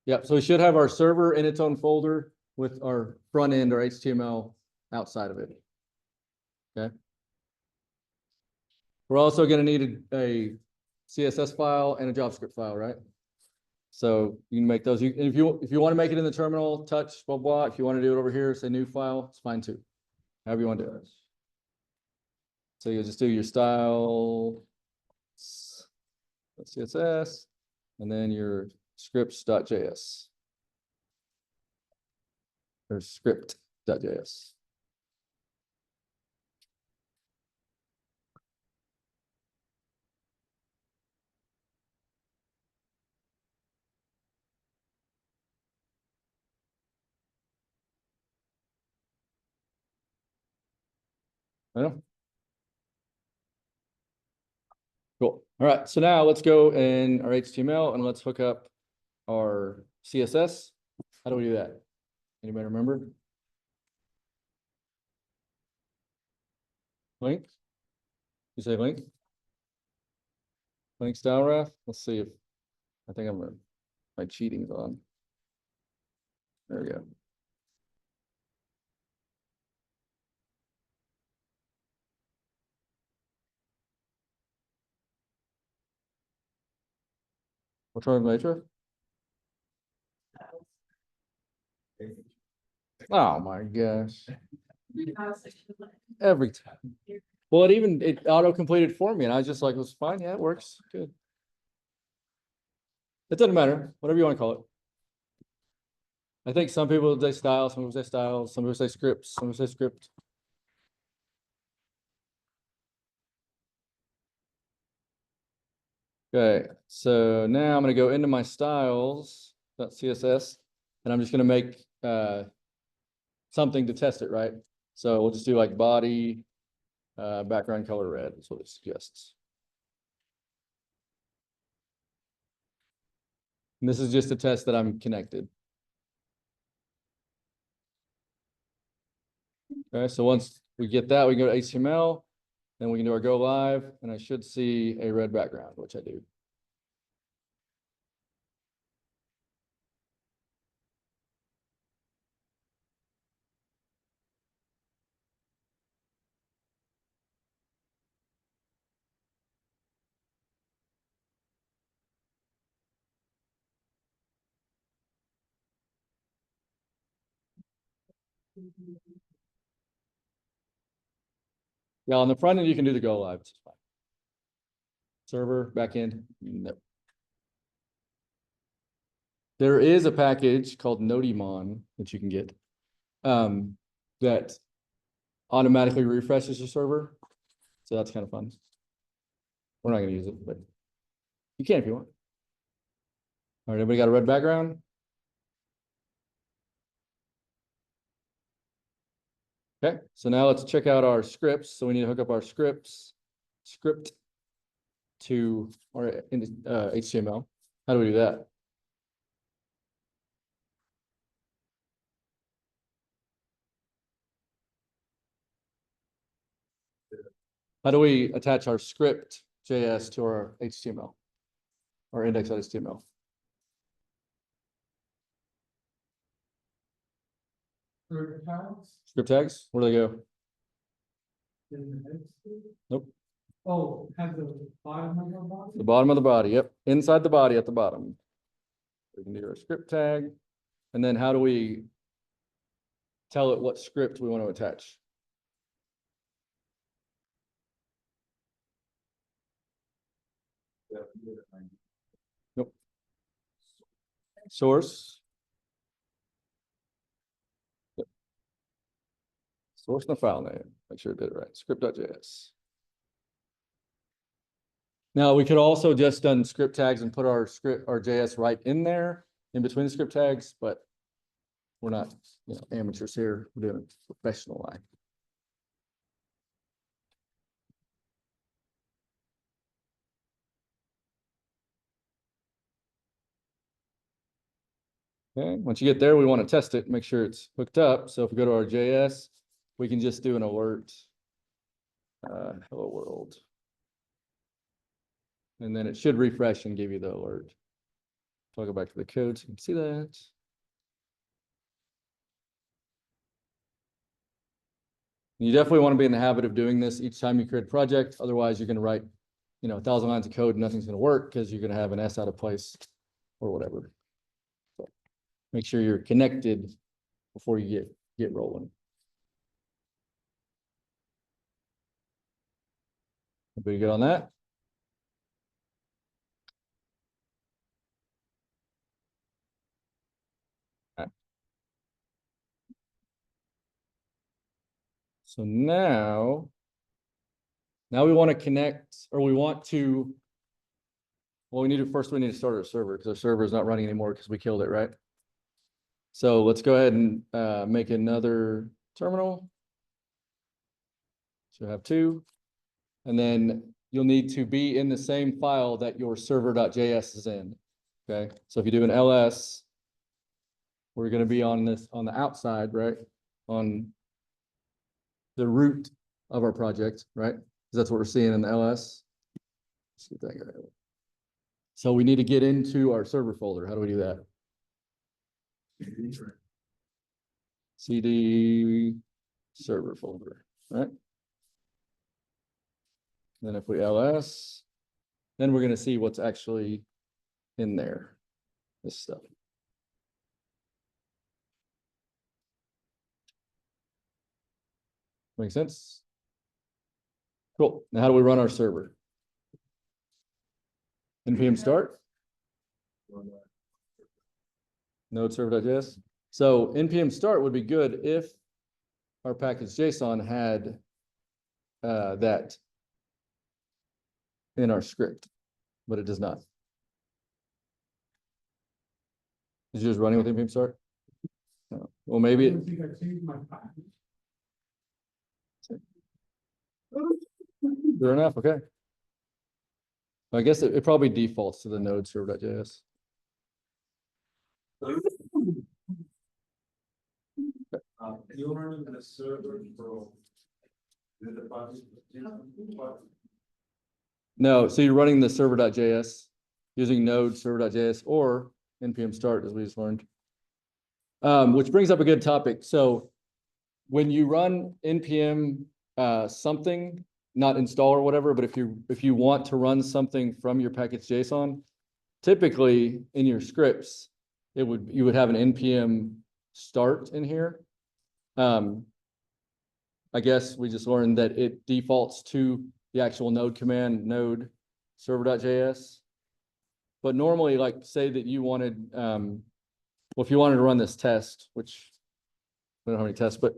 Yep, so we should have our server in its own folder with our front end or HTML outside of it. Okay. We're also going to need a CSS file and a JavaScript file, right? So you can make those. If you want to make it in the terminal, touch blah blah. If you want to do it over here, say new file, it's fine too. However you want to do it. So you'll just do your style CSS and then your scripts.js or script.js. I know. Cool. All right. So now let's go in our HTML and let's hook up our CSS. How do we do that? Anybody remember? Link? You say link? Link style ref? Let's see if, I think my cheating's on. There we go. Which one, Matra? Oh my gosh, every time. Well, it auto completed for me and I was just like, it was fine. Yeah, it works. Good. It doesn't matter, whatever you want to call it. I think some people say style, some people say styles, some people say scripts, some people say script. Okay, so now I'm gonna go into my styles.css and I'm just gonna make something to test it, right? So we'll just do like body, background color red is what it suggests. And this is just a test that I'm connected. Okay, so once we get that, we can go to HTML, then we can do our go live, and I should see a red background, which I do. Yeah, on the front end, you can do the go live. It's fine. Server, backend, no. There is a package called Nodimon that you can get that automatically refreshes your server. So that's kind of fun. We're not going to use it, but you can if you want. All right, everybody got a red background? Okay, so now let's check out our scripts. So we need to hook up our script to our HTML. How do we do that? How do we attach our script JS to our HTML or index.html? Script tags, where do they go? Nope. Oh, have the bottom of the box? The bottom of the body, yep, inside the body at the bottom. We can do our script tag, and then how do we tell it what script we want to attach? Nope. Source. Yep. Source and the file name. Make sure I did it right. Script.js. Now we could also just done script tags and put our JS right in there in between the script tags, but we're not, amateurs here. We're doing it professional line. Okay, once you get there, we want to test it, make sure it's hooked up. So if we go to our JS, we can just do an alert. Hello world. And then it should refresh and give you the alert. So I'll go back to the code so you can see that. You definitely want to be in the habit of doing this each time you create a project. Otherwise, you're going to write, 1,000 lines of code and nothing's going to work because you're going to have an S out of place or whatever. So make sure you're connected before you get rolling. Everybody good on that? All right. So now we want to connect, or we want to, well, we need to start our server because our server is not running anymore because we killed it, right? So let's go ahead and make another terminal. So you have two, and then you'll need to be in the same file that your server.js is in. Okay, so if you do an ls, we're going to be on the outside, right? On the root of our project, right? 'Cause that's what we're seeing in the LS. Let's get that guy. So we need to get into our server folder. How do we do that? CD server folder, right? Then if we LS, then we're gonna see what's actually in there, this stuff. Make sense? Cool. Now how do we run our server? NPM start. Node server.js. So NPM start would be good if our package JSON had that in our script, but it does not. Is you just running with NPM start? No. Well, maybe I it, don't think I changed my package. Fair enough, okay. I guess it probably defaults to the node server.js. You running the server from the project? No, so you're running the server.js using node server.js or NPM start, as we just learned. Which brings up a good topic. So when you run NPM something, not install or whatever, but if you want to run something from your package JSON, typically in your scripts, you would have an NPM start in here. I guess we just learned that it defaults to the actual node command, node server.js. But normally, like say that you wanted, well, if you wanted to run this test, which I don't have any tests, but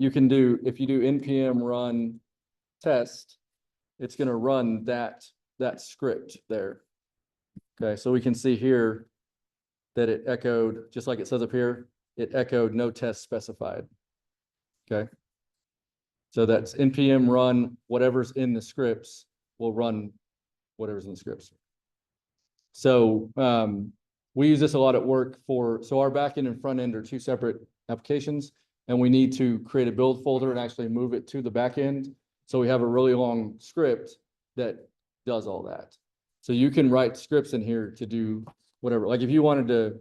you can do, if you do npm run test, it's going to run that script there. Okay, so we can see here that it echoed, just like it says up here, it echoed no test specified. Okay. So that's npm run whatever's in the scripts will run whatever's in the scripts. So we use this a lot at work so our backend and front end are two separate applications, and we need to create a build folder and actually move it to the backend. So we have a really long script that does all that. So you can write scripts in here to do whatever. Like if you wanted to,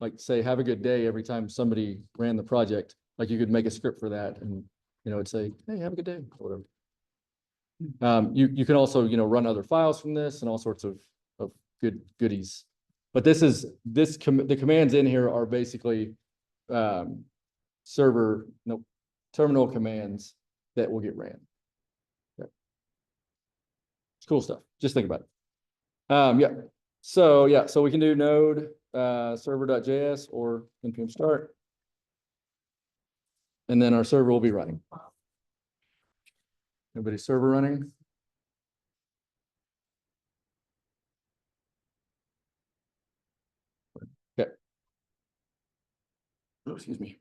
like say, have a good day every time somebody ran the project, like you could make a script for that, and it'd say, hey, have a good day, or whatever. You can also run other files from this and all sorts of goodies. But the commands in here are basically terminal commands that will get ran. Okay. It's cool stuff. Just think about it. Yeah. So we can do node server.js or npm start. And then our server will be running. Everybody's server running? Okay. Oh, excuse me.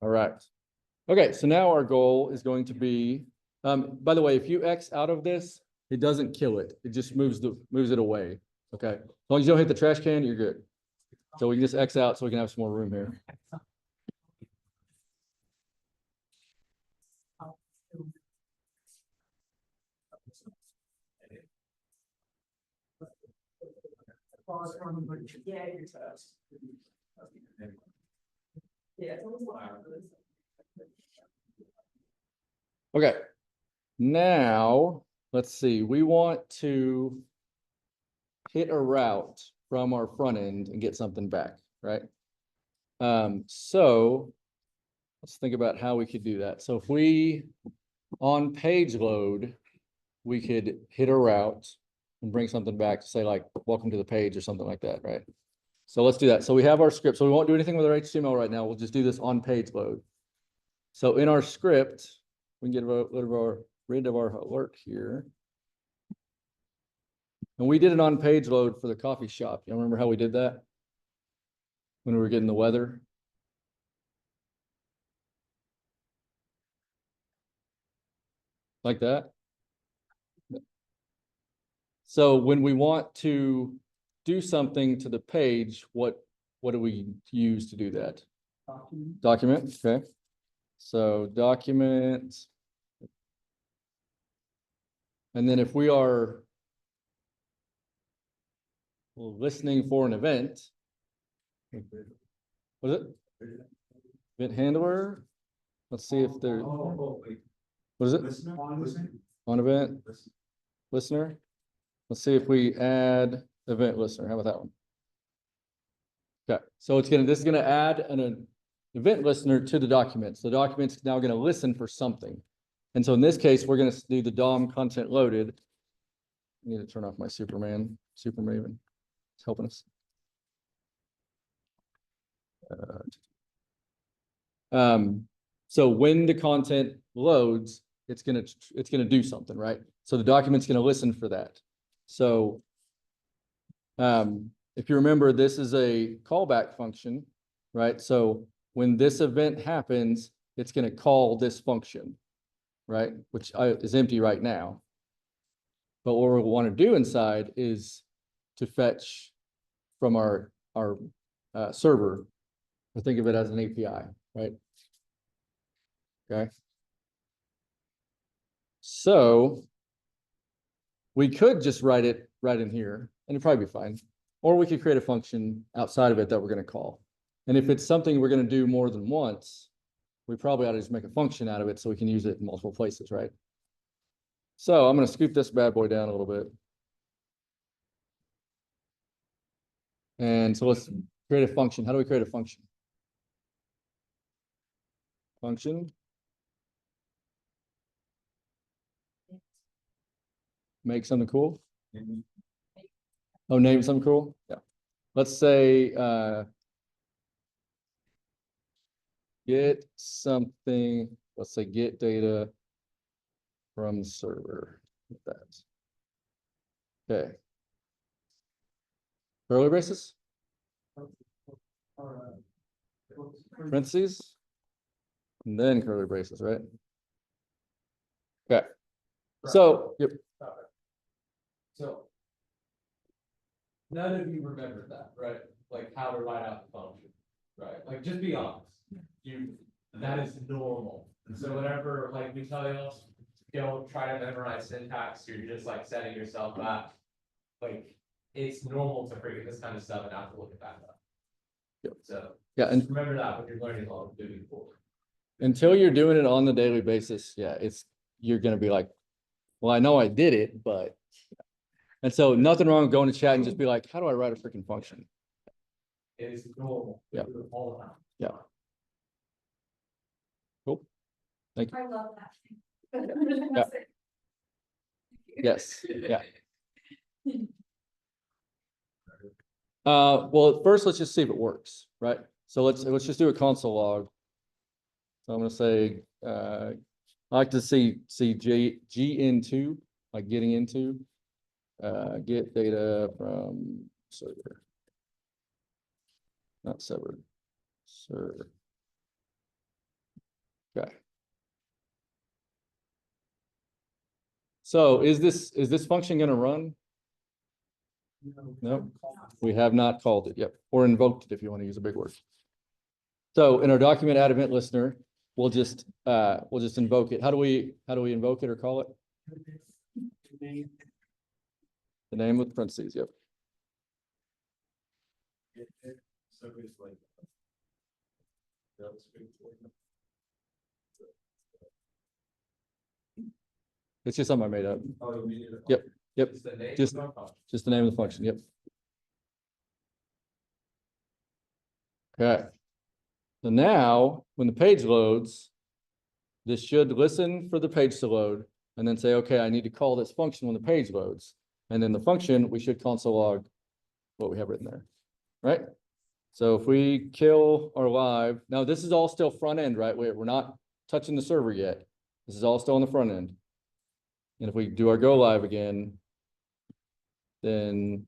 All right. Okay, so now our goal is going to be, by the way, if you X out of this, it doesn't kill it. It just moves it away. Okay. As long as you don't hit the trash can, you're good. So we can just X out so we can have some more room here. Okay. Now, let's see. We want to hit a route from our front end and get something back, right? So let's think about how we could do that. So if we, on page load, we could hit a route and bring something back to say like, welcome to the page or something like that, right? So let's do that. So we have our script. So we won't do anything with our HTML right now. We'll just do this on page load. So in our script, we can get rid of our alert here. And we did it on page load for the coffee shop. You remember how we did that? When we were getting the weather? like that. So when we want to do something to the page, what do we use to do that? Document, okay. So document. And then if we are listening for an event, what is it? Event handler. Let's see if there, what is it? On event listener. Let's see if we add event listener. How about that one? Okay, so this is gonna add an event listener to the document. So the document's now gonna listen for something. And so in this case, we're gonna do the DOM content loaded. I need to turn off my Super Maven. It's helping us. So when the content loads, it's gonna do something, right? So the document's gonna listen for that. So if you remember, this is a callback function, right? So when this event happens, it's gonna call this function, right? Which is empty right now. But what we want to do inside is to fetch from our server, or think of it as an API, right? Okay. So we could just write it right in here and it'd probably be fine. Or we could create a function outside of it that we're going to call. And if it's something we're going to do more than once, we probably ought to just make a function out of it so we can use it in multiple places, right? So I'm going to scoop this bad boy down a little bit. And so let's create a function. How do we create a function? Function. Make something cool. Oh, name something cool. Yeah. Let's say get something. Let's say get data from server. Like that. Okay. Curly braces. Parentheses. And then curly braces, right? Okay. So, yep. So none of you remember that, right? Like how to write out the function, right? Like just be honest. That is normal. And so whenever like we tell you, don't try to memorize syntax, you're just like setting yourself up. Like it's normal to forget this kind of stuff and have to look it back up. Yep. So yeah, and remember that when you're learning all moving forward. Until you're doing it on the daily basis, yeah, you're gonna be like, well, I know I did it, but. And so nothing wrong with going to chat and just be like, how do I write a freaking function? It is normal. Yeah. Do it all the time. Yeah. Cool. Thank you. I love that. Yeah. Yes, yeah. Well, first, let's just see if it works, right? So let's just do a console log. So I'm gonna say, I like to see GN2, like getting into. Get data from server. Not server. Server. Okay. So is this function going to run? No, we have not called it yet, or invoked it if you want to use a big word. So in our document add event listener, we'll just invoke it. How do we invoke it or call it? The name with parentheses, yep. So it's like. It's just something I made up. Oh, you made it. Yep, yep. It's the name Just- of the function. Just the name of the function, yep. Okay. So now, when the page loads, this should listen for the page to load and then say, okay, I need to call this function when the page loads. And then the function, we should console log what we have written there, right? So if we kill our live, now this is all still front end, right? We're not touching the server yet. This is all still on the front end. And if we do our go live again, then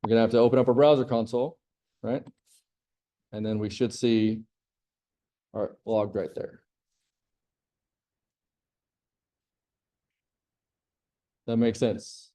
we're gonna have to open up our browser console, right? And then we should see our log right there. That makes sense.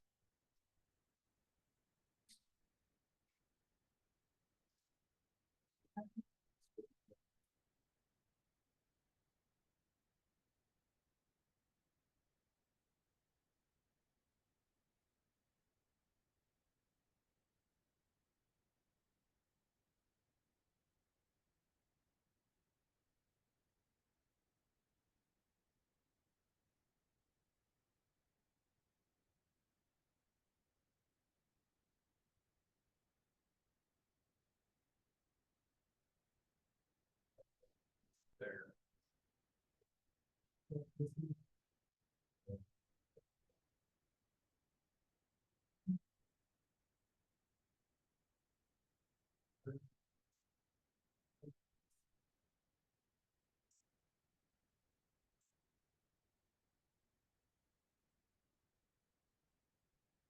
There.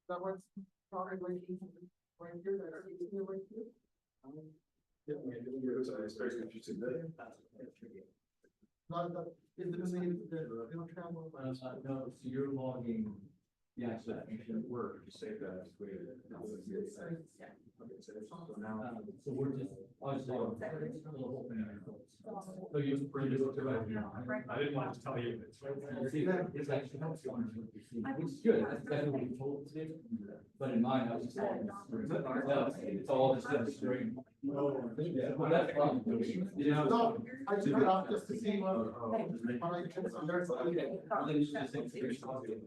That was probably right here, that are easy right here. Yeah, I mean, it was very confusing there. Not the, is it in the, it'll travel. No, so you're logging, yeah, so that you should work. Just save that as we. Okay, so now. So we're just, I was like, it's a little open. So you bring it up to it. I didn't want to tell you. It's right there. See, it's actually helps you on which is good, that's better what you told us to do. But in mine, I was just like, it's all just a string. Well, that's fine. You know. No, I took it off just to see what. Then you should just take the screen.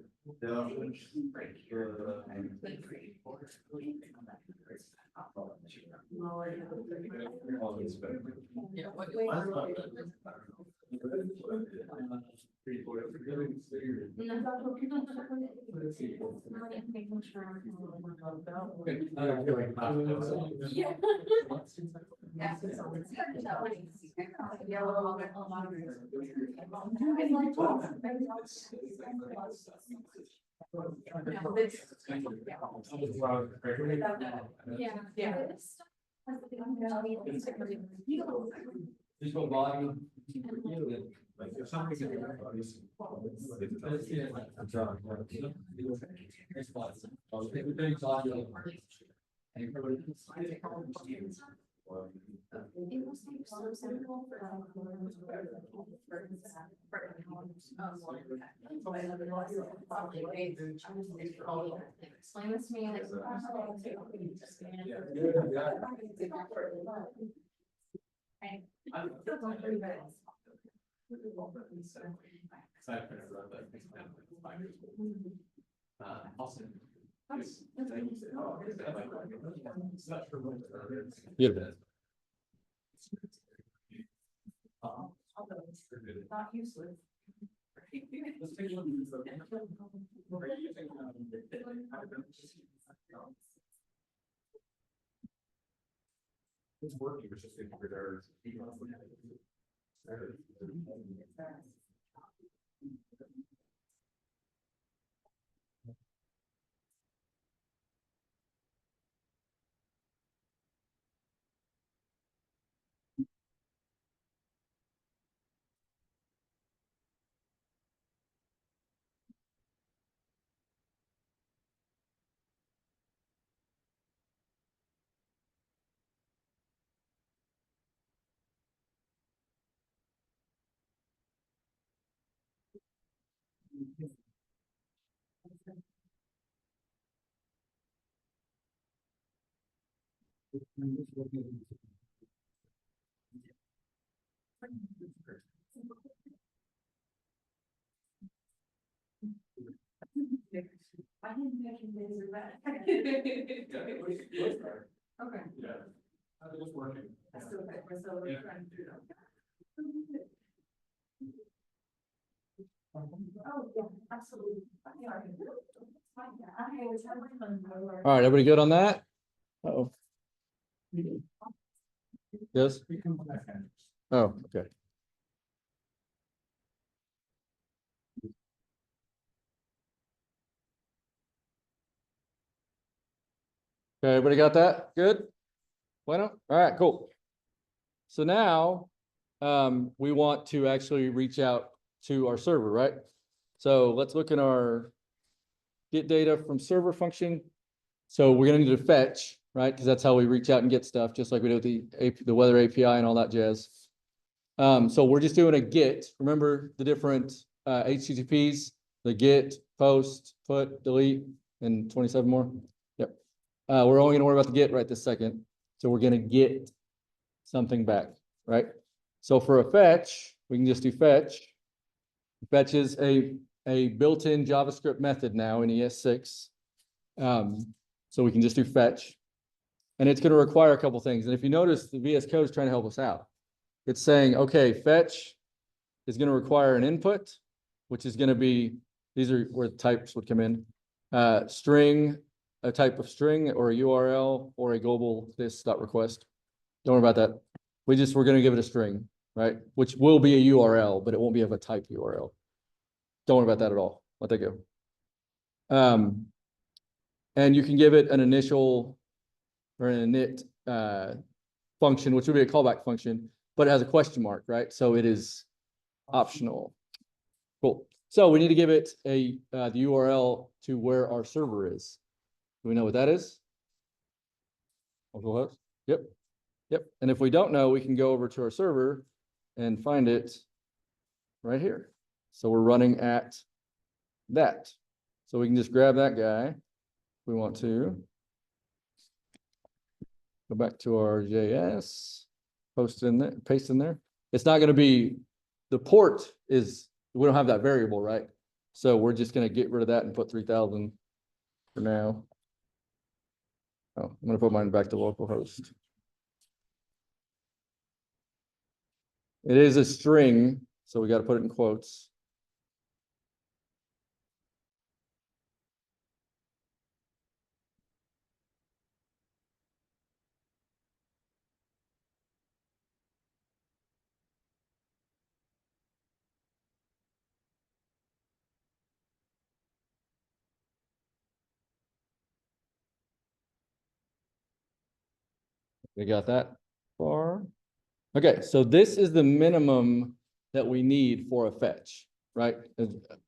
Just go body. Like, if something in the body's. Explain this to me. Awesome. Beautiful. Not useless. It's working, it's just. I didn't mention this or that. Okay. Yeah. It was working. I still got myself Yeah. trying to do that. Oh, yeah, absolutely. Yeah, I can do it. It's fine, yeah. I was having fun. All right, everybody good on that? Uh-oh. Yes? Oh, okay. Okay, everybody got that? Good? Bueno? All right, cool. So now, we want to actually reach out to our server, right? So let's look in our get data from server function. So we're gonna need to fetch, right? Because that's how we reach out and get stuff, just like we do with the weather API and all that jazz. So we're just doing a get. Remember the different HTTPs, the get, post, put, delete, and 27 more. Yep. We're only gonna worry about the get right this second. So we're gonna get something back, right? So for a fetch, we can just do fetch. Fetch is a built-in JavaScript method now in ES6. So we can just do fetch. And it's going to require a couple things. And if you notice, the VS Code is trying to help us out. It's saying, okay, fetch is going to require an input, which is going to be, these are where the types would come in. String, a type of string or a URL or a global this.request. Don't worry about that. We're going to give it a string, right? Which will be a URL, but it won't be of a type URL. Don't worry about that at all. Let that go. And you can give it an initial or an init function, which would be a callback function, but it has a question mark, right? So it is optional. Cool. So we need to give it the URL to where our server is. Do we know what that is? Localhost? Yep. Yep. And if we don't know, we can go over to our server and find it right here. So we're running at that. So we can just grab that guy. We want to go back to our JS, post in there, paste in there. It's not going to be, the port is, we don't have that variable, right? So we're just going to get rid of that and put 3000 for now. Oh, I'm going to put mine back to localhost. It is a string, so we got to put it in quotes. We got that far. Okay, so this is the minimum that we need for a fetch, right?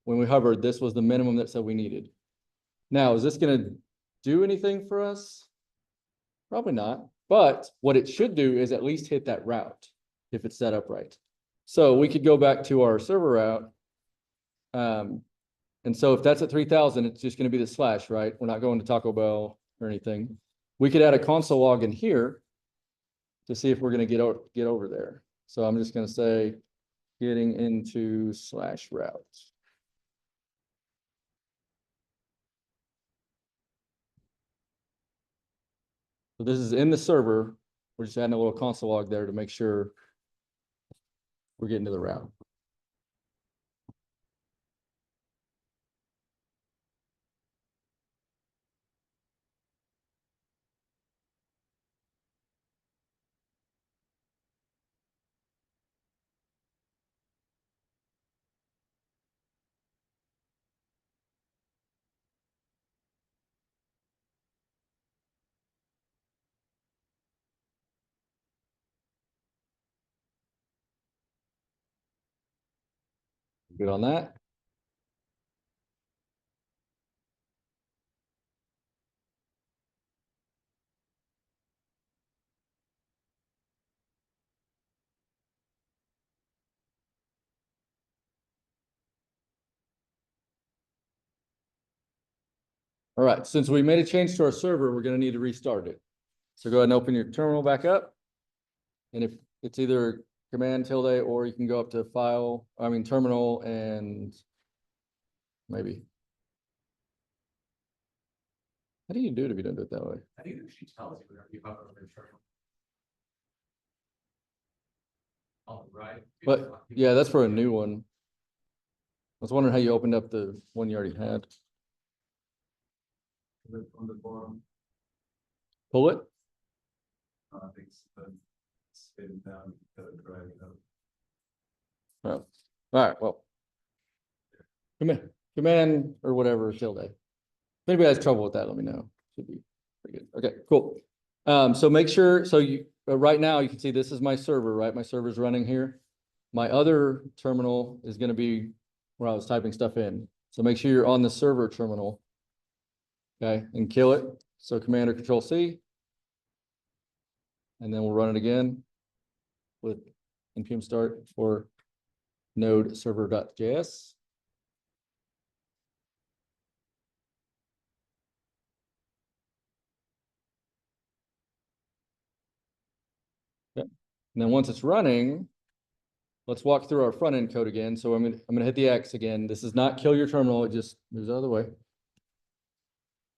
When we hovered, this was the minimum that said we needed. Now, is this going to do anything for us? Probably not. But what it should do is at least hit that route if it's set up right. So we could go back to our server route. And so if that's at 3000, it's just going to be the slash, right? We're not going to Taco Bell or anything. We could add a console log in here to see if we're going to get over there. So I'm just going to say getting into slash route. So this is in the server. We're just adding a little console log there to make sure we're getting to the route. Good on that. All right, since we made a change to our server, we're going to need to restart it. So go ahead and open your terminal back up. And if it's either command tilde or you can go up to terminal and maybe. How do you do it if you don't do it that way? I think she tells you whenever you hover over the terminal. Oh, right. But yeah, that's for a new one. I was wondering how you opened up the one you already had. On the bottom, Pull it. I think it's spin down, drag it up. Oh. All right, well. Command or whatever, tilde. If anybody has trouble with that, let me know. Should be pretty good. Okay, cool. So make sure, so you, right now you can see this is my server, right? My server's running here. My other terminal is going to be where I was typing stuff in. So make sure you're on the server terminal. Okay, and kill it. So Command or Control C. And then we'll run it again with npm start for node server.js. Okay. And then once it's running, let's walk through our front end code again. So I'm gonna hit the X again. This is not kill your terminal, it just moves out of the way.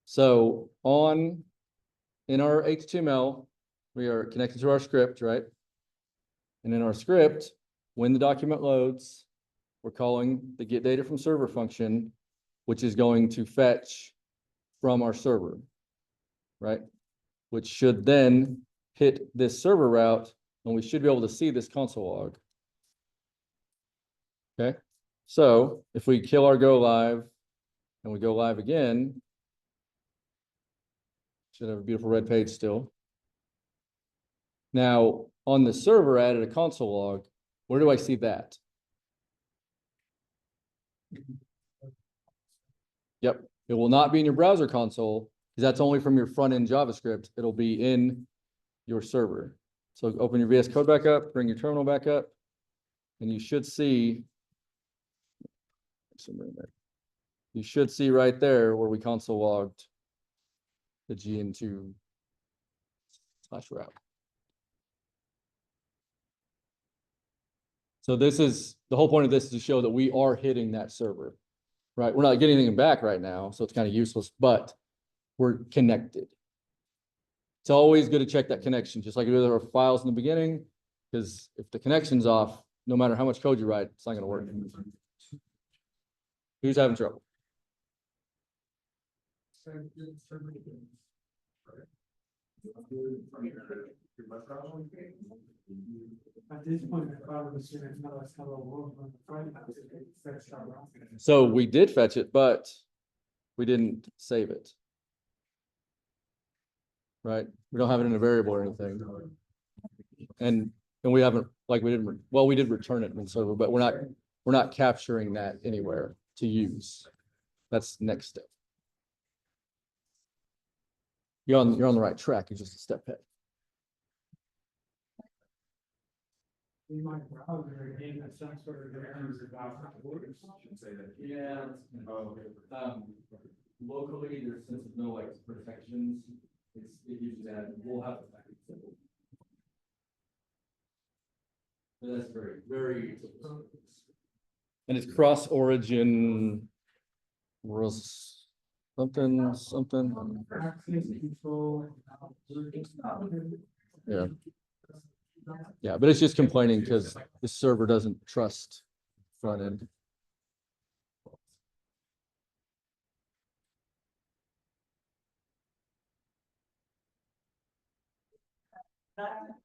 So in our HTML, we are connected to our script, right? And in our script, when the document loads, we're calling the get data from server function, which is going to fetch from our server, right? Which should then hit this server route, and we should be able to see this console log. Okay, so if we kill our go live and we go live again, should have a beautiful red page still. Now, on the server added a console log, where do I see that? Yep, it will not be in your browser console because that's only from your front end JavaScript. It'll be in your server. So open your VS Code back up, bring your terminal back up, and you should see right there where we console logged the GN2/route. So this is the whole point of this is to show that we are hitting that server, right? We're not getting anything back right now, so it's kind of useless, but we're connected. It's always good to check that connection, just like we did with our files in the beginning, because if the connection's off, no matter how much code you write, it's not going to work. Who's having trouble? At this point, I probably was gonna tell us how to work on the front end. So we did fetch it, but we didn't save it. Right? We don't have it in a variable or anything. And we haven't, like we didn't, well, we did return it in server, but we're not capturing that anywhere to use. That's next step. You're on the right track. You're just a step ahead. In my browser, again, that's some sort of errors about orders. Yeah. Locally, there's since there's no like protections, it usually that we'll have a package symbol. But that's very and it's cross origin was something. Access control. Yeah. Yeah, but it's just complaining because the server doesn't trust front end.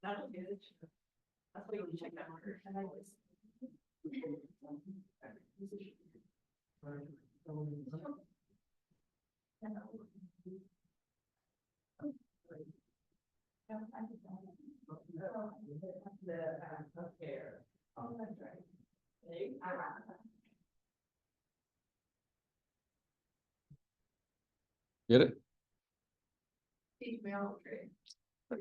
That'll do. That's what you check that order. And I was. Get it? Email trade. We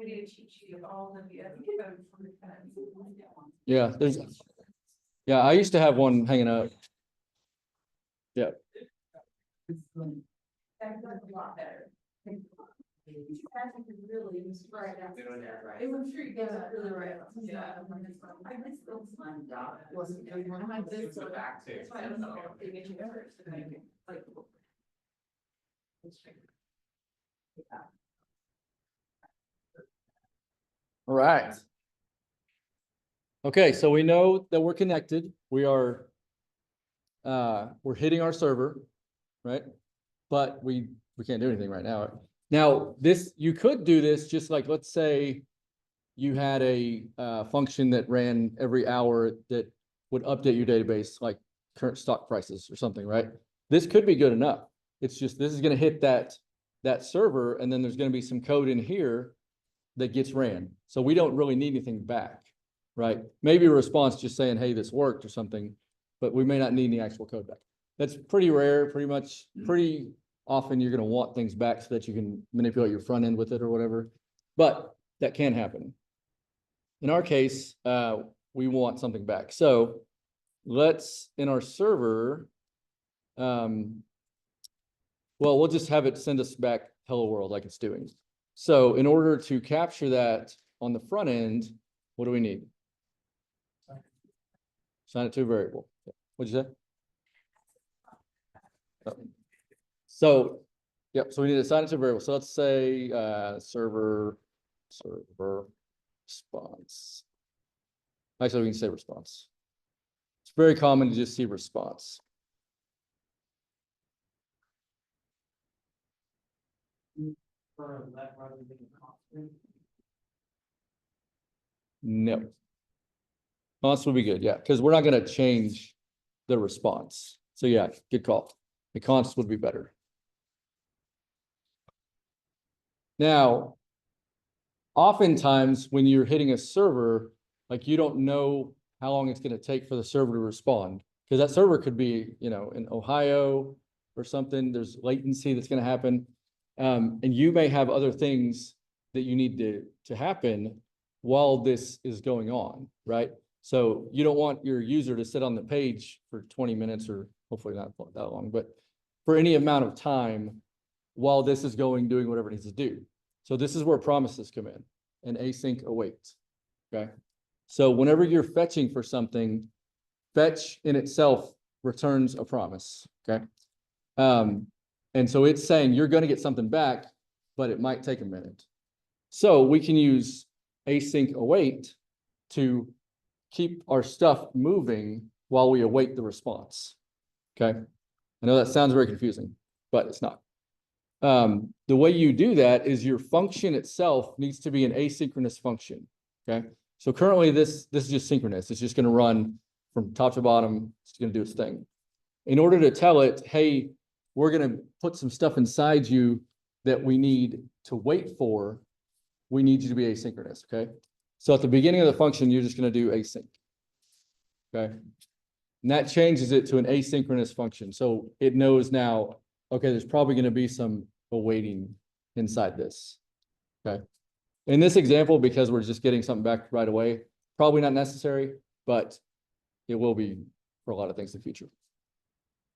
need a cheat sheet of all of the, I think about it from the kind. Yeah, yeah, I used to have one hanging out. Yeah. That's a lot better. Really right after that, right? It was true, you guys are really right. Yeah. I missed those fun job. Wasn't doing one. I had this. Back to. That's why I don't know if they get you first. And then like. All right. Okay, so we know that we're connected. We are we're hitting our server, right? But we can't do anything right now. Now, you could do this just like, let's say you had a function that ran every hour that would update your database, like current stock prices or something, right? This could be good enough. It's just, this is gonna hit that server, and then there's gonna be some code in here that gets ran. So we don't really need anything back, right? Maybe a response just saying, hey, this worked or something, but we may not need any actual code back. That's pretty rare, pretty often you're gonna want things back so that you can manipulate your front end with it or whatever, but that can happen. In our case, we want something back. So let's, in our server, well, we'll just have it send us back hello world like it's doing. So in order to capture that on the front end, what do we need? Assign it to a variable. What'd you say? Oh. So, yep, so we need to assign it to a variable. So let's say server response. Actually, we can say response. It's very common to just see response. For let rather than constant. No. Const would be good, yeah, because we're not gonna change the response. So yeah, good call. The const would be better. Now, oftentimes when you're hitting a server, like you don't know how long it's gonna take for the server to respond. Because that server could be, you know, in Ohio or something, there's latency that's gonna happen. And you may have other things that you need to happen while this is going on, right? So you don't want your user to sit on the page for 20 minutes or hopefully not that long, but for any amount of time while this is going, doing whatever it needs to do. So this is where promises come in and async await, okay? So whenever you're fetching for something, fetch in itself returns a promise, okay? And so it's saying you're going to get something back, but it might take a minute. So we can use async await to keep our stuff moving while we await the response. Okay. I know that sounds very confusing, but it's not. The way you do that is your function itself needs to be an asynchronous function. Okay. So currently this is just synchronous. It's just going to run from top to bottom. It's going to do its thing. In order to tell it, hey, we're going to put some stuff inside you that we need to wait for, we need you to be asynchronous, okay? So at the beginning of the function, you're just going to do async, okay? And that changes it to an asynchronous function. So it knows now, okay, there's probably going to be some awaiting inside this, okay? In this example, because we're just getting something back right away, probably not necessary, but it will be for a lot of things in the future.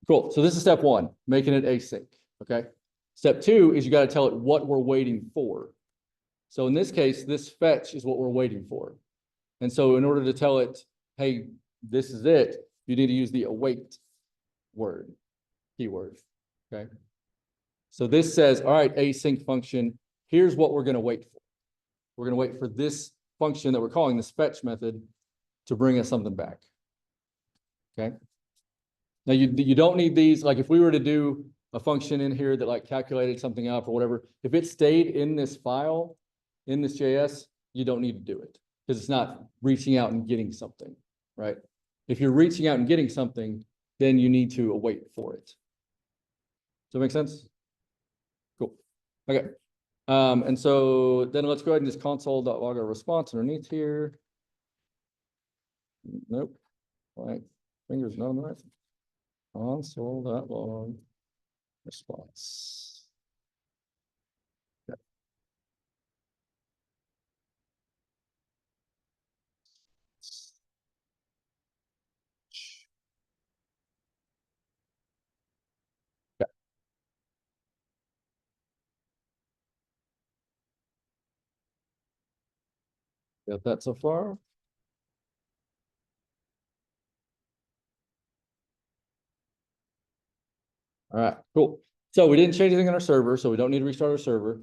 Cool. So this is step one, making it async. Okay. Step two is you got to tell it what we're waiting for. So in this case, this fetch is what we're waiting for. And so in order to tell it, hey, this is it, you need to use the await word, keyword. Okay. So this says, all right, async function, here's what we're going to wait for. We're going to wait for this function that we're calling this fetch method to bring us something back. Okay. Now you don't need these, like if we were to do a function in here that like calculated something up or whatever, if it stayed in this file, in this JS, you don't need to do it because it's not reaching out and getting something, right? If you're reaching out and getting something, then you need to await for it. Does that make sense? Cool. Okay. And so then let's go ahead and just console.log our response underneath here. Nope. Right. Fingers not on the right. Console.log response. Okay. Okay. Got that so far? All right, cool. So we didn't change anything on our server, so we don't need to restart our server.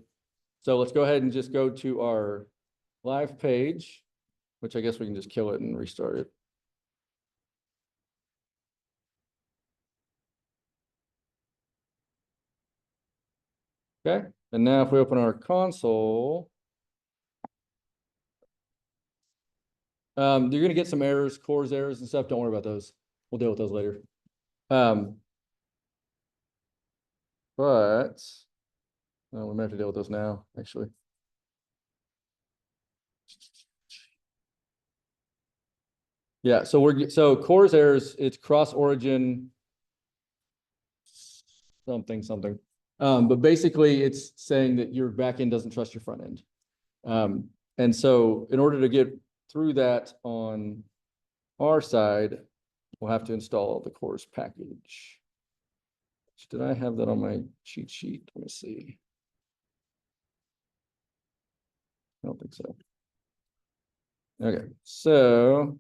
So let's go ahead and just go to our live page, which I guess we can just kill it and restart it. Okay, and now if we open our console, you're gonna get some errors, CORS errors and stuff. Don't worry about those. We'll deal with those later. but we might have to deal with those now, actually. Yeah, so so CORS errors, it's cross origin something. But basically it's saying that your back end doesn't trust your front end. And so in order to get through that on our side, we'll have to install the CORS package. Did I have that on my cheat sheet? Let me see. I don't think so. Okay, so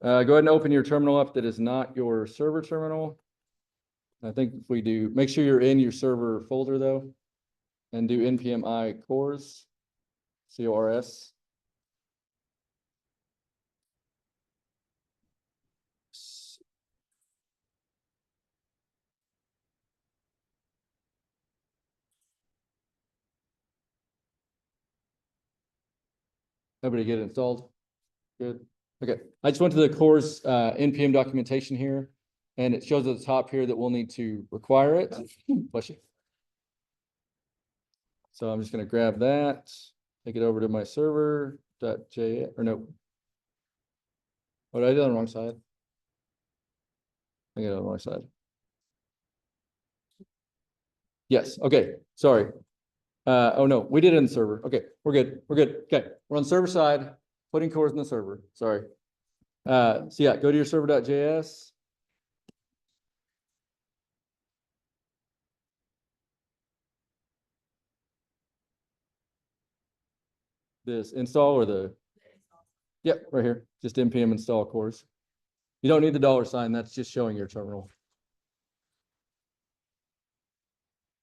go ahead and open your terminal up that is not your server terminal. I think if we do, make sure you're in your server folder though, and do npm I CORS, CORS. Everybody get it installed? Good. Okay, I just went to the CORS npm documentation here, and it shows at the top here that we'll need to require it. Bless you. So I'm just gonna grab that, take it over to my server.js, or no. What did I do on the wrong side? I got it on the wrong side. Yes, okay, sorry. Oh no, we did it in the server. Okay, we're good. Okay, we're on server side, putting CORS in the server, sorry. So yeah, go to your server.js. This install or the, yep, right here, just npm install CORS. You don't need the $sign, that's just showing your terminal.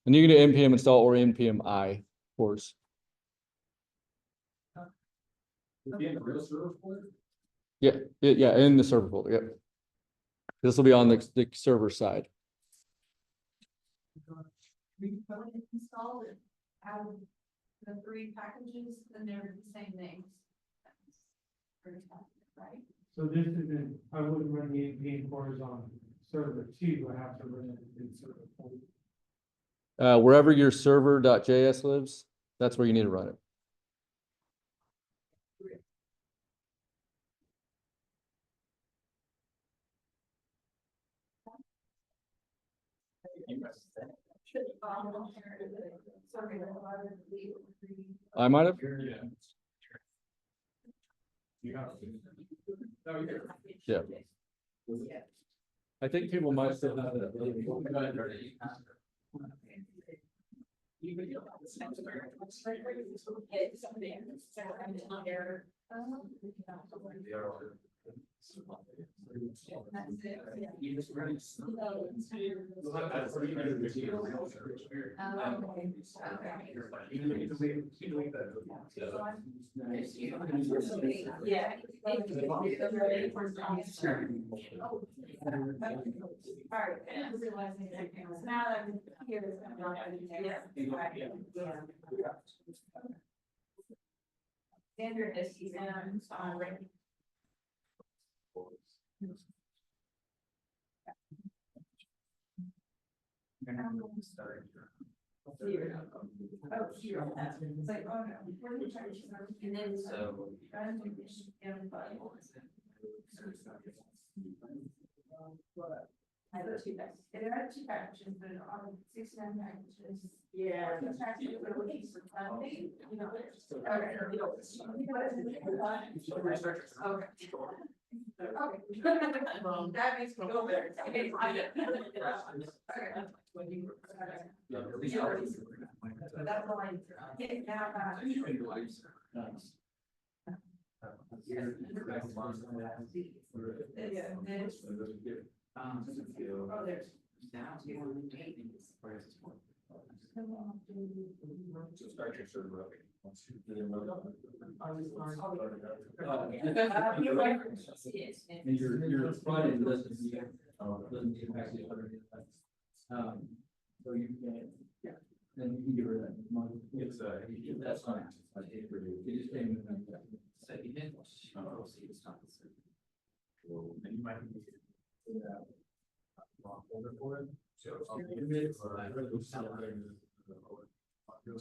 And you can do npm install or npm I CORS. Yeah, yeah, in the server folder, yep. This will be on the server side. Install it out of the 3 packages, and they're the same names. Right? So this isn't, I wouldn't run the npm CORS on server 2, I have to run it in server 4. Wherever your server.js lives, that's where you need to run it. I might have. Yeah. I think people might still have that. Yeah. Now that I'm here, it's gonna standard is right. It's like, oh no, we're gonna try to choose our- and then so. I have 2 packages. There are 2 packages, but on 69 packages. Yeah. That makes me go there. That's all I. Oh, there's. So start your server up. And your front end doesn't actually so you can, yeah, then you can get rid of that. It's That's fine. You just came in and said you didn't. and you might. wrong folder for it. So I'll give it, or I really don't sound like. So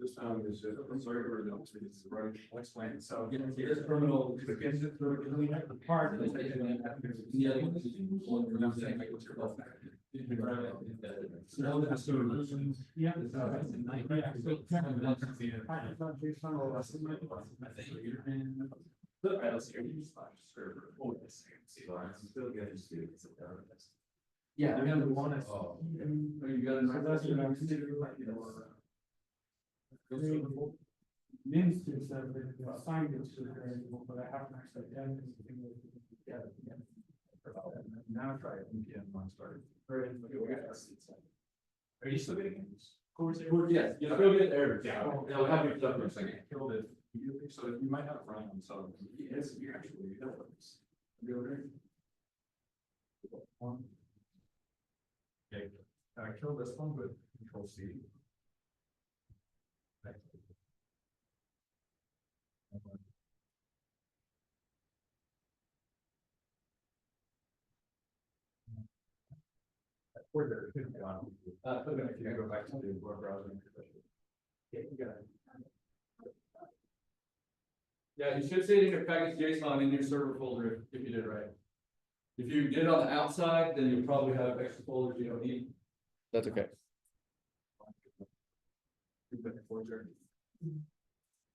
this time is sorry for the right explain. So here's terminal. The part. Yeah. Yeah, I mean, the one is. So that's what I'm considering. Instance of it, assigned it to the variable, but I haven't actually done anything with it. Now try it. Yeah, mine started. Are you still getting it? Course, Yes, you're still getting errors. Yeah. They'll have you stuck for a second. Killed it. So you might have run on some. Yes, you actually. Okay, I killed this one with Control C. Where there could be on. If you go back to the web browser. Yeah, you got it. Yeah, you should see it in your package JSON in your server folder if you did it right. If you did it on the outside, then you'll probably have extra folders you don't need. That's okay.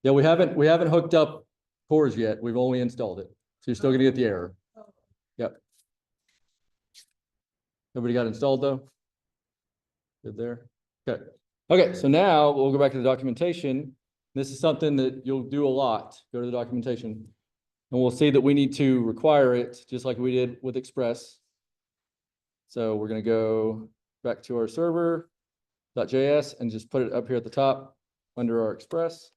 Yeah, we haven't hooked up cores yet. We've only installed it. So you're still gonna get the error. Yep. Everybody got installed though? Good there. Okay. Okay, so now we'll go back to the documentation. This is something that you'll do a lot. Go to the documentation. And we'll see that we need to require it just like we did with Express. So we're gonna go back to our server.js and just put it up here at the top under our Express.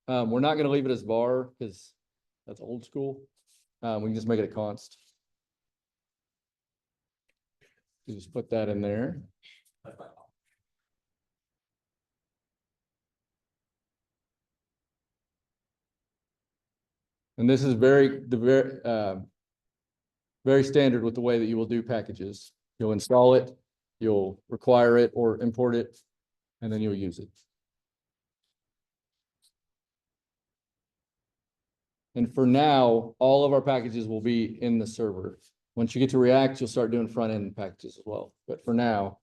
We're not gonna leave it as var because that's old school. We can just make it a const. You just put that in there. And this is very standard with the way that you will do packages. You'll install it, you'll require it or import it, and then you'll use it. And for now, all of our packages will be in the server. Once you get to React, you'll start doing front end packages as well. But for now,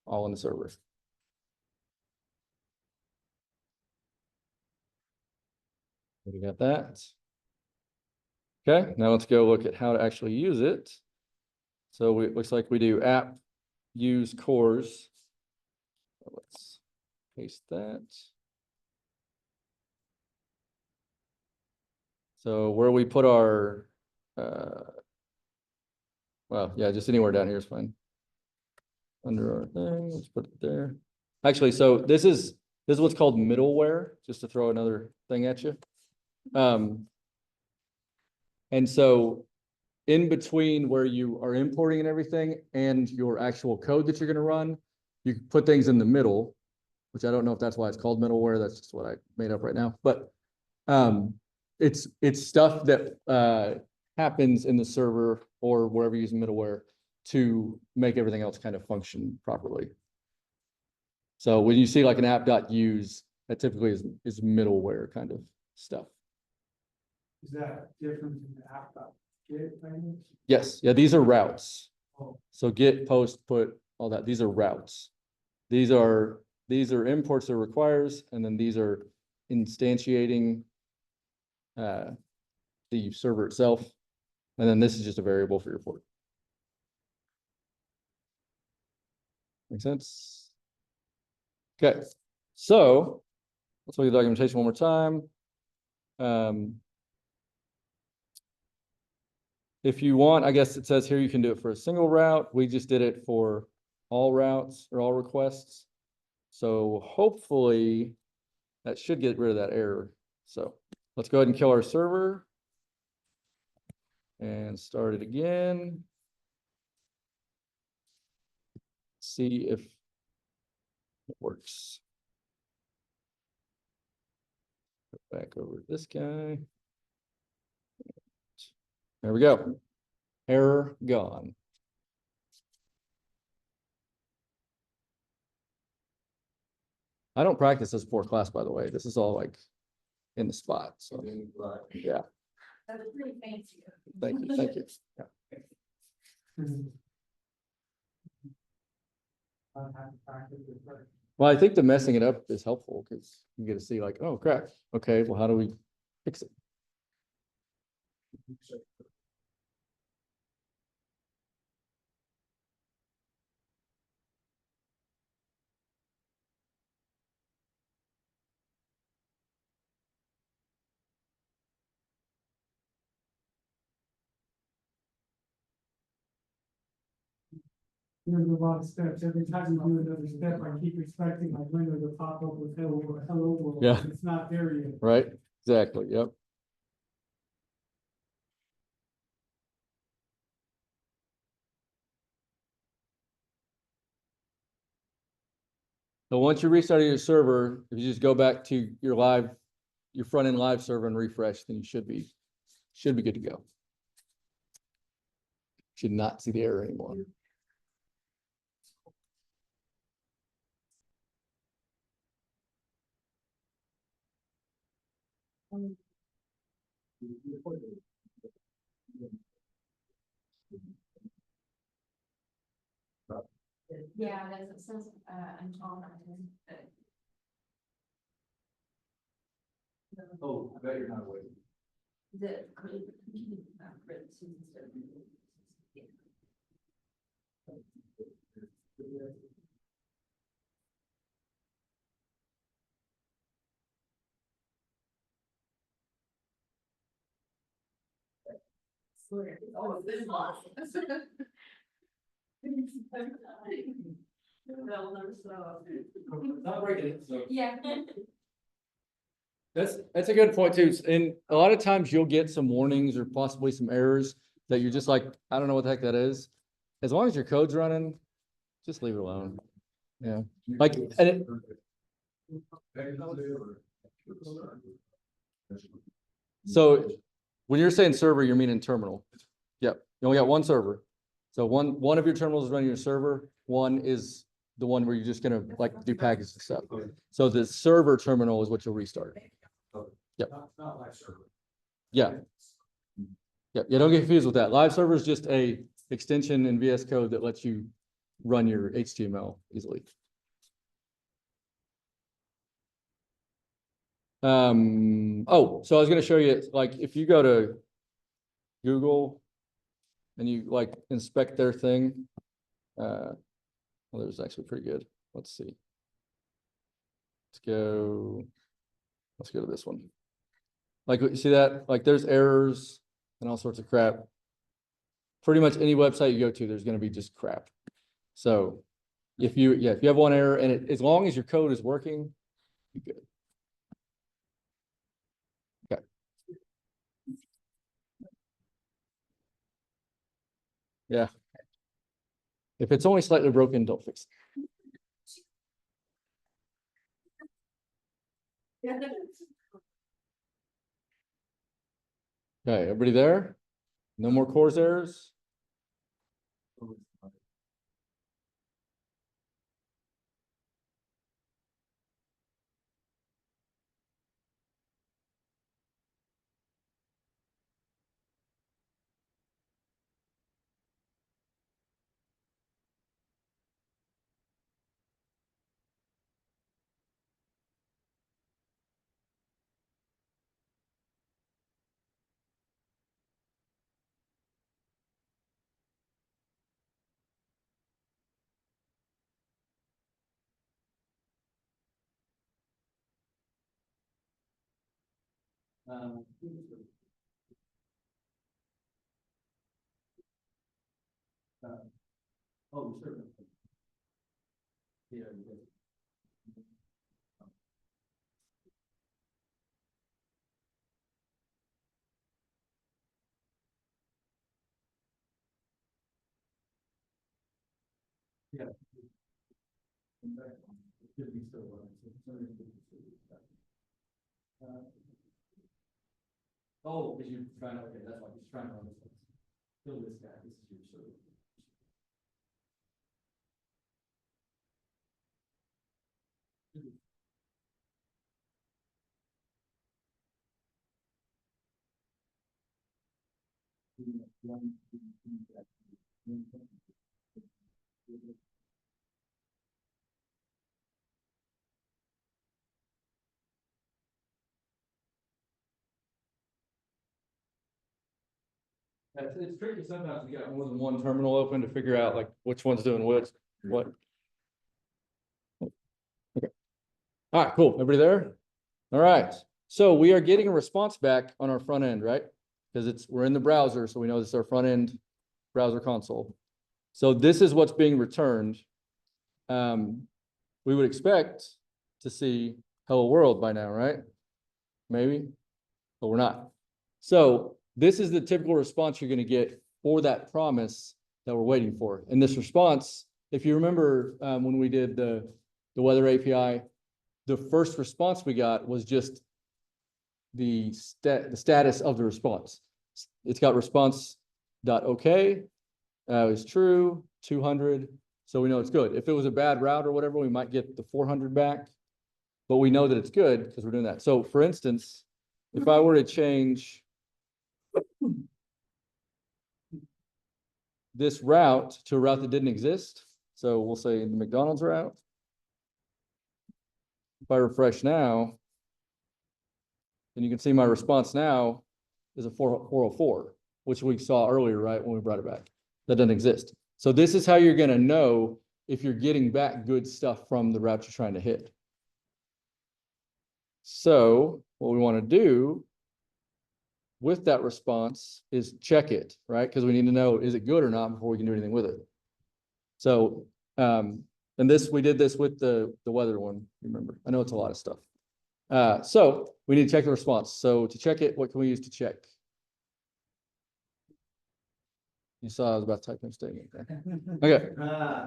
all in the server. We got that. Okay, now let's go look at how to actually use it. So it looks like we do app use cores. Let's paste that. So where we put our, well, yeah, just anywhere down here is fine. Under our thing, let's put it there. Actually, so this is what's called middleware, just to throw another thing at you. And so in between where you are importing and everything and your actual code that you're going to run, you can put things in the middle, which I don't know if that's why it's called middleware. That's just what I made up right now. But it's stuff that happens in the server or wherever you're using middleware to make everything else kind of function properly. So when you see like an app.use, that typically is middleware kind of stuff. Is that different than the app.get language? Yes, yeah, these are routes. Oh. So get, post, put, all that. These are routes. These are imports that requires, and then these are instantiating the server itself. And then this is just a variable for your port. Make sense? Okay, so let's look at the documentation one more time. If you want, I guess it says here you can do it for a single route. We just did it for all routes or all requests. So hopefully that should get rid of that error. So let's go ahead and kill our server and start it again. See if it works. Back over to this guy. There we go. Error gone. I don't practice this before class, by the way. This is all like in the spot, so, yeah, That's pretty fancy. thank you, thank you. Yeah. Well, I think the messing it up is helpful because you get to see like, oh crap, okay, well, how do we fix it? There's a lot of steps. Every time you do another step, I keep expecting my window to pop up with hello world. Yeah. It's not there yet. Right, exactly, yep. So once you restart your server, if you just go back to your front end live server and refresh, then you should be good to go. Should not see the error anymore. Yeah, it says, until. Oh, I bet you're not waiting. The. Oh, this lost. They'll never stop. Not breaking it, so. Yeah. That's a good point too. And a lot of times you'll get some warnings or possibly some errors that you're just like, I don't know what the heck that is. As long as your code's running, just leave it alone. Yeah, like, and it, so when you're saying server, you're meaning terminal. Yep, you only got one server. So one of your terminals is running your server, one is the one where you're just gonna like do package and stuff. So the server terminal is what you'll restart. Yep. Not live server. Yeah. Yep, yeah, don't get confused with that. Live server is just a extension in VS Code that lets you run your HTML easily. Oh, so I was gonna show you, like, if you go to Google and you like inspect their thing, well, there's actually pretty good. Let's see. Let's go to this one. Like, you see that? Like, there's errors and all sorts of crap. Pretty much any website you go to, there's gonna be just crap. So if you have one error and as long as your code is working, you're good. Okay. Yeah. If it's only slightly broken, don't fix it. Okay, everybody there? No more CORS errors? Oh, sure. Yeah. Yeah. It should be still running, so it's only- Oh, because you're trying to, okay, that's why you're trying to kill this guy, this is your server. It's tricky sometimes we got more than one terminal open to figure out like which one's doing what. Okay. All right, cool. Everybody there? All right. So we are getting a response back on our front end, right? Because we're in the browser, so we know this is our front end browser console. So this is what's being returned. We would expect to see hello world by now, right? Maybe, but we're not. So this is the typical response you're going to get for that promise that we're waiting for. And this response, if you remember when we did the weather API, the first response we got was just the status of the response. It's got response.ok, is true, 200. So we know it's good. If it was a bad route or whatever, we might get the 400 back, but we know that it's good because we're doing that. So for instance, if I were to change this route to a route that didn't exist, so we'll say the McDonald's route. If I refresh now, then you can see my response now is a 404, which we saw earlier, right, when we brought it back. That doesn't exist. So this is how you're going to know if you're getting back good stuff from the route you're trying to hit. So what we want to do with that response is check it, right? Because we need to know, is it good or not before we can do anything with it. So, and we did this with the weather one, remember? I know it's a lot of stuff. So we need to check the response. So to check it, what can we use to check? You saw I was about to type in a statement. Okay,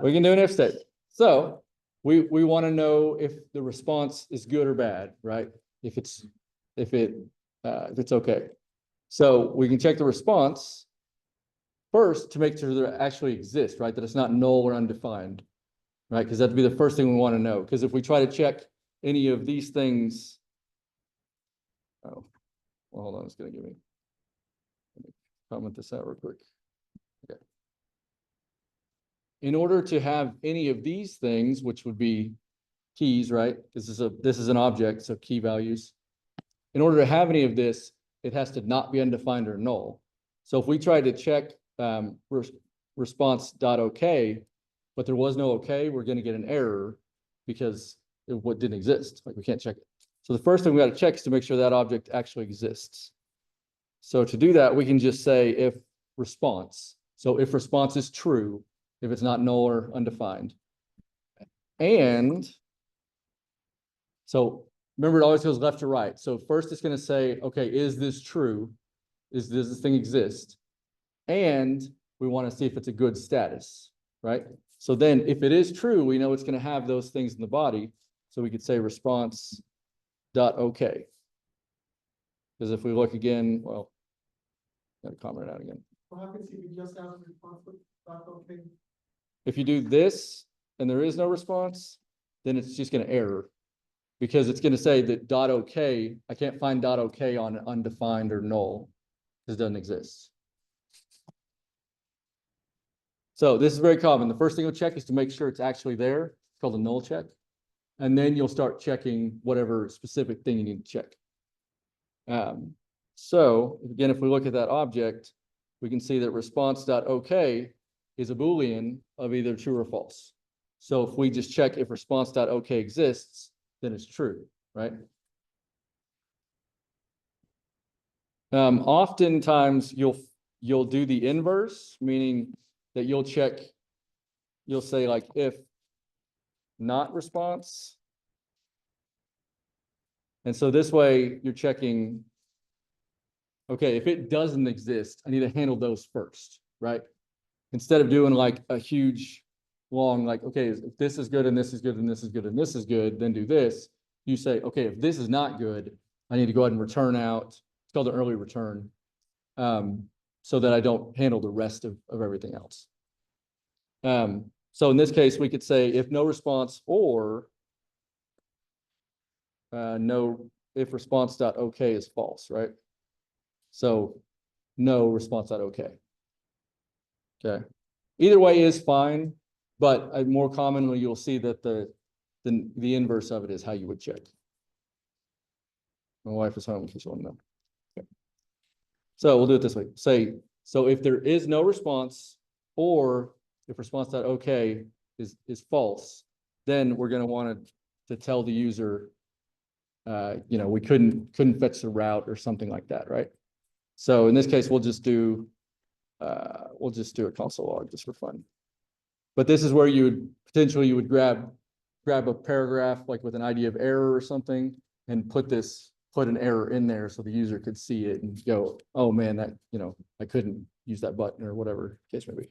we can do an if statement. So we want to know if the response is good or bad, right? If it's okay. So we can check the response first to make sure that it actually exists, right? That it's not null or undefined, right? Because that'd be the first thing we want to know. Because if we try to check any of these things, oh, well, hold on, it's going to give me. Let me comment this out real quick. Okay. In order to have any of these things, which would be keys, right? This is an object, so key values. In order to have any of this, it has to not be undefined or null. So if we try to check response.ok, but there was no okay, we're going to get an error because what didn't exist. Like we can't check it. So the first thing we got to check is to make sure that object actually exists. So to do that, we can just say if response. So if response is true, if it's not null or undefined. And so remember, it always goes left to right. So first it's going to say, okay, is this true? Does this thing exist? And we want to see if it's a good status, right? So then if it is true, we know it's going to have those things in the body. So we could say response.ok. Because if we look again, well, gotta comment it out again. What happens if you just have a response with .ok? If you do this and there is no response, then it's just going to error. Because it's going to say that .ok, I can't find .ok on undefined or null, because it doesn't exist. So this is very common. The first thing you'll check is to make sure it's actually there. It's called a null check. And then you'll start checking whatever specific thing you need to check. So again, if we look at that object, we can see that response.ok is a Boolean of either true or false. So if we just check if response.ok exists, then it's true, right? Oftentimes you'll do the inverse, meaning that you'll say like if not response. And so this way you're checking, okay, if it doesn't exist, I need to handle those first, right? Instead of doing like a huge long, like, okay, if this is good and this is good and this is good and this is good, then do this. You say, okay, if this is not good, I need to go ahead and return out called an early return. So that I don't handle the rest of everything else. So in this case, we could say if no response or no, if response dot okay is false, right? So no response dot okay. Okay. Either way is fine, but more commonly you'll see that the inverse of it is how you would check. My wife is home in case you want to know. Okay. So we'll do it this way. Say, so if there is no response, or if response dot okay is false, then we're going to want to tell the user, you know, we couldn't fetch the route or something like that, right? So in this case, we'll just do a console log just for fun. But this is where you would potentially grab a paragraph like with an ID of error or something and put an error in there so the user could see it and go, oh man, that, you know, I couldn't use that button or whatever the case may be.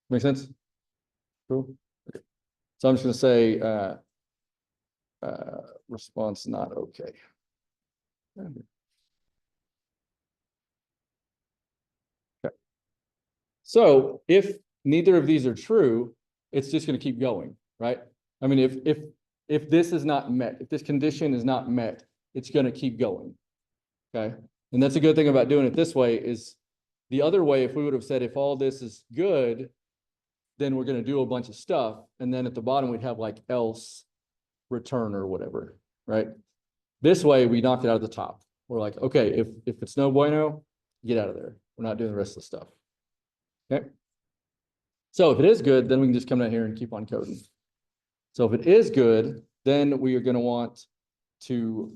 Make sense? Cool. Okay. So I'm just going to say response not okay. Okay. So if neither of these are true, it's just going to keep going, right? I mean, if this is not met, if this condition is not met, it's going to keep going. Okay. And that's a good thing about doing it this way. Is the other way, if we would have said if all this is good, then we're going to do a bunch of stuff. And then at the bottom, we'd have like else return or whatever, right? This way, we knock it out of the top. We're like, okay, if it's no bueno, get out of there. We're not doing the rest of the stuff. Okay. So if it is good, then we can just come down here and keep on coding. So if it is good, then we are going to want to,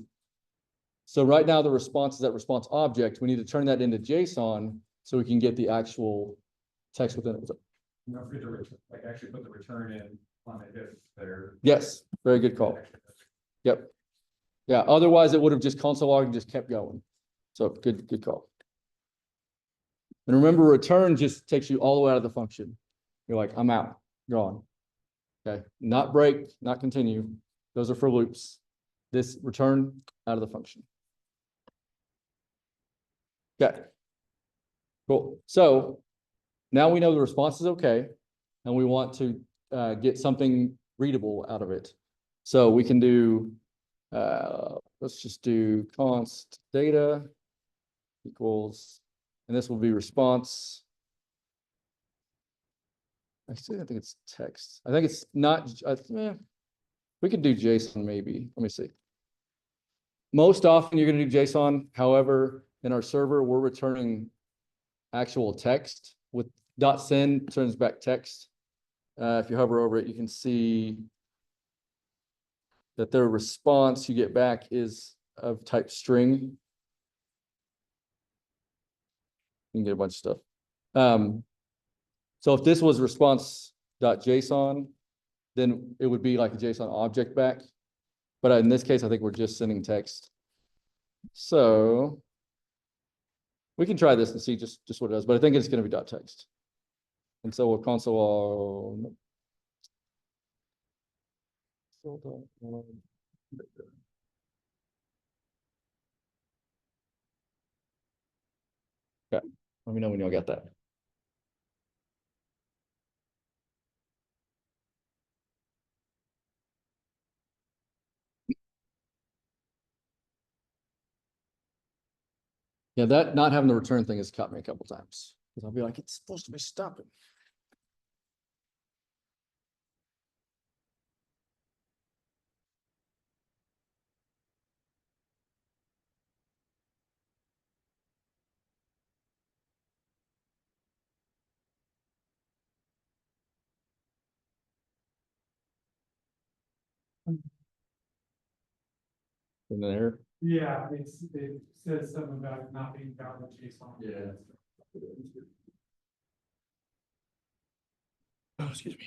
so right now the response is that response object. We need to turn that into JSON so we can get the actual text within it. You know, like actually put the return in on it if they're. Yes, very good call. Yep. Yeah, otherwise it would have just console logged and just kept going. So good call. And remember, return just takes you all the way out of the function. You're like, I'm out, gone. Okay, not break, not continue. Those are for loops. This return out of the function. Okay, cool. So now we know the response is okay, and we want to get something readable out of it. So we can do, let's just do const data equals, and this will be response. Actually, I think it's text. I think it's not, we could do JSON maybe. Let me see. Most often you're going to do JSON. However, in our server, we're returning actual text with .send turns back text. If you hover over it, you can see that their response you get back is of type string. You can get a bunch of stuff. So if this was response.json, then it would be like a JSON object back. But in this case, I think we're just sending text. So we can try this and see just what it does, but I think it's going to be .text. And so we'll console. Okay, let me know when y'all got that. Yeah, that not having the return thing has caught me a couple times. Because I'll be like, it's supposed to be stopping. In there. Yeah, it says something about not being found in JSON. Yeah. Oh, excuse me.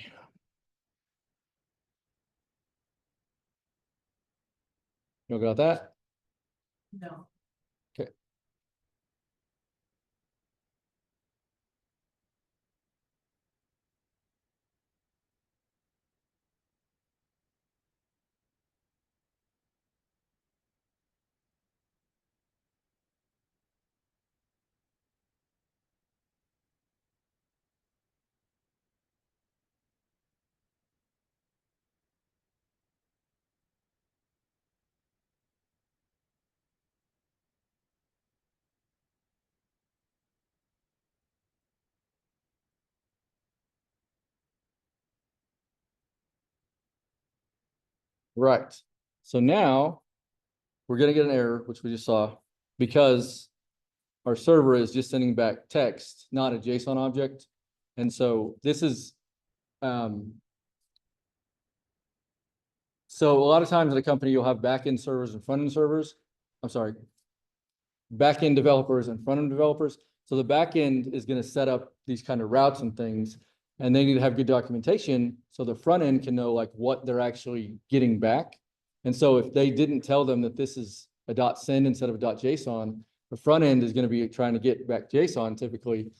You got that? No. Okay. Right. So now we're gonna get an error, which we just saw, because our server is just sending back text, not a JSON object. And so this is, so a lot of times in a company, you'll have backend servers and front-end servers. I'm sorry, backend developers and front-end developers. So the backend is going to set up these kind of routes and things, and they need to have good documentation so the front end can know like what they're actually getting back. And so if they didn't tell them that this is a .send instead of a .json, the front end is going to be trying to get back JSON typically,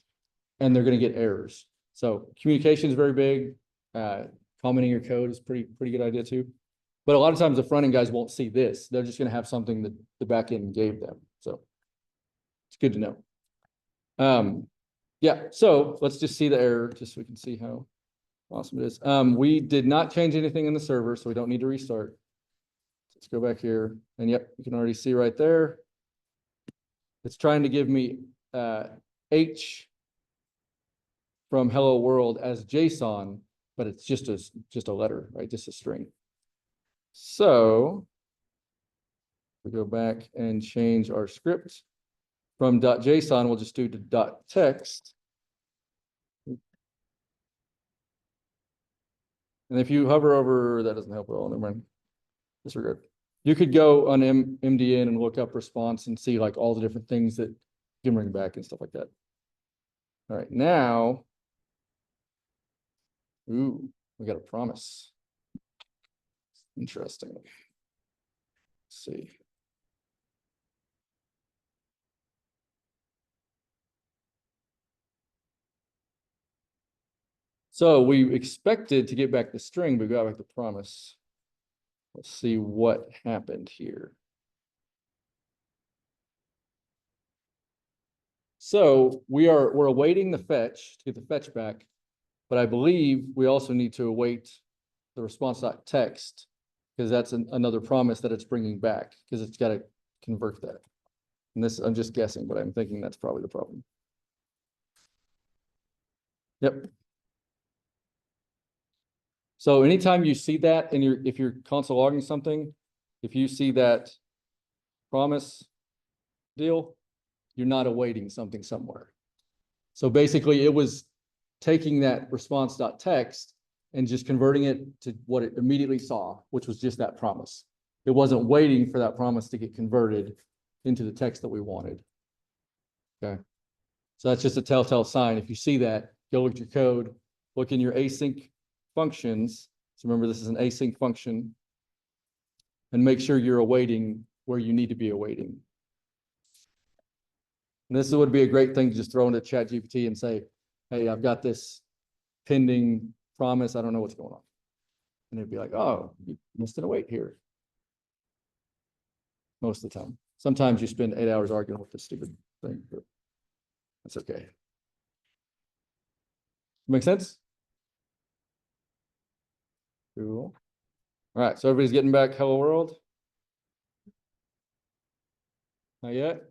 and they're going to get errors. So communication is very big. Commenting your code is pretty good idea too. But a lot of times the front end guys won't see this. They're just going to have something that the back end gave them. So it's good to know. Yeah, so let's just see the error just so we can see how awesome it is. We did not change anything in the server, so we don't need to restart. Let's go back here. And yep, you can already see right there. It's trying to give me H from hello world as JSON, but it's just a letter, right? Just a string. So we go back and change our script from .json. We'll just do to .text. And if you hover over, that doesn't help at all. Never mind. Disregard. You could go on MDN and look up response and see like all the different things that you can bring back and stuff like that. All right, now, ooh, we got a promise. Interesting. Let's see. So we expected to get back the string, but we got back the promise. Let's see what happened here. So we're awaiting the fetch to get the fetch back, but I believe we also need to await the response.text because that's another promise that it's bringing back because it's got to convert that. And this, I'm just guessing, but I'm thinking that's probably the problem. Yep. So anytime you see that and if you're console logging something, if you see that promise deal, you're not awaiting something somewhere. So basically it was taking that response.text and just converting it to what it immediately saw, which was just that promise. It wasn't waiting for that promise to get converted into the text that we wanted. Okay. So that's just a telltale sign. If you see that, go look at your code, look in your async functions. So remember, this is an async function, and make sure you're awaiting where you need to be awaiting. And this would be a great thing to just throw into ChatGPT and say, hey, I've got this pending promise. I don't know what's going on. And it'd be like, oh, you missed an await here. Most of the time. Sometimes you spend 8 hours arguing with this stupid thing, but that's okay. Make sense? Cool. All right, so everybody's getting back hello world? Not yet?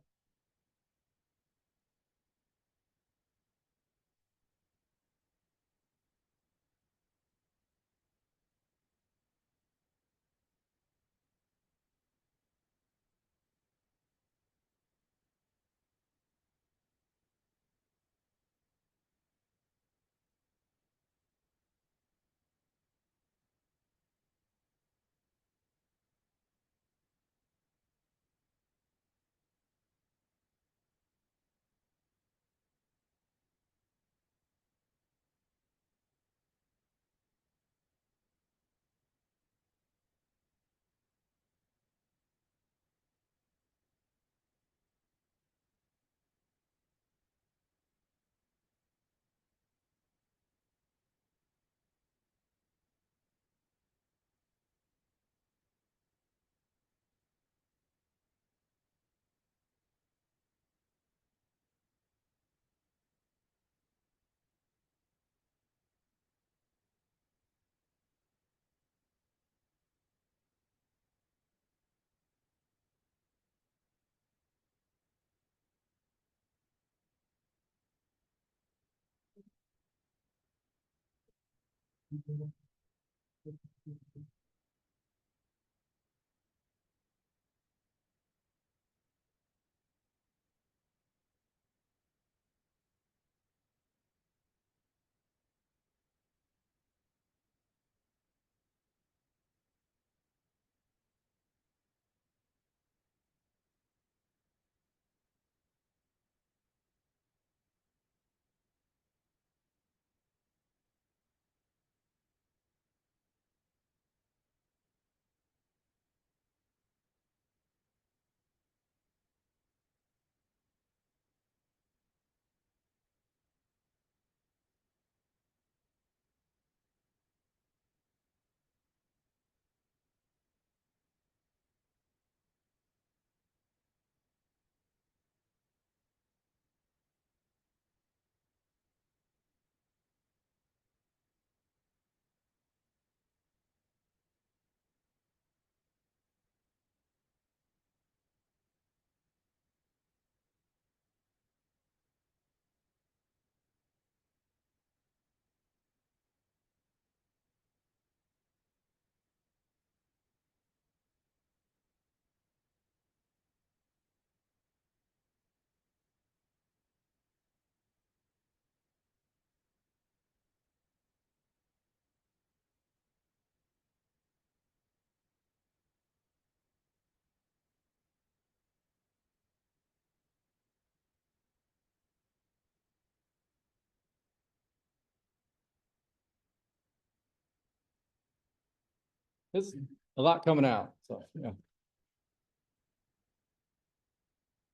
It's a lot coming out, so, yeah.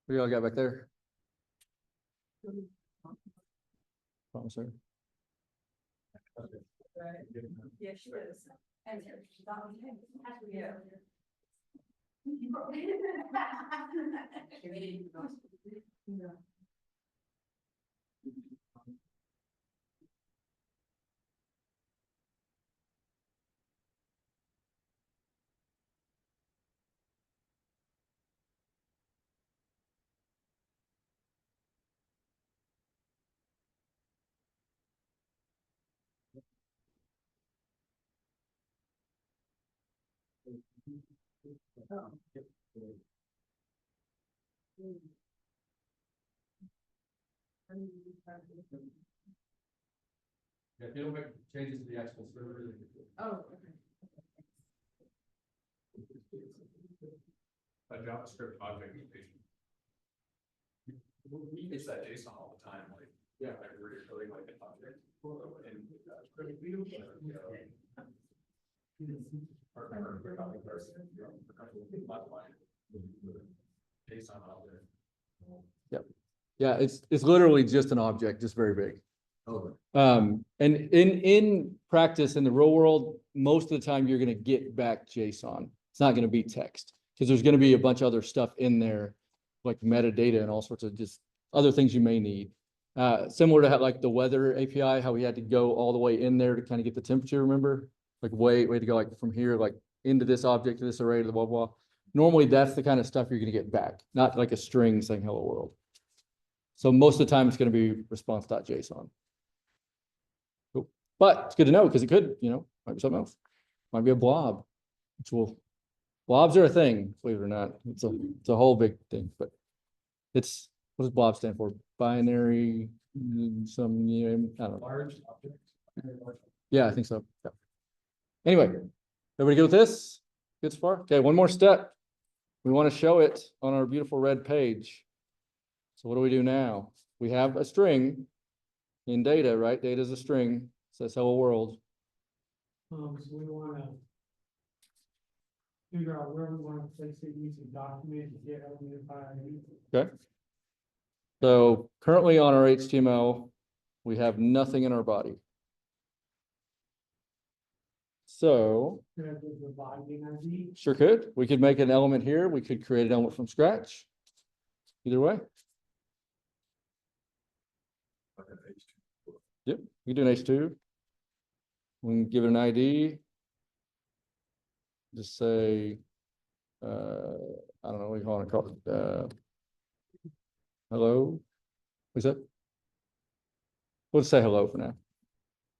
What y'all got back there? Promising. Yeah, she is. And she's on. Yeah. Yeah, if you don't make changes to the actual server, then Oh, A JavaScript object notation. We use that JSON all the time, like, yeah, like we're really like an object. And, JSON out there. yeah, it's literally just an object, just very big. And in practice, in the real world, most of the time you're gonna get back JSON. It's not gonna be text, because there's gonna be a bunch of other stuff in there, like metadata and all sorts of just other things you may need. Similar to how, like the weather API, how we had to go all the way in there to kind of get the temperature, remember? Like way to go like from here, like into this object, to this array, to the blah, blah. Normally, that's the kind of stuff you're gonna get back, not like a string saying hello world. So most of the time, it's gonna be response.json. Cool. But it's good to know, because it could, might be something else. Might be a blob, blobs are a thing, believe it or not. It's a whole big thing, but what does blob stand for? Binary, I don't know. Large object. Yeah, I think so. Yeah. Anyway, everybody good with this? Good so far? Okay, one more step. We want to show it on our beautiful red page. So what do we do now? We have a string in data, right? Data is a string, says hello world. So we wanna figure out where we wanna place it using document to get element by ID. Okay. So currently on our HTML, we have nothing in our body. So Could I give the body an ID? sure could. We could make an element here. We could create an element from scratch. Either way. Like an H2. Yep, we can do an H2. We can give it an ID. Just say, I don't know, what do you want to call it? Hello? What's that? We'll just say hello for now.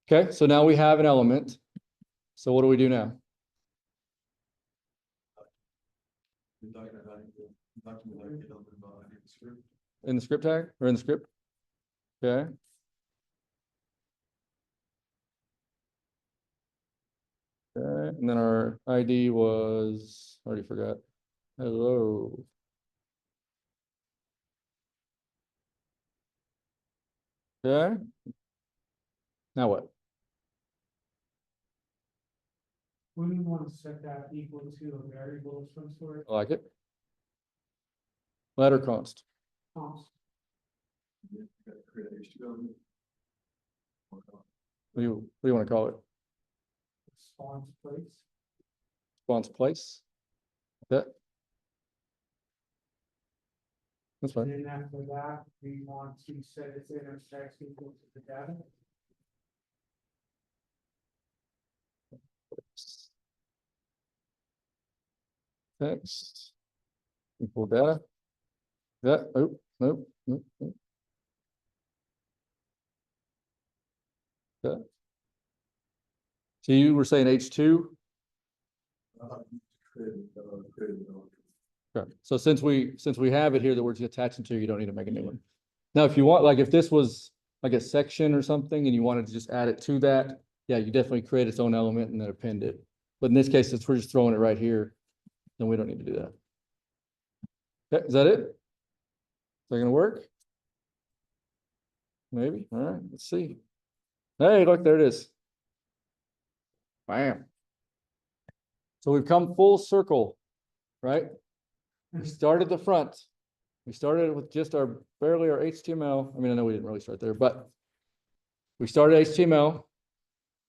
Okay, so now we have an element. So what do we do now? In the script tag or in the script? Okay. Okay, and then our ID was, already forgot. Hello. Okay. Now what? We would want to set that equal to a variable of some sort. I like it. Letter const. Const. What do you want to call it? Response place. Response place. Okay. That's fine. And then after that, we want to set its inner text equal to the data. Text. Equal data. Yeah, oh, nope, nope, nope. Okay. So you were saying H2? Okay, so since we have it here that we're just attaching to, you don't need to make a new one. Now, if you want, like if this was like a section or something and you wanted to just add it to that, yeah, you definitely create its own element and then append it. But in this case, since we're just throwing it right here, then we don't need to do that. Okay, is that it? Is that gonna work? Maybe, all right, let's see. Hey, look, there it is. Bam. So we've come full circle, right? We started the front. We started with just barely our HTML. I mean, I know we didn't really start there, but we started HTML.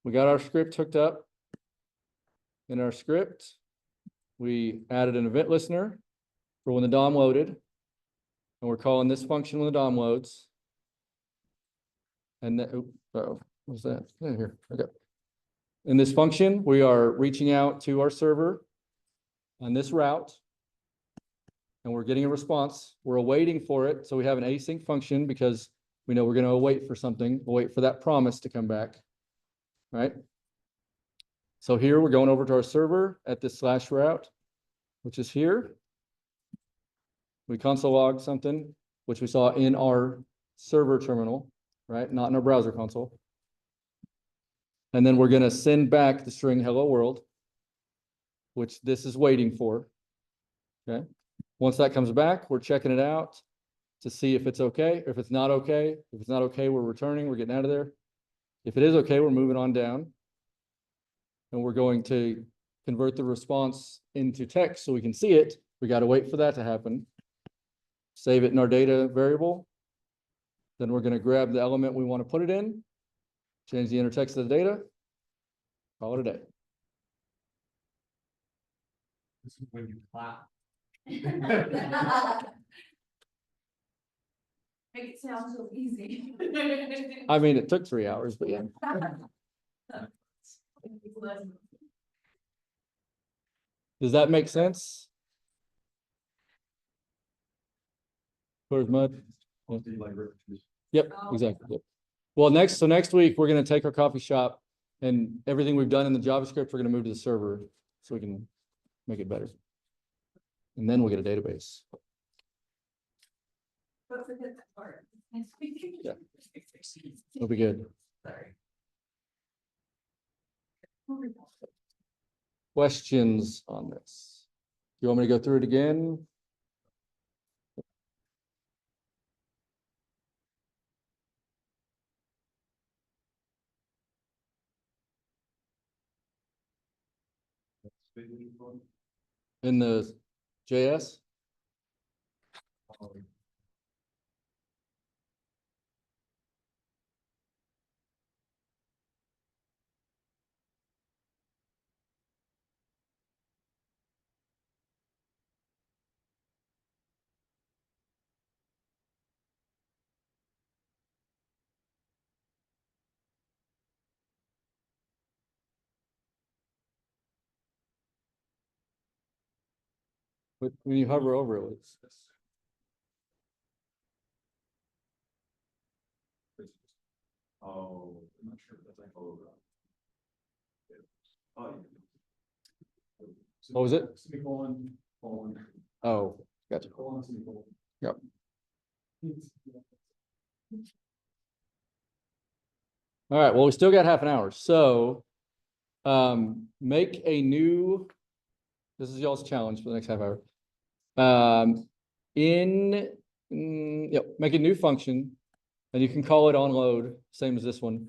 We got our script hooked up. In our script, we added an event listener for when the DOM loaded. And we're calling this function when the DOM loads. And then, what was that? Yeah, here, okay. In this function, we are reaching out to our server on this route. And we're getting a response. We're awaiting for it. So we have an async function because we know we're going to await for something. We'll wait for that promise to come back, right? So here we're going over to our server at this /route, which is here. We console log something, which we saw in our server terminal, right? Not in our browser console. And then we're going to send back the string hello world, which this is waiting for. Okay. Once that comes back, we're checking it out to see if it's okay. If it's not okay, we're returning, we're getting out of there. If it is okay, we're moving on down. And we're going to convert the response into text so we can see it. We got to wait for that to happen. Save it in our data variable. Then we're going to grab the element we want to put it in, change the inner text of the data, call it a day. This is when you clap. Make it sound so easy. I mean, it took 3 hours, but yeah. Does that make sense? Where's mud? Yep, exactly. Yep. Well, next week, we're going to take our coffee shop and everything we've done in the JavaScript, we're going to move to the server so we can make it better. And then we'll get a database. Don't forget that part. Yeah. It'll be good. Sorry. Questions on this? You want me to go through it again? In the JS? When you hover over it, it's Oh, I'm not sure if that's like over. Oh. What was it? Semicolon, colon. Oh, gotcha. Colon, semicolon. Yep. All right, well, we still got half an hour. So make a new, this is y'all's challenge for the next half hour. Make a new function and you can call it onload, same as this one.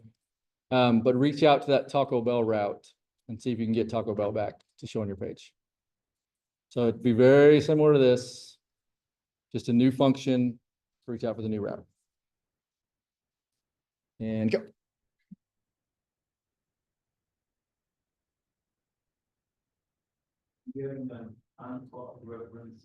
But reach out to that Taco Bell route and see if you can get Taco Bell back to show on your page. So it'd be very similar to this, just a new function, reach out for the new route. And go. Given an unquote reference.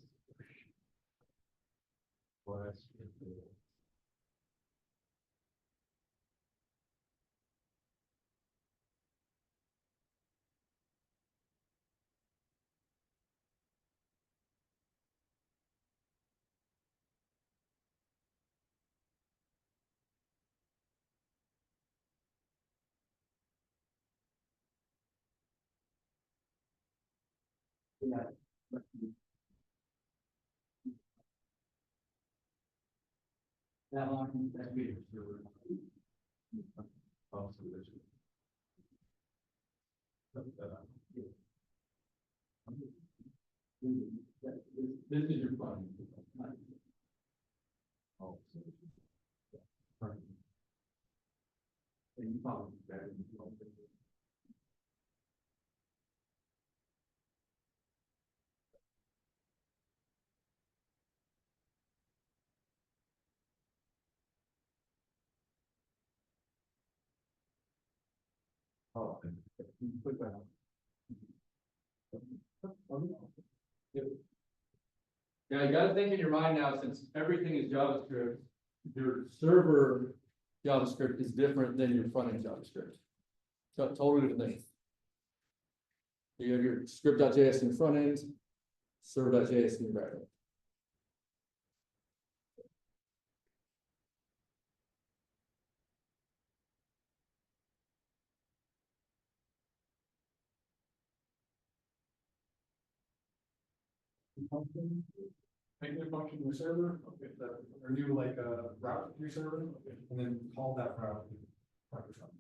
That line, that meter. This is your problem. Oh. And you probably better. Oh, and you put that on. Yeah, you gotta think in your mind now, since everything is JavaScript, your server JavaScript is different than your front end JavaScript. So totally different thing. You have your script.js in your front end, server.js in your back end. Make the function your server, okay, or do like a route to your server, okay, and then call that route. Microsoft.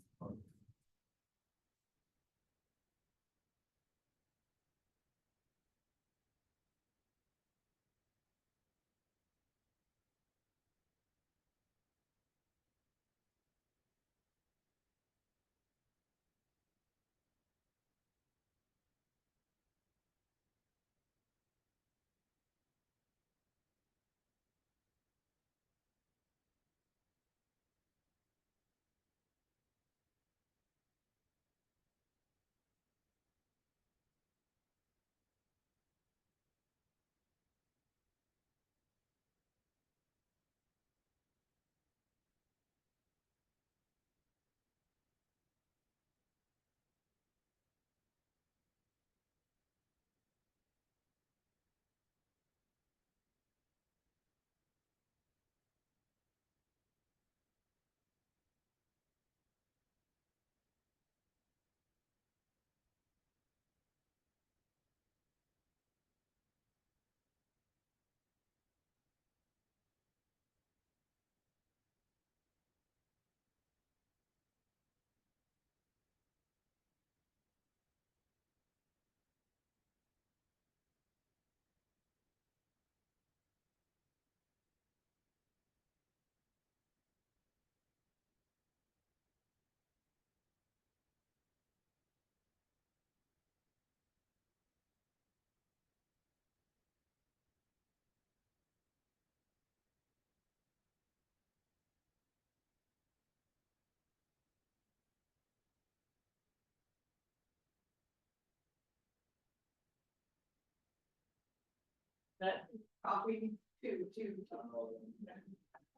That copy to.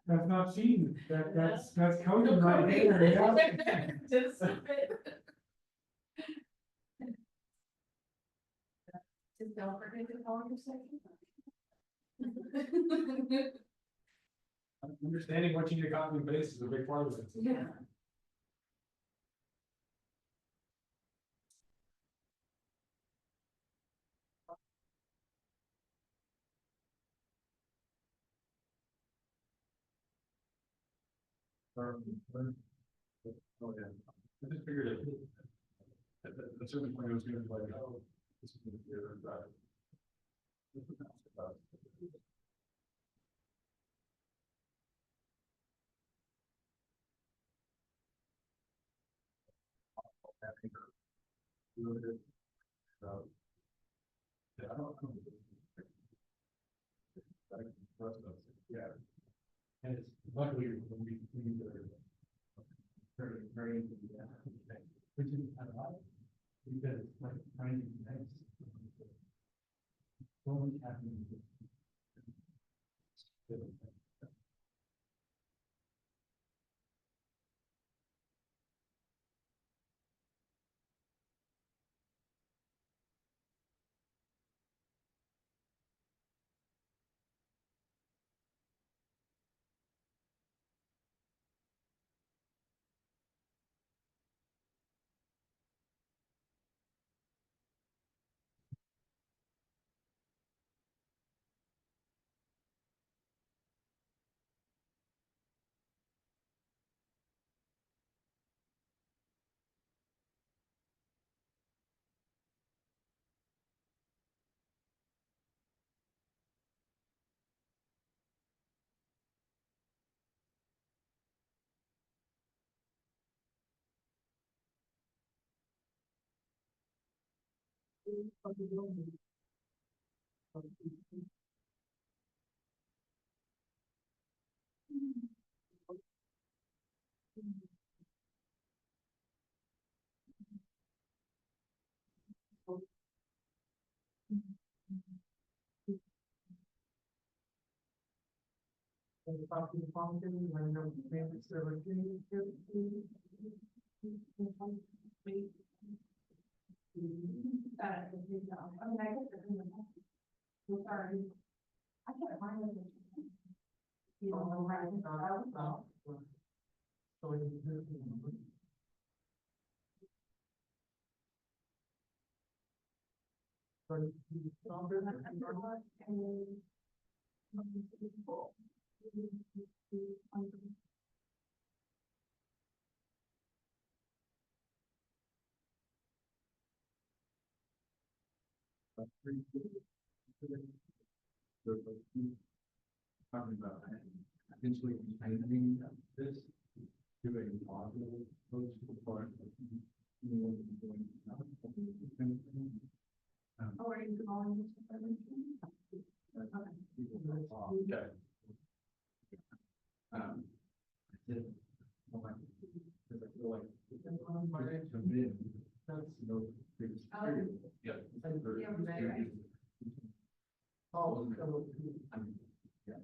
That's not cheating, that's coding right there, yeah. Just. Just don't forget to call your second. Understanding what you need to copy and paste is a big part of it. Yeah. Oh, yeah. I just figured it. At a certain point, it was gonna be like, oh, this is gonna be a drive. Yeah, I don't. Yeah. And it's luckily when we use it. Very, very, yeah. Which is, I don't know, because it's like trying to be nice. So much happening. talk to the fountain, I know the payments that were getting. Sorry. I can't find it. You don't know where I So it's. Talking about potentially changing this, doing positive approach to the part. Oh, are you calling? Okay. I did. Because I feel like. Come in, that's no big security. Yeah. Oh, Yeah.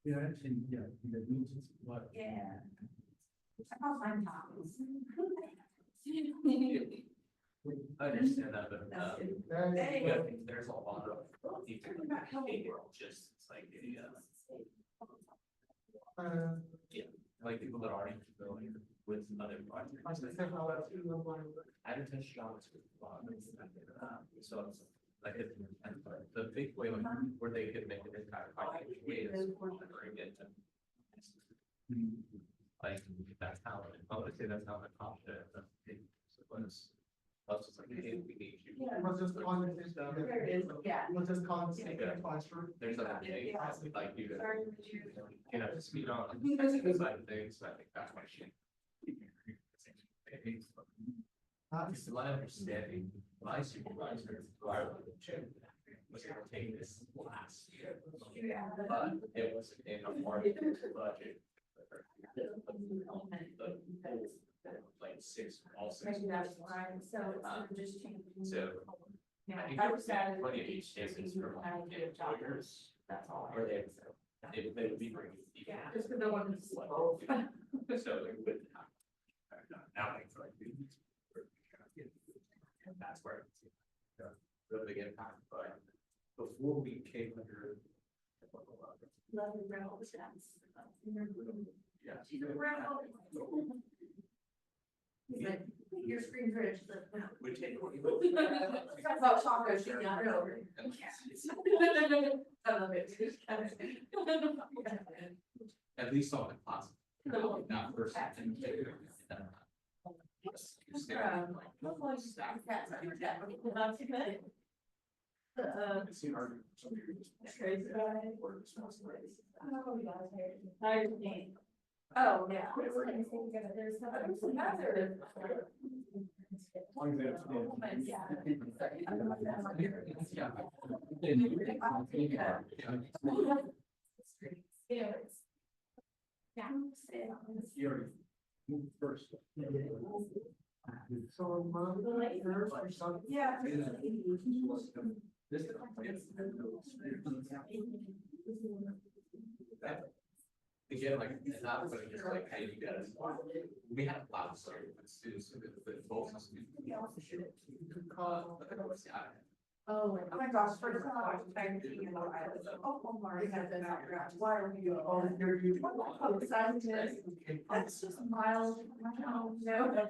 Yeah, actually, yeah, because it's what. Yeah. I can't find copies. I understand that, but, That's it. you gotta think there's a lot of, behavioral, just, it's like, like people that aren't familiar with other projects. Advertise jobs with a lot of, so it's like, and the big way, like, where they could make an impact, is bring it to. Like, that's how, I would say that's how the confident, was just like, hey, we need you. Let's just call it this. There it is, yeah. Let's just call it. Yeah. Classroom. There's other things, like you, Sorry, but you- you know, to speed on the technical side of things, so I think that's why she. It's my understanding, my supervisor, who I was was gonna take this last year. But it was in a part of the budget. Like six, all six. Maybe that's why, so it's just changing. So. Yeah, I think I there was was sad. plenty of each cases for employers, That's all. or they would be bringing. Yeah, just because I wanted to see both. So they would. Now they feel like. And that's where. The big impact, but before we came under. Love the Reynolds dance. Yeah. She's a Reynolds. He's like, your screen's rich, but. We take. Talk about taco, she's not over. I love it. At least on the class. No. Not first. Oh, yeah. There's another. First. So, first or something. Yeah. This. Again, like, it's not putting just like, hey, you guys, we had a lot of stuff with students, with both students. Oh my gosh, for the college, I'm thinking about it. Oh, Marty had been out there. Why are we doing all this? That's just mild. No, okay.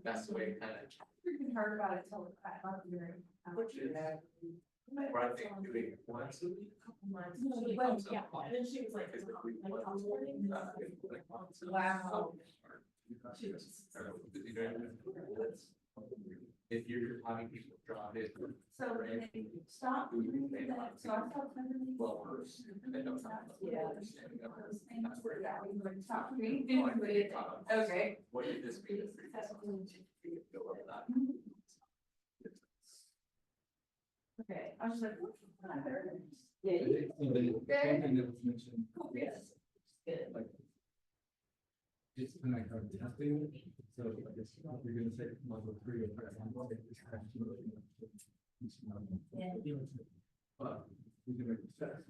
That's the way it kind of. Freaking heard about it till I love hearing. Where I think doing it once a week. Yeah, and then she was like. Wow. If you're having people drop it. So they stop. So I felt really. Well, first, they don't have. Yeah. That's where that. Stop me. Okay. What did this be? Okay, I was just like. Something that was mentioned. Yes. Good. it's kind of like our testing, so I guess you're gonna say level 3 or but we can make it fast.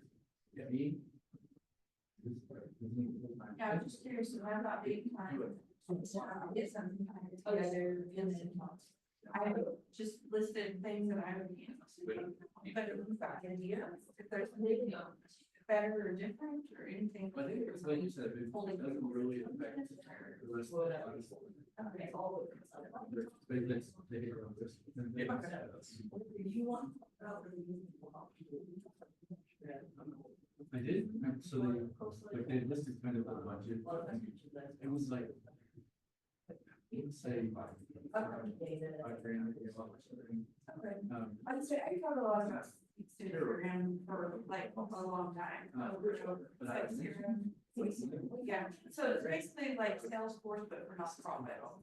Yeah, me. Yeah, I'm just curious, I'm not being kind of. Get something kind of together, and then I just listed things that I would be interested in, but if we've got ideas, if there's anything better or different or anything. I think it's like you said, it doesn't really affect the rest of the. Okay, all of it. They hit around this. You want? I did, and so they listed kind of a budget. It was like. It would say. Five grand. Okay. I'd say I covered a lot of Instagram for like a long time. Yeah, so it's basically like Salesforce, but for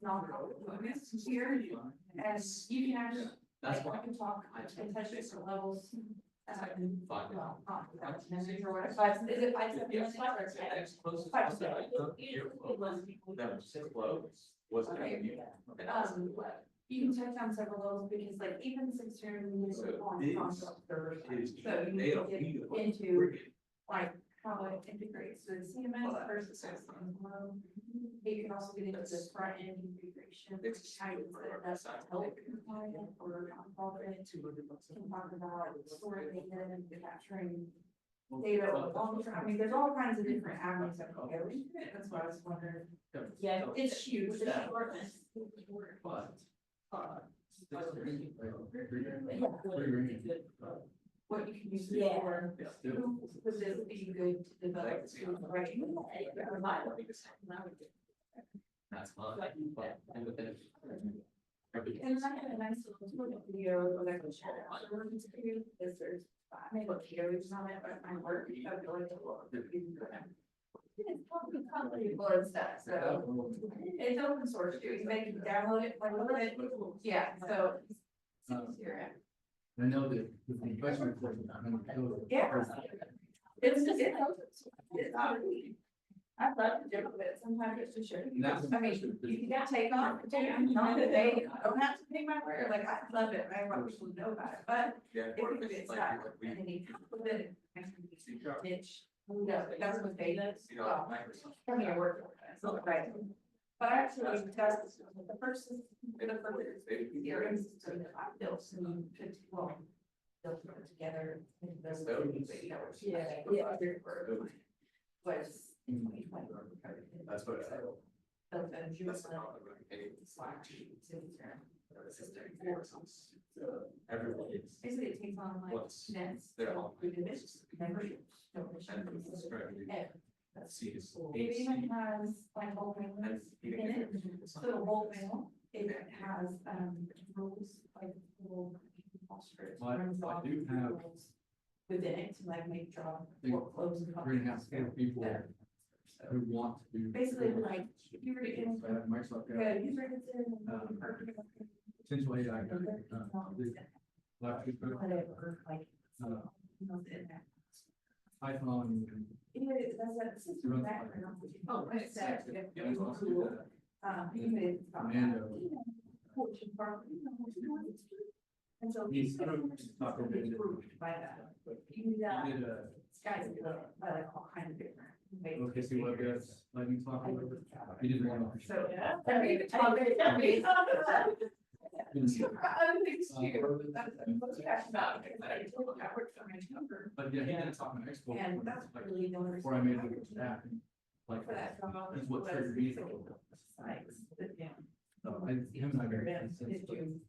nonprofit here, and you can actually, That's like, why. I can talk and touch different levels. Fine. Well, not without or whatever, but is it 5 7 minutes or 10? That's close. 5 7. That was close. Was Okay. there? You can touch on several levels because like even since you're on This concept server, is- so you They need to don't get need it. into like how it integrates with CMS versus standalone. You can also get into the front end integration, It's how you set it up to help compliant or nonprofit. Can talk about storing data and capturing data or long term. I mean, there's all kinds of different avenues that can go into it. That's why I was wondering. Yeah, it's huge. It's enormous. But. What you can use it for. Who would this be good to develop to right? That's fine. But- and then- And I had a nice little video that I could share afterwards too, because there's, I made a videos on it, but my work, I feel like a lot of people. It's probably people and stuff, so it's open source too, you can download it, like, look at it, yeah, so. I know that the question report. Yeah. It's not really. I'd love to do it, sometimes it's just sure. I mean, you can take off, not that they don't have to pay my word, like, I love it, I want people to know about it, but Yeah. if it gets stuck, and then you put it in a niche. No, that's what they, well, come here, work, it's not right. But actually, because the person, for the purpose, the area system that I built, some, well, built it together. Yeah. Was. That's what I said. Everyone is. Basically, it takes on like Once nets. they're all- Memberships, memberships, And it's strategy. and Let's see, it's. it even has like whole families in it, so the whole panel, it has, rules, like little. I do have- Within it to like make job Think workflows and. 3.5 people who want to. Basically, like, if you were to get into. Microsoft. Yeah, user registered. Potential AI. Whatever, like. Python. Anyway, that's that system background. Oh, it's that. Even. Commando. And so. He's not gonna be- Approved by that. You do He that, did a, guys, by like all kinds of different. ways. okay, see what that's, lightning talk. He did one. So, yeah. I mean, it's all very- I mean, it's all good. Other things too. That's what you asked about, because I told you I worked for my number. But yeah, he did talk on Expo. And that's Like, really the only. before I made it staff. Like, For that job. that's what triggered me. Like, yeah. So I, him and I. very good sense, Did but- you?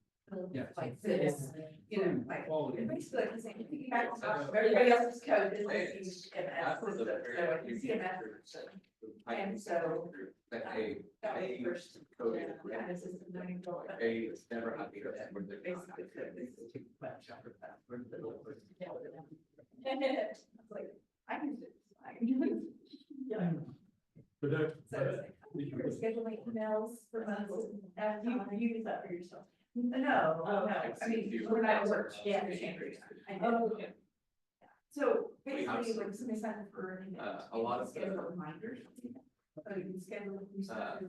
Yeah. Like this, you know, like. Quality. It's basically like the same, if you back off everybody else's code, is like CMS, That's so the very- it's CMS. And so. That A, That was A the first. code. Kind of system that I built. A is never happy to that where they're. Basically, it's like, I can do this, I can do this. Yeah. But that. So it's like, you're scheduling emails for months, and you use that for yourself. No, no, I mean, when I work, yeah. I know. So basically, when somebody signs up for. A lot of the- Schedule reminders. So you can schedule.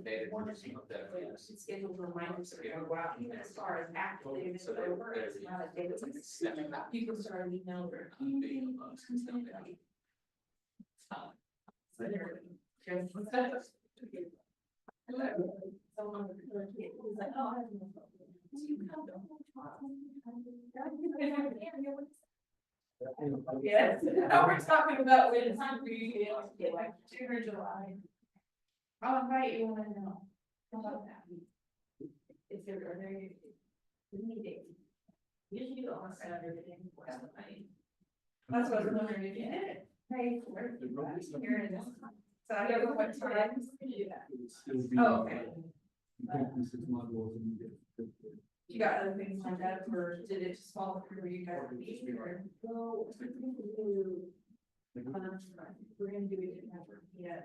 Dated. Schedule reminders to go out, even as far as activating it over, it's not a date. You can start an email or. So they're just. Someone was like, oh, I have no problem. You come to yes, now we're talking about when it's time for you to get like June or July. I'll invite you when I know. How about that? Is there other meeting? Usually you almost have everything before somebody. That's what I was wondering if you did it. Hey, where? Here it is. So I don't know what time to do that. Oh, okay. You got other things like that, or did it just fall through where you guys were meeting, or? Well, we're gonna do it in effort, yeah.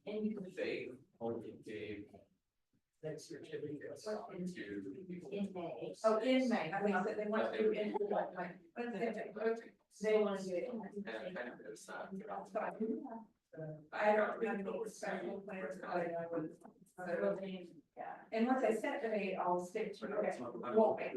And you can say, only gave. Next year. In May. Oh, in May, I mean, I said they want to do it in what, like, what's it? They want to do it. I don't remember the special plans, but I was. Yeah, and once I set the date, I'll stick to it. Won't make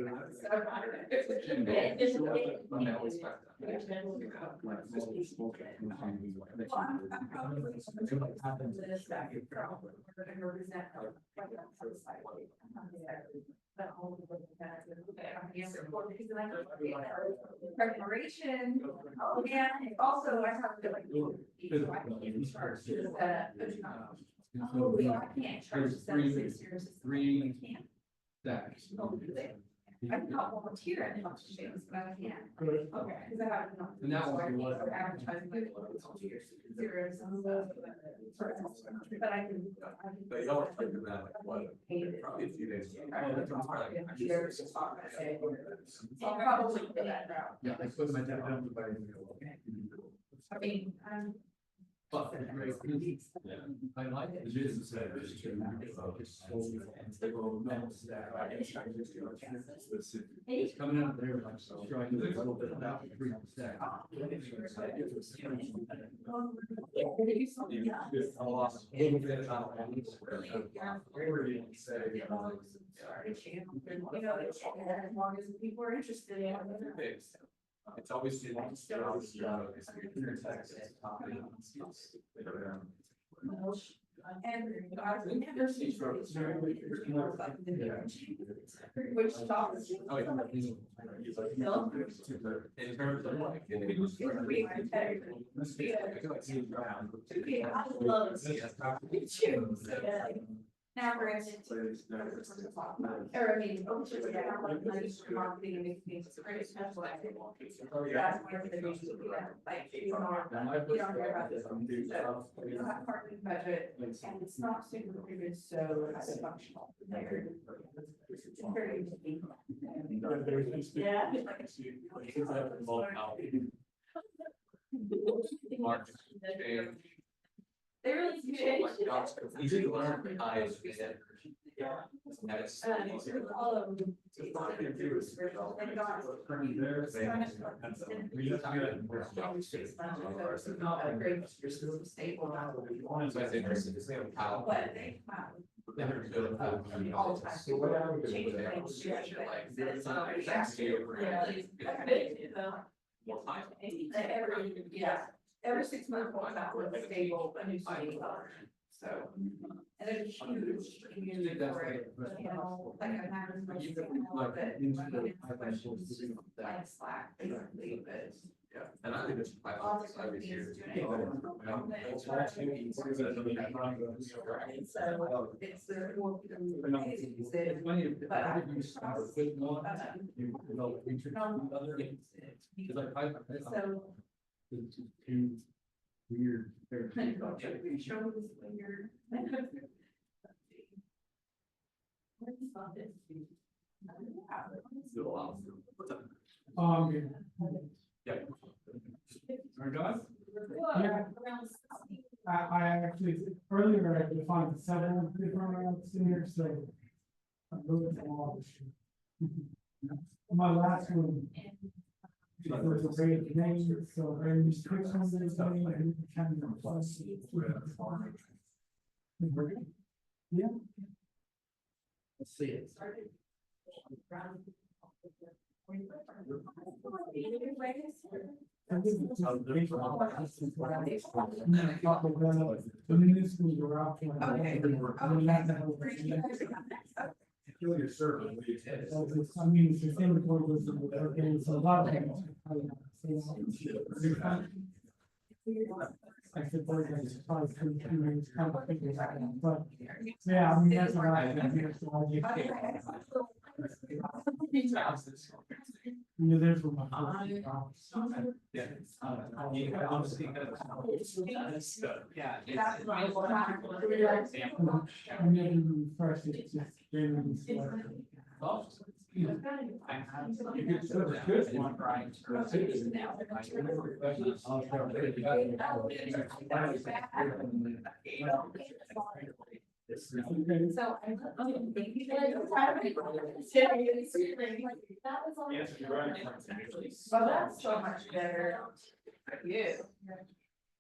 preparation, oh, yeah, and also I have to like. Oh, yeah, I can't charge 6 years. Three I can't. stacks. I can help volunteer and help things, but I can't. Okay, because I have. And that one was- Advertising. Zeros. But I can. But you don't think of that, like, what, probably a few days. I'll probably do that route. Yeah, I suppose my dad down by. I mean, But, yeah, I like it. The business side of it is It's coming out there, like, so trying to a little bit about the three stack. I lost a little bit about. You know, as long as people are interested in it. It's always. And I've never seen. Which talks. Oh, yeah. In terms of like. I love it. Too. Now we're in. Or I mean, like marketing and things, it's pretty special. That's where the news will be at, like, you don't hear about this. So, we don't have parking budget, and it's not super good, so it's functional. It's very unique. Yeah. Mark. They really changed it. Easy to learn, eyes, yeah. And it's. All of them. So it's interesting to see how. But they Never good about all the time. So whatever. Change things, More time. Every 6 months, we'll come out with a stable, a new stable. So, and there's a huge community for it, you know, like a matter of. Like Slack, basically, but. Yeah, and I think it's. All the companies doing it. So it's the more people use it. It's funny if But I. you start with one, you develop interest in the other. Because like So. it's two weird. It shows when you're. Yeah. Are done? Yeah. I actually, earlier I defined several different routes in here, so. I'm moving them all this year. My last one. Was a great name, so very strict on this name, and kind of plus. Yeah. Let's see it. The municipal garage. Okay. Feel your service. I mean, it's the same report was, okay, it's a lot of things. I suppose that's probably two minutes, kind of figure that out, but, yeah, I mean, that's what I think. You know, there's one. Yeah. Yeah. That's what I want. I never even first, it's just genuinely slow. So I'm. That was all. Well, that's so much better. Yeah.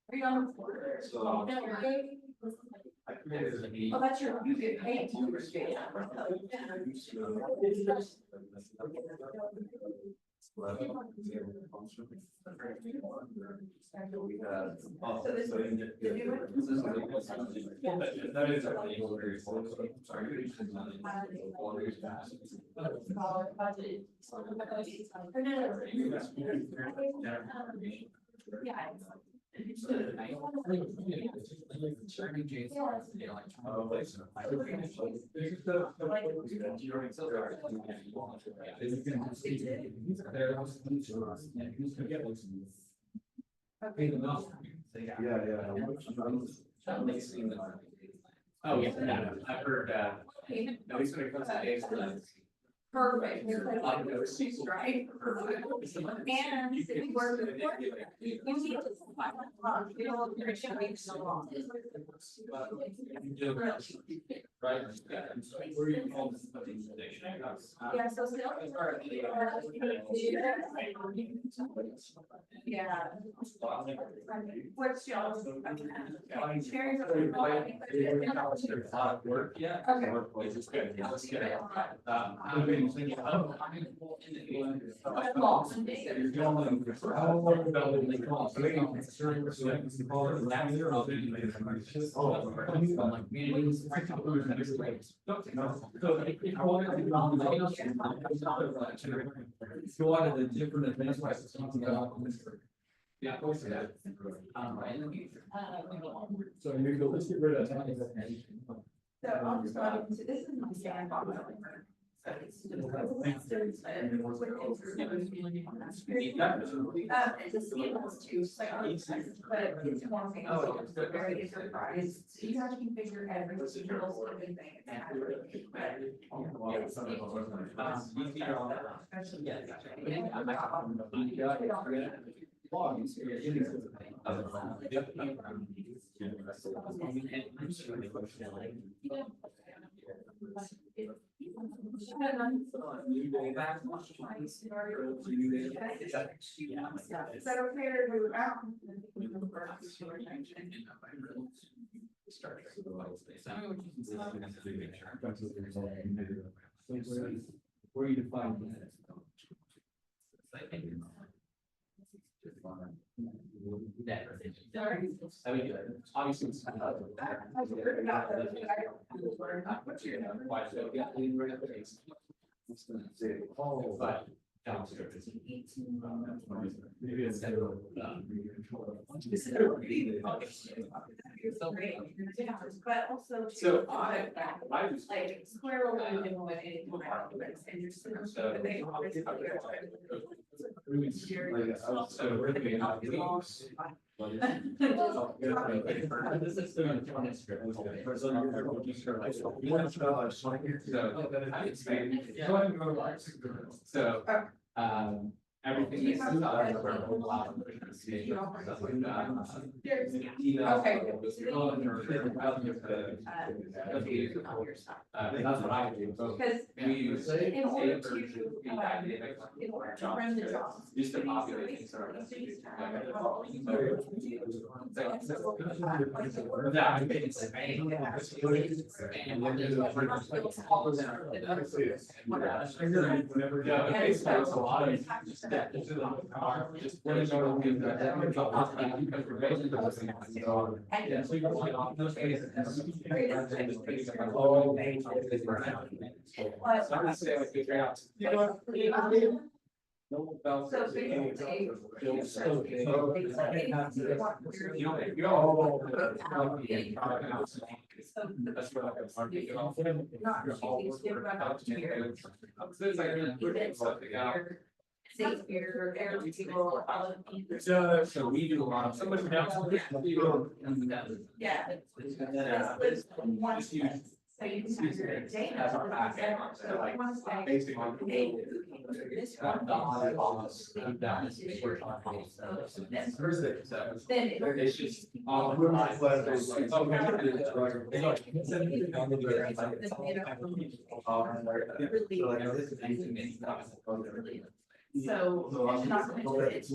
Are you on the board? No, they- Oh, that's your, you get paid to do it. So this is the new one? That is very sorry. Yeah. Oh, yeah, I've heard, at least when it comes to eggs, Perfect. Right? And if you work with work, you need to find a you know, you're showing so long. right? Where you call this? Yeah, so still. Yeah. What's y'all's? Sharing. There's a lot of work yet. Okay. Workplace is good. Let's get it. I've been thinking, oh, I'm in the. You're going. So one of the different advanced classes. Yeah. So you go, let's get rid of that. So I'll just, so this is my sandbox. It's a skills too, but it's more things, it's very enterprise, so you have to configure every single living thing. Is that okay to do that? Where you define that? Sorry. I mean, obviously. It's I've heard about that, but I don't know what's your number. Why, so, yeah, lean right up the base. But downstairs. Maybe it's. But also. So, I was. like squirrel and anything around it, and you're sitting, but they always. So really not. This is the transcript. So, everything. Do you is have- set up for a lot of stuff like that. Email. Okay. That's what I do. Because We use. in order papers, to, academic, in order to run the jobs. Just to populate things around. Yeah, I think it's. Yeah, okay, so it's a lot of. Just. Yeah, so you're like on those cases. So I'm gonna say like figure out. No bells. So basically. You know, if you're. That's where like a market. Not cheating, give about a year. So it's like, putting something out. Shakespeare, air people, all of these. So we do a lot of. Somebody else. Yeah. And then, This was one sentence, so you can have your data. That's our back end, so like, One say, based on. hey, this one. Then it- It's just. All. So. it's not gonna- it's-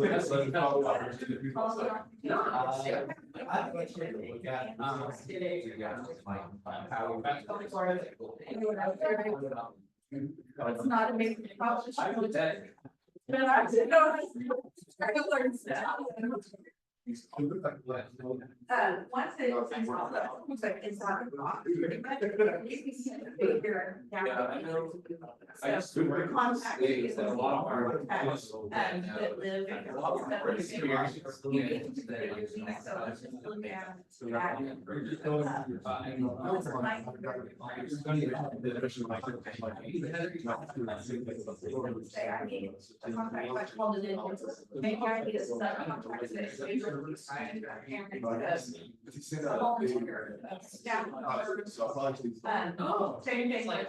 It's not a big problem. But I didn't know. I could learn stuff. Once it looks like it's not. You can figure Yeah, I out. know. I So, just. Super. contact is A lot of our. that live. A lot of our experience. So it's just look at. Say, I need a contract, I called it in. Maybe I need a set of contracts that is usually signed or parent, staff. Same thing like.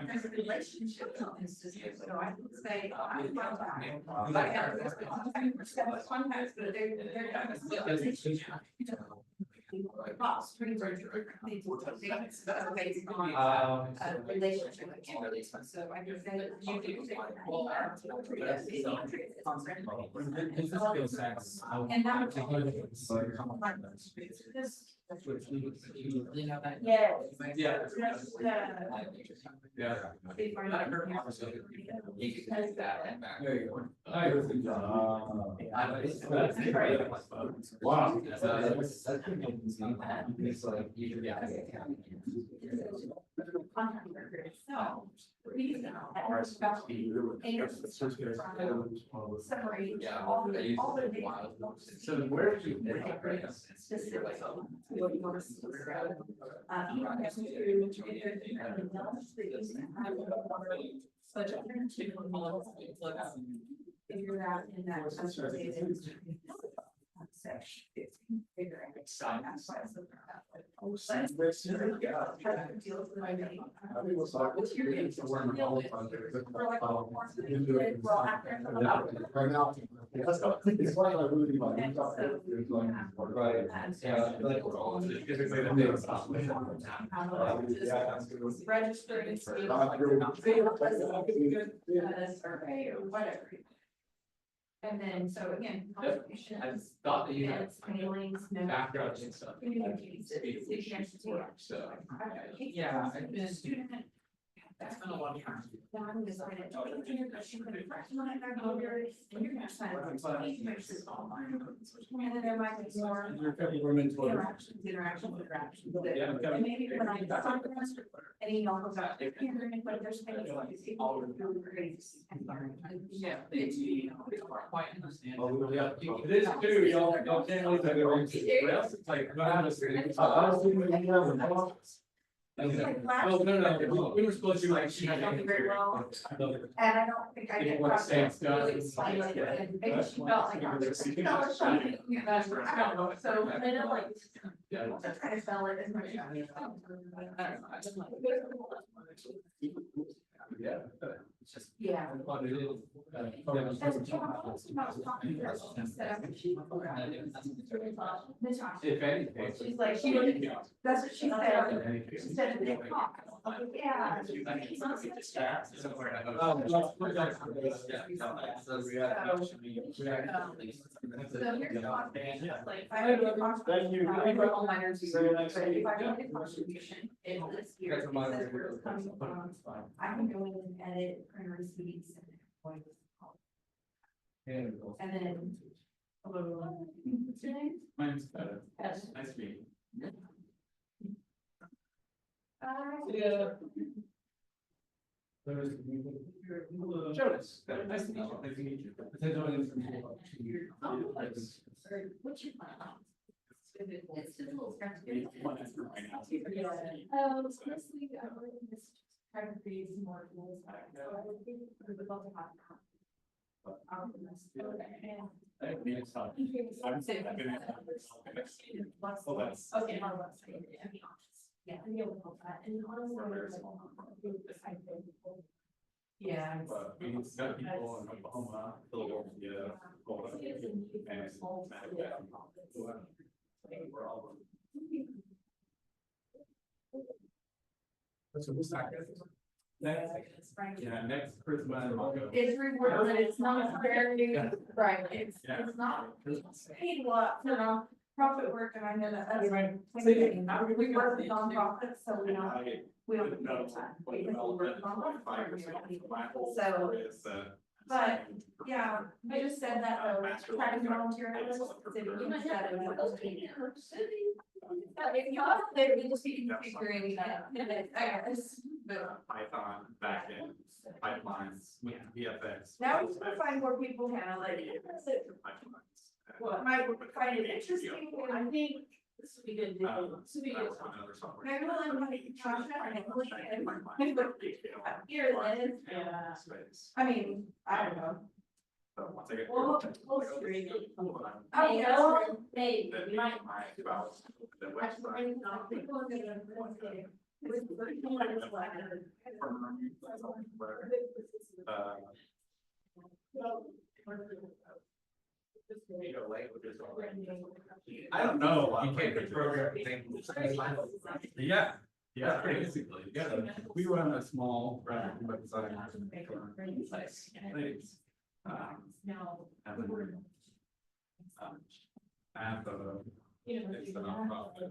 There's a relationship. So I would say, I'm not that. But I have this contacts, but they're boss, pretty much. Based on a relationship. So I can say that you do say. And that would. Yeah. Yeah. Just, Yeah. they find out. Because that. There you go. Wow. It's like, yeah. Contact record itself. Reason that are about separate Yeah. all the data. So where do you? Specific. What you want to see. You have to do. Figure out in that. Section. Figure out. That's why it's Right now. Let's go. It's like I really like. Right. Registering. Survey or whatever. And then, so again, I contributions, thought that you had. events, mailings, Background and stuff. communities, So. Yeah. Yeah. Student. That's been a long time. One decided. And then there might be more. Interactions. And maybe when I. And email goes out, but there's. Yeah. It's quite understandable. Oh, yeah. It is too, y'all can't leave that around. It's like, I was thinking, yeah. Oh, no, we were supposed to like. I don't do very well. And I don't think I You get. want to say it's done. really explain it, and maybe she felt like. I was just, you know, something, you know, so, I know, like. Yeah. I'm trying to sell it as much. Yeah. It's just. Yeah. What it is. If anything. She's like, that's what she said. She said, "They talk." I was like, yeah. So here's the contribution, like, if I make a contribution, all minors do, but if I make a contribution, in this year, it says where it's coming from, I can go in and edit printer receipts and then. Hello. What's your name? Mine's better. Yes. Nice to meet you. Jonas, nice to meet you. Nice to meet you. What's your plan? It's just a little scratchy. Honestly, I really just trying to create some more tools. So I would think we would love to have. Okay. Yeah. And you'll help that. And honestly, yeah. But we got people in Oklahoma, Philadelphia, Florida, and it's we're all. So who's that? Yeah, next Christmas. It's rewarded, but it's not very, right, it's not paid a lot for nonprofit work, and I know that that's right. We work with nonprofits, so we don't get time. Because we work with nonprofits, we don't need it. So, but, yeah, I just said that, though, try to volunteer at this city, you know, that it was. If you want, they just be configuring that, I guess, but. Python, backend, pipelines, VFX. Now we can find more people kind of like. Well, might find it interesting, and I think this would be good. This would be good. Maybe we'll invite Josh and Emily and. Here it is, yeah. I mean, I don't know. We'll stream it. Oh, yeah. Hey, we might. I don't know. You can't get program things. Yeah, basically, yeah, we run a small website. Things. And then app, it's the nonprofit.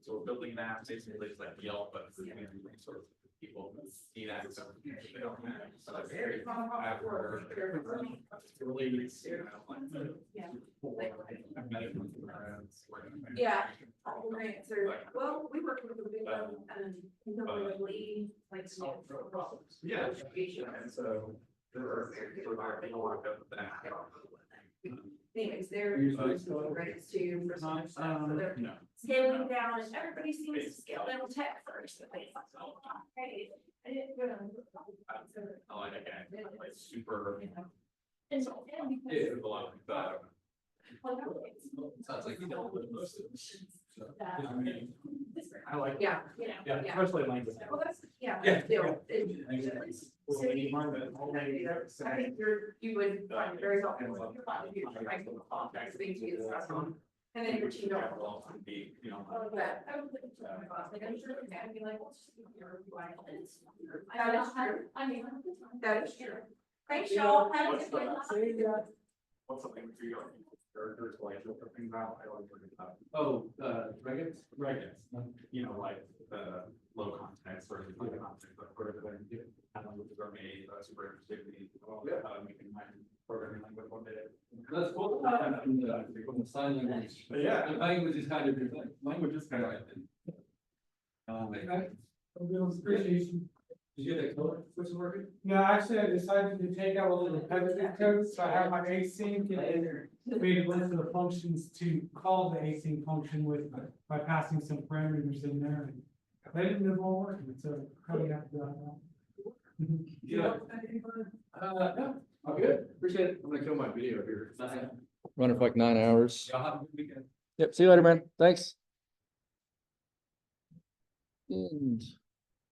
So we're building an app, basically it's like Yelp, but for community resources, people need access. They don't have. So it's very. App where it's really, you know, like. Medical programs, like- Yeah. Right, so, well, we work with a big one, and really, like. Yeah, and so there are a lot of that. Anyways, they're grants too. For some stuff, so they're No. scaling down, and everybody seems to scale down tech first. Hey, I didn't go down. I like that guy, like super. And Yeah, a lot of, Sounds like you know most of I like. Yeah, Yeah, yeah. especially language. Well, that's, yeah. Yeah. Still, Well, when you learn that whole language, I think you would find it very helpful. If you find it, you're trying to contact, speak to you, that's on. And then your team don't. You know. But I would think, like, I'm sure they can be like, well, just give your line. That is true. I mean, that is true. Thanks, y'all. Have a What's good the- one. What's something for you, like, characters, like, things about, I like working about. Oh, Reagan? Right, you know, like, the low context or the high context, like, whatever they're doing. Which is our main, super interesting. We can find programming language one day. That's cool. From the sign language. But yeah. The language is kind of your thing. Language is kind of. Appreciation. Did you get that color switch working? No, actually, I decided to take out all the repetitive codes, so I have my async and then create a list of the functions to call the async function with, by passing some parameters in there. And I didn't know all working, so probably have to do that. Yeah. No, I'm good. Appreciate it. I'm gonna kill my video here. Running for like 9 hours. Y'all have a good weekend. Yep, see you later, man. Thanks. And